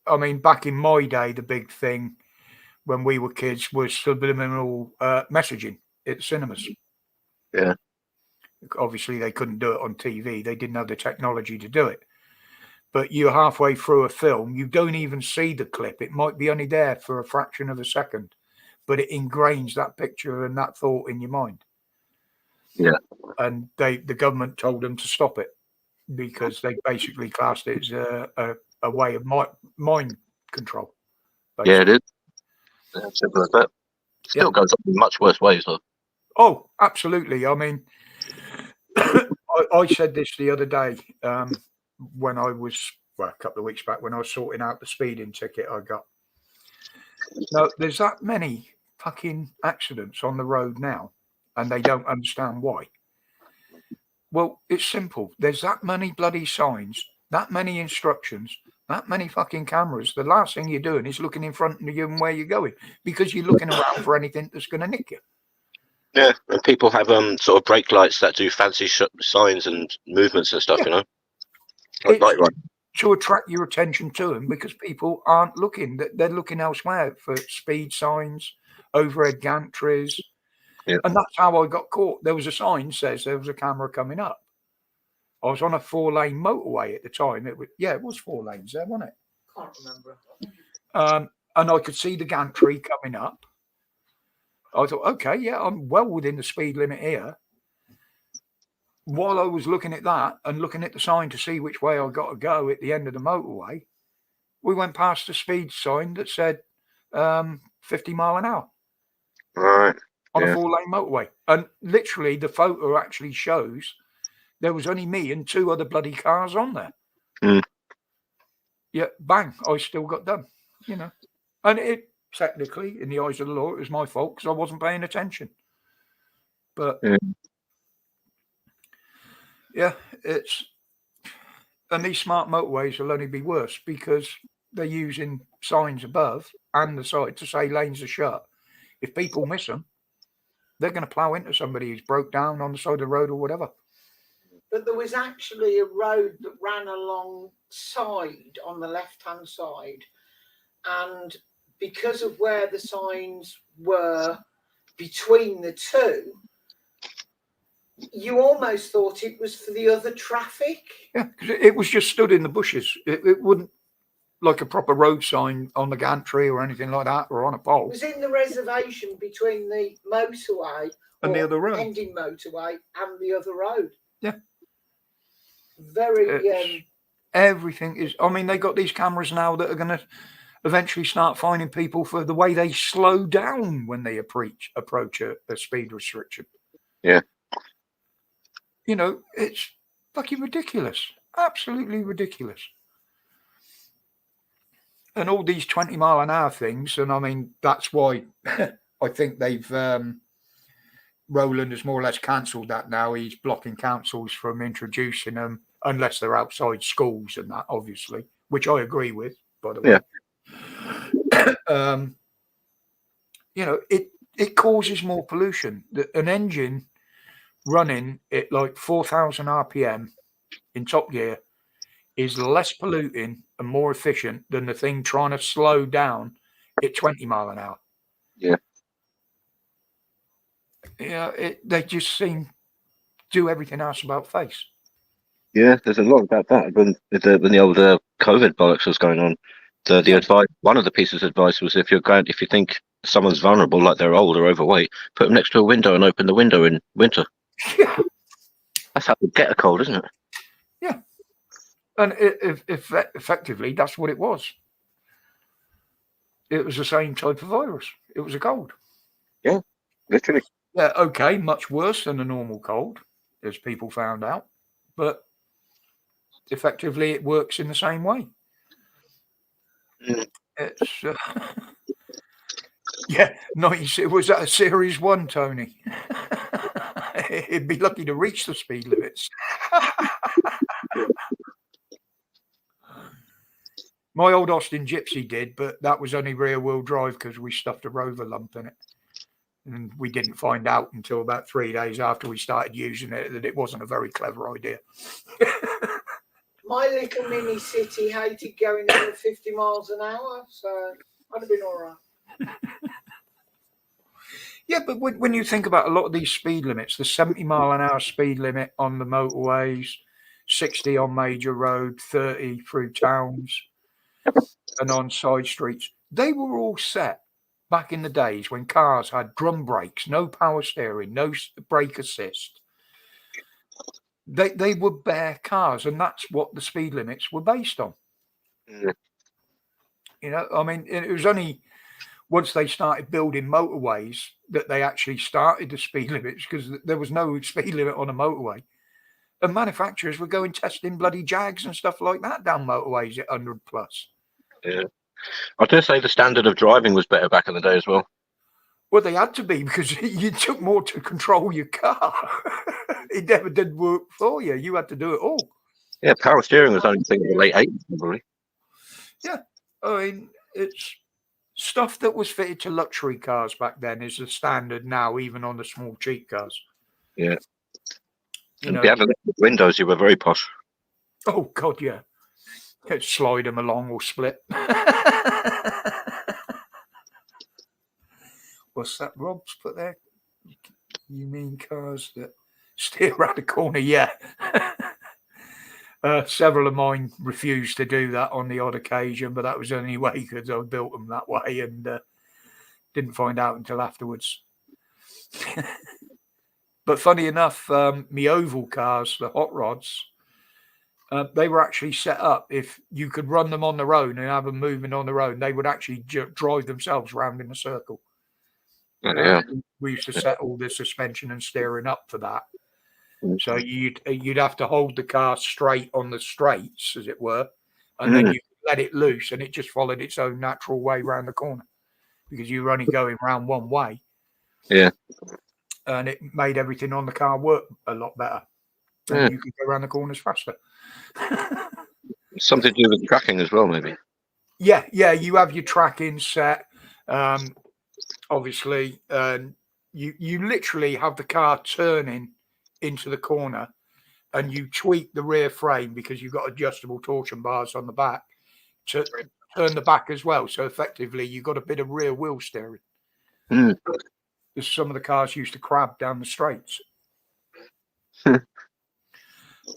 I mean, back in my day, the big thing when we were kids was subliminal messaging at cinemas. Yeah. Obviously, they couldn't do it on TV. They didn't have the technology to do it. But you're halfway through a film, you don't even see the clip. It might be only there for a fraction of a second, but it ingrains that picture and that thought in your mind. Yeah. And the government told them to stop it because they basically classed it as a way of mind control. Basically. Yeah, it is. Yeah, simple as that. Still goes on in much worse ways, though. Oh, absolutely. I mean, I said this the other day when I was, a couple of weeks back, when I was sorting out the speeding ticket I got. Now, there's that many fucking accidents on the road now, and they don't understand why. Well, it's simple. There's that many bloody signs, that many instructions, that many fucking cameras. The last thing you're doing is looking in front of you and where you're going, because you're looking around for anything that's going to nick you. Yeah, and people have sort of brake lights that do fancy signs and movements and stuff, you know. Like light run. To attract your attention to them, because people aren't looking; they're looking elsewhere for speed signs, overhead gantries, and that's how I got caught. There was a sign says there was a camera coming up. I was on a 4-lane motorway at the time. It was 4 lanes there, wasn't it? Can't remember. And I could see the gantry coming up. I thought, okay, yeah, I'm well within the speed limit here. While I was looking at that and looking at the sign to see which way I got to go at the end of the motorway, we went past the speed sign that said 50 mile an hour. Right. On a 4-lane motorway. And literally the photo actually shows there was only me and 2 other bloody cars on there. Mm. Yeah, bang, I still got done, you know. And it technically, in the eyes of the law, it was my fault because I wasn't paying attention. But and these smart motorways will only be worse because they're using signs above and the side to say lanes are shut. If people miss them, they're going to plow into somebody who's broke down on the side of the road or whatever. But there was actually a road that ran alongside on the left-hand side, and because of where the signs were between the two, you almost thought it was for the other traffic. Yeah, because it was just stood in the bushes. It wouldn't like a proper road sign on the gantry or anything like that, or on a pole. It was in the reservation between the motorway and the other road, ending motorway, and the other road. Yeah, very. Everything is. I mean, they got these cameras now that are going to eventually start finding people for the way they slow down when they approach a speed restriction. Yeah. You know, it's fucking ridiculous. Absolutely ridiculous. And all these 20 mile an hour things. And I mean, that's why I think they've, Roland has more or less cancelled that now. He's blocking councils from introducing them unless they're outside schools and that, obviously, which I agree with, by the way. You know, it causes more pollution. An engine running at like 4,000 RPM in top gear is less polluting and more efficient than the thing trying to slow down at 20 mile an hour. Yeah. Yeah, they just seem to do everything else about face. Yeah, there's a lot about that. When the old COVID bollocks was going on, the Yeah. advice, one of the pieces of advice was if you think someone's vulnerable, like they're old or overweight, put them next to a window and open the window in winter. Yeah. That's how you get a cold, isn't it? Yeah. And effectively, that's what it was. It was the same type of virus. It was a cold. Yeah, literally. Yeah, okay, much worse than a normal cold, as people found out. But effectively, it works in the same way. Mm. It's yeah, nice. Was that a Series 1, Tony? It'd be lucky to reach the speed limits. My old Austin Gypsy did, but that was only rear-wheel drive because we stuffed a Rover lump in it. And we didn't find out until about 3 days after we started using it that it wasn't a very clever idea. My little mini city hated going over 50 miles an hour, so I'd have been all right. Yeah, but when you think about a lot of these speed limits, the 70 mile an hour speed limit on the motorways, 60 on major road, 30 through towns and on side streets, they were all set back in the days when cars had drum brakes, no power steering, no brake assist. They were bare cars, and that's what the speed limits were based on. Yeah. You know, I mean, it was only once they started building motorways that they actually started the speed limits, because there was no speed limit on a motorway. And manufacturers were going testing bloody Jags and stuff like that down motorways at 100 plus. Yeah. I dare say the standard of driving was better back in the day as well. Well, they had to be, because you took more to control your car. It never did work for you. You had to do it all. Yeah, power steering was only a thing in the late 80s, probably. Yeah. I mean, it's stuff that was fitted to luxury cars back then is the standard now, even on the small, cheap cars. Yeah. You And know, if you had electric windows, you were very posh. oh, God, yeah. Could slide them along or split. What's that Rob's put there? You mean cars that steer around the corner? Yeah. Several of mine refused to do that on the odd occasion, but that was only way because I built them that way and didn't find out until afterwards. But funny enough, my oval cars, the hot rods, they were actually set up. If you could run them on the road and have them moving on the road, they would actually drive themselves round in a circle. Yeah. We used to set all the suspension and steering up for that. So you'd have to hold the car straight on the straights, as it were, and then you let it loose, and it just followed its own natural way round the corner because you were only going round one way. Yeah. And it made everything on the car work a lot better. And you could go around the corners faster. Something to do with tracking as well, maybe. Yeah, you have your tracking set. Obviously, you literally have the car turning into the corner, and you tweak the rear frame because you've got adjustable torsion bars on the back to turn the back as well. So effectively, you've got a bit of rear wheel steering. Because some of the cars used to crab down the straights. A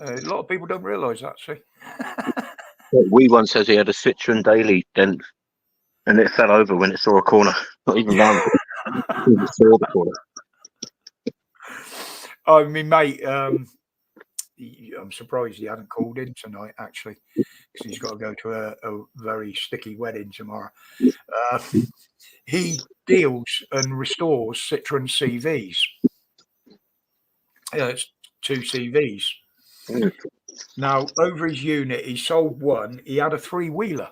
lot of people don't realise that. See. We once says he had a Citroen Daily dent, and it fell over when it saw a corner. Not even round. It saw the corner. I mean, mate, I'm surprised he hadn't called in tonight, actually, because he's got to go to a very sticky wedding tomorrow. He deals and restores Citroen CVs. It's 2 CVs. Now, over his unit, he sold one. He had a 3-wheeler.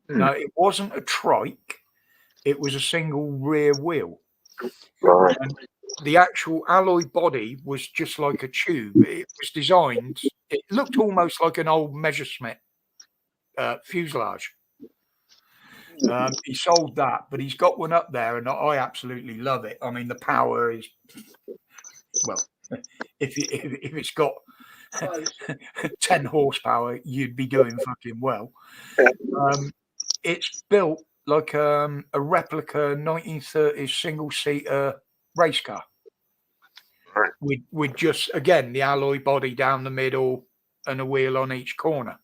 Now, it wasn't a trike. It was a single rear wheel. Right. And the actual alloy body was just like a tube. It was designed, it looked almost like an old Messerschmitt fuselage. He sold that, but he's got one up there, and I absolutely love it. I mean, the power is, well, if it's got 10 horsepower, you'd be doing fucking well. It's built like a replica 1930s single-seater race car. Right. With just, again, the alloy body down the middle and a wheel on each corner.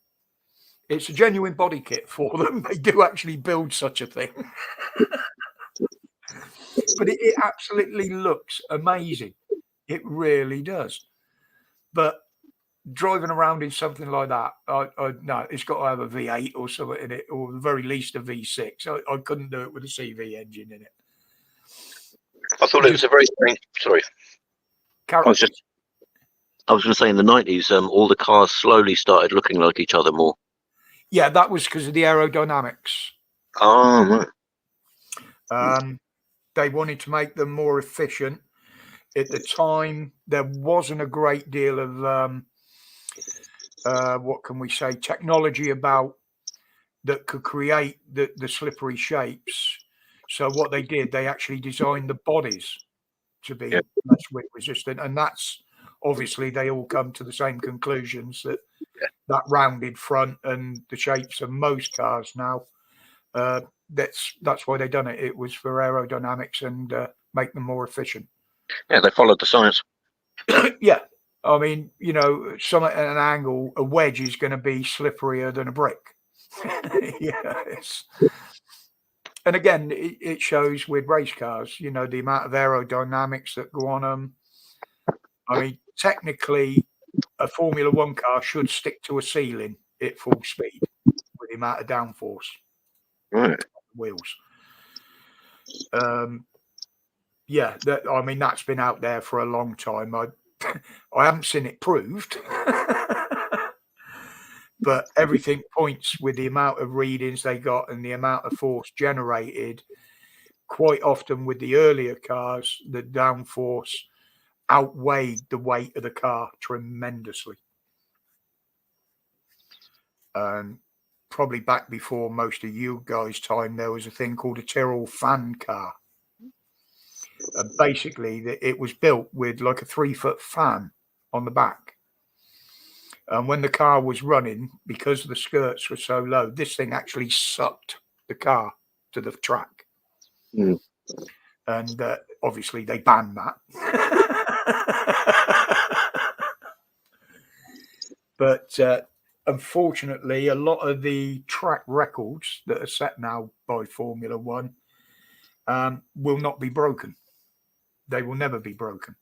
It's a genuine body kit for them. They do actually build such a thing. But it absolutely looks amazing. It really does. But driving around in something like that, no, it's got to have a V8 or something in it, or at the very least a V6. I couldn't do it with a CV engine in it. I thought it was a very strange. Sorry, I was going to say in the 90s, all the cars slowly started looking like each other more. Yeah, that was because of the aerodynamics. Oh, right. They wanted to make them more efficient. At the time, there wasn't a great deal of what can we say, technology about that could create the slippery shapes. So what they did, they actually designed the bodies to be less wind resistant, and that's obviously they all come to the same conclusions that that rounded front and the shapes of most cars now. That's why they done it. It was for aerodynamics and make them more efficient. Yeah, they followed the science. Yeah, I mean, you know, some at an angle, a wedge is going to be slipperier than a brick. Yes. And again, it shows with race cars, you know, the amount of aerodynamics that go on them. I mean, technically, a Formula One car should stick to a ceiling at full speed with the amount of downforce. Right. Wheels. Yeah, I mean, that's been out there for a long time. I haven't seen it proved, but everything points with the amount of readings they got and the amount of force generated. Quite often with the earlier cars, the downforce outweighed the weight of the car tremendously. Probably back before most of you guys' time, there was a thing called a Tyrrell fan car. Basically, it was built with like a 3-foot fan on the back. And when the car was running, because the skirts were so low, this thing actually sucked the car to the track. Mm. And obviously, they banned that. But unfortunately, a lot of the track records that are set now by Formula One will not be broken. They will never be broken.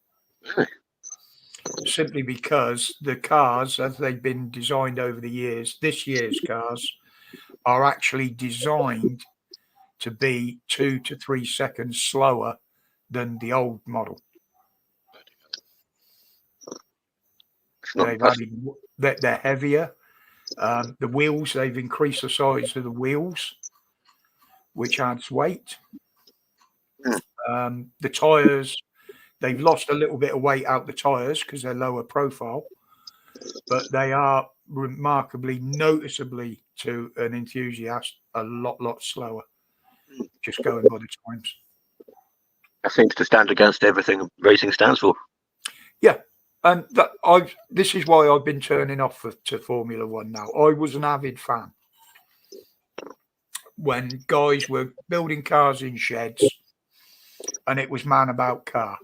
Simply because the cars, as they've been designed over the years, this year's cars are actually designed to be 2 to 3 seconds slower than the old model. They're heavier. The wheels, they've increased the size of the wheels, which adds weight. The tyres, they've lost a little bit of weight out the tyres because they're lower profile, but they are remarkably, noticeably to an enthusiast, a lot slower, just going by the times. That seems to stand against everything racing stands for. Yeah. And this is why I've been turning off to Formula One now. I was an avid fan when guys were building cars in sheds and it was man about car.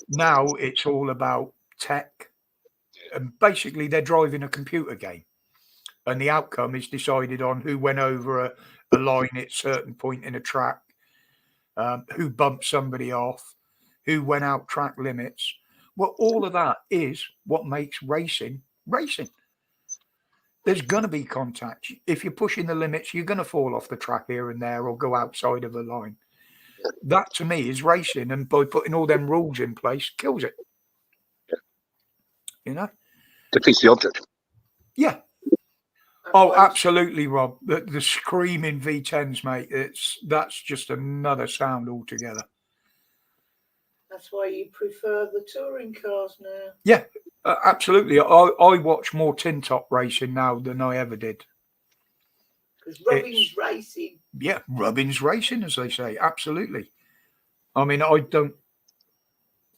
Now it's all about tech. And basically, they're driving a computer game. And the outcome is decided on who went over a line at a certain point in a track, who bumped somebody off, who went out track limits. Well, all of that is what makes racing racing. There's going to be contact. If you're pushing the limits, you're going to fall off the track here and there or go outside of a line. That, to me, is racing. And by putting all them rules in place, kills it. You know? Defeats the object. Yeah. Oh, absolutely, Rob. The screaming V10s, mate, that's just another sound altogether. That's why you prefer the touring cars now. Yeah, absolutely. I watch more tin top racing now than I ever did. Because Robin's racing. Yeah, Robin's racing, as they say. Absolutely. I mean,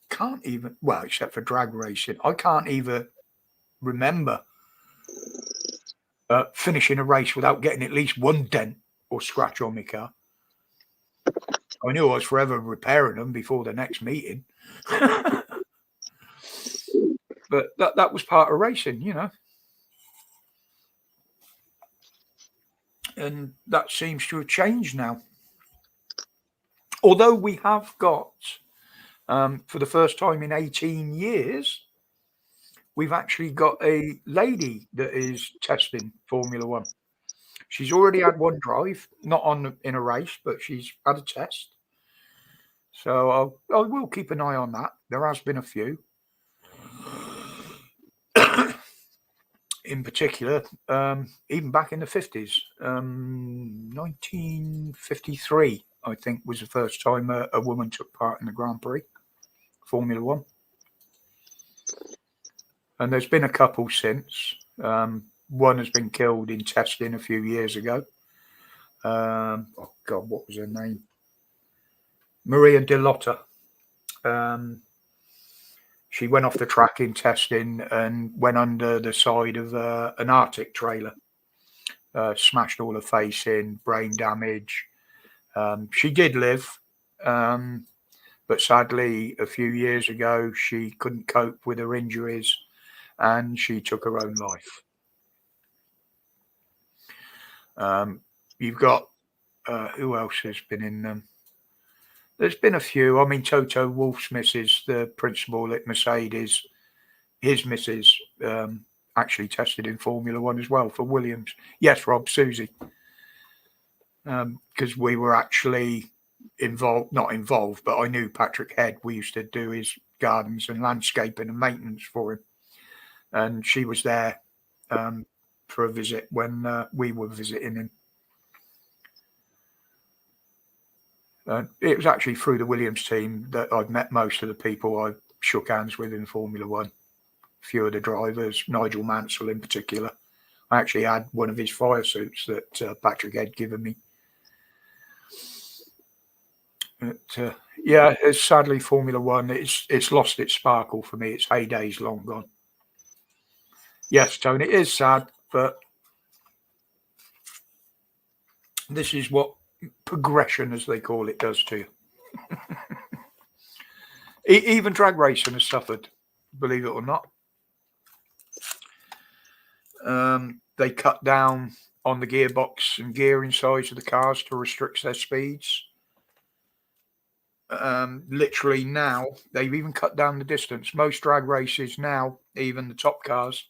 can't even, well, except for drag racing, I can't even remember finishing a race without getting at least one dent or scratch on my car. I knew I was forever repairing them before the next meeting. But that was part of racing, you know. And that seems to have changed now. Although we have got, for the first time in 18 years, we've actually got a lady that is testing Formula One. She's already had one drive, not in a race, but she's had a test. So I will keep an eye on that. There has been a few. In particular, even back in the 50s, 1953, I think, was the first time a woman took part in the Grand Prix, Formula One. And there's been a couple since. One has been killed in testing a few years ago. Oh, God, what was her name? Maria Delotta. She went off the track in testing and went under the side of an Arctic trailer. Smashed all her face in, brain damage. She did live, but sadly, a few years ago, she couldn't cope with her injuries and she took her own life. You've got, who else has been in them? There's been a few. I mean, Toto Wolff's missus, the principal at Mercedes, his missus actually tested in Formula One as well for Williams. Yes, Rob, Susie. Because we were actually not involved, but I knew Patrick Head. We used to do his gardens and landscaping and maintenance for him. And she was there for a visit when we were visiting him. It was actually through the Williams team that I've met most of the people I shook hands with in Formula One. A few of the drivers, Nigel Mansell in particular. I actually had one of his fire suits that Patrick had given me. But, yeah, it's sadly Formula One. It's lost its sparkle for me. Its heyday's long gone. Yes, Tony, it is sad, but this is what progression, as they call it, does to you. Even drag racing has suffered, believe it or not. They cut down on the gearbox and gearing size of the cars to restrict their speeds. Literally now, they've even cut down the distance. Most drag races now, even the top cars,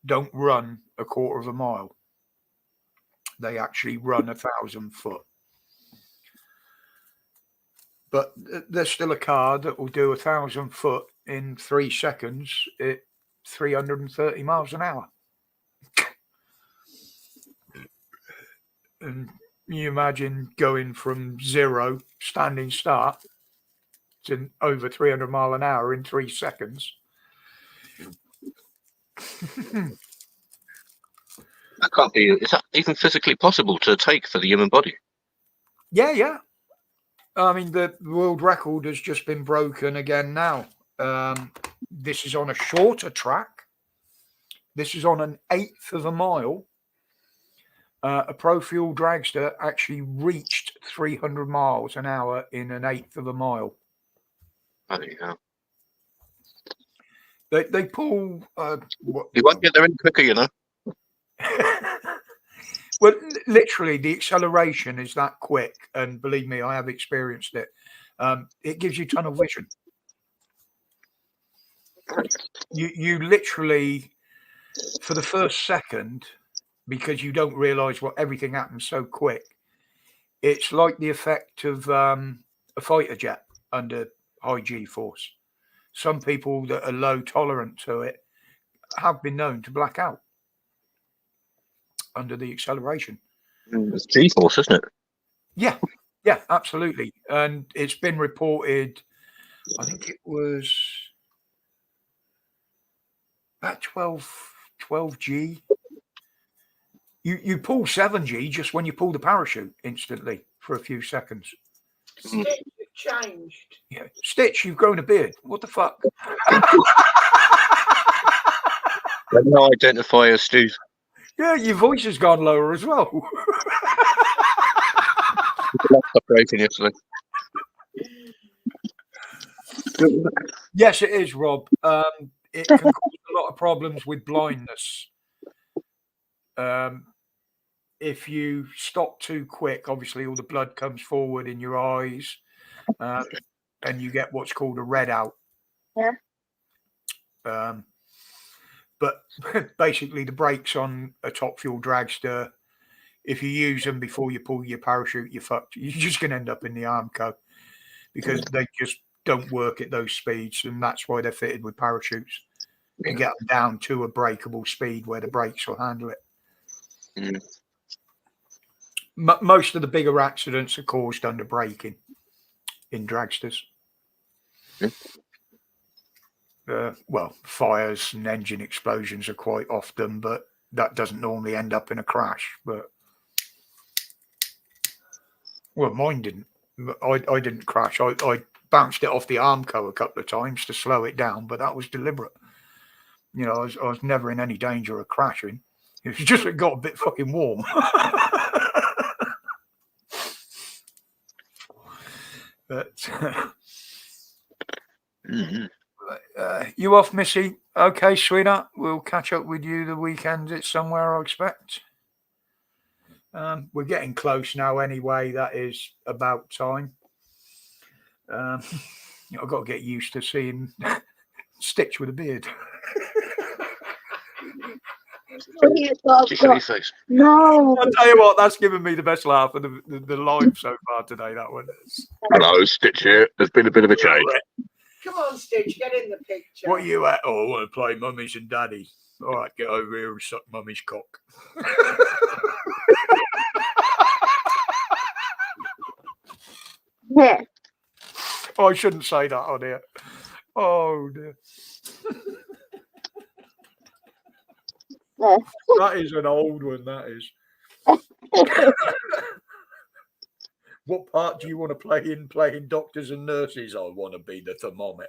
don't run a quarter of a mile. They actually run 1,000 foot. But there's still a car that will do 1,000 foot in 3 seconds at 330 miles an hour. And you imagine going from zero, standing start, to over 300 mile an hour in 3 seconds. That can't be. Is that even physically possible to take for the human body? Yeah. I mean, the world record has just been broken again now. This is on a shorter track. This is on 1/8 of a mile. A Pro Fuel dragster actually reached 300 miles an hour in 1/8 of a mile. Bloody hell. They pull. You won't get there any quicker, you know. Well, literally, the acceleration is that quick, and believe me, I have experienced it. It gives you tunnel vision. You literally, for the first second, because you don't realise what everything happens so quick, it's like the effect of a fighter jet under high G-force. Some people that are low tolerant to it have been known to black out under the acceleration. It's G-force, isn't it? Yeah, absolutely. And it's been reported, I think it was about 12G. You pull 7G just when you pull the parachute instantly for a few seconds. Stitch changed. Yeah, Stitch, you've grown a beard. What the fuck? They now identify as Steve. Yeah, your voice has gone lower as well. Operating yesterday. Yes, it is, Rob. It can cause a lot of problems with blindness. If you stop too quick, obviously all the blood comes forward in your eyes, and you get what's called a red out. Yeah. But basically, the brakes on a top fuel dragster, if you use them before you pull your parachute, you're fucked. You're just going to end up in the Armco because they just don't work at those speeds, and that's why they're fitted with parachutes to get them down to a breakable speed where the brakes will handle it. Mm. Most of the bigger accidents are caused under braking in dragsters. Well, fires and engine explosions are quite often, but that doesn't normally end up in a crash. But well, mine didn't. I didn't crash. I bounced it off the Armco a couple of times to slow it down, but that was deliberate. You know, I was never in any danger of crashing. It just got a bit fucking warm. But you off, Missy? Okay, sweetheart. We'll catch up with you the weekend. It's somewhere, I expect. We're getting close now anyway. That is about time. I've got to get used to seeing Stitch with a beard. No. I'll tell you what, that's given me the best laugh of the live so far today, that one is. Hello, Stitch here. There's been a bit of a change. Come on, Stitch, get in the picture. What are you at? Oh, I want to play mummies and daddy. All right, get over here and suck mummy's cock. Yeah. Oh, I shouldn't say that on here. Oh, dear. Yeah. That is an old one, that is. What part do you want to play in playing doctors and nurses? I want to be the thermometer.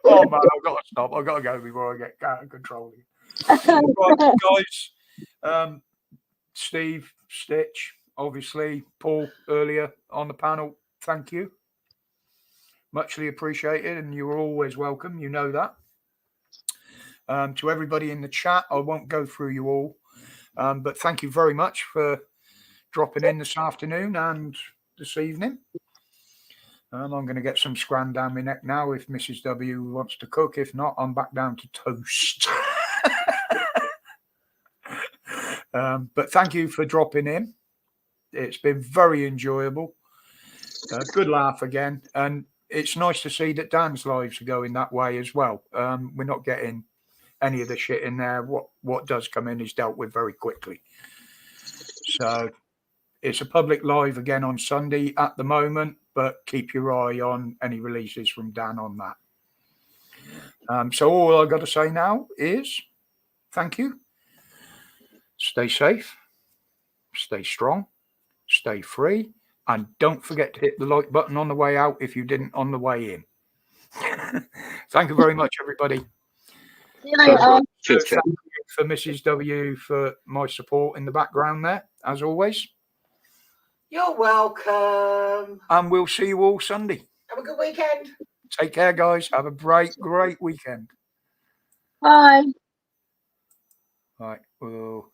Oh, man, I've got to stop. I've got to go before I get out of control. Right, guys, Steve, Stitch, obviously, Paul earlier on the panel, thank you. Muchly appreciated, and you're always welcome. You know that. To everybody in the chat, I won't go through you all, but thank you very much for dropping in this afternoon and this evening. I'm going to get some scran down my neck now if Mrs. W wants to cook. If not, I'm back down to toast. But thank you for dropping in. It's been very enjoyable. Good laugh again. And it's nice to see that Dan's lives are going that way as well. We're not getting any of the shit in there. What does come in is dealt with very quickly. So it's a public live again on Sunday at the moment, but keep your eye on any releases from Dan on that. So all I've got to say now is thank you. Stay safe, stay strong, stay free, and don't forget to hit the like button on the way out if you didn't on the way in. Thank you very much, everybody. See you later. Cheers, Thank you for Mrs. W for my support in the background there, as always. You're welcome. And we'll see you all Sunday. Have a good weekend. Take care, guys. Have a great weekend. Bye. Right. Well.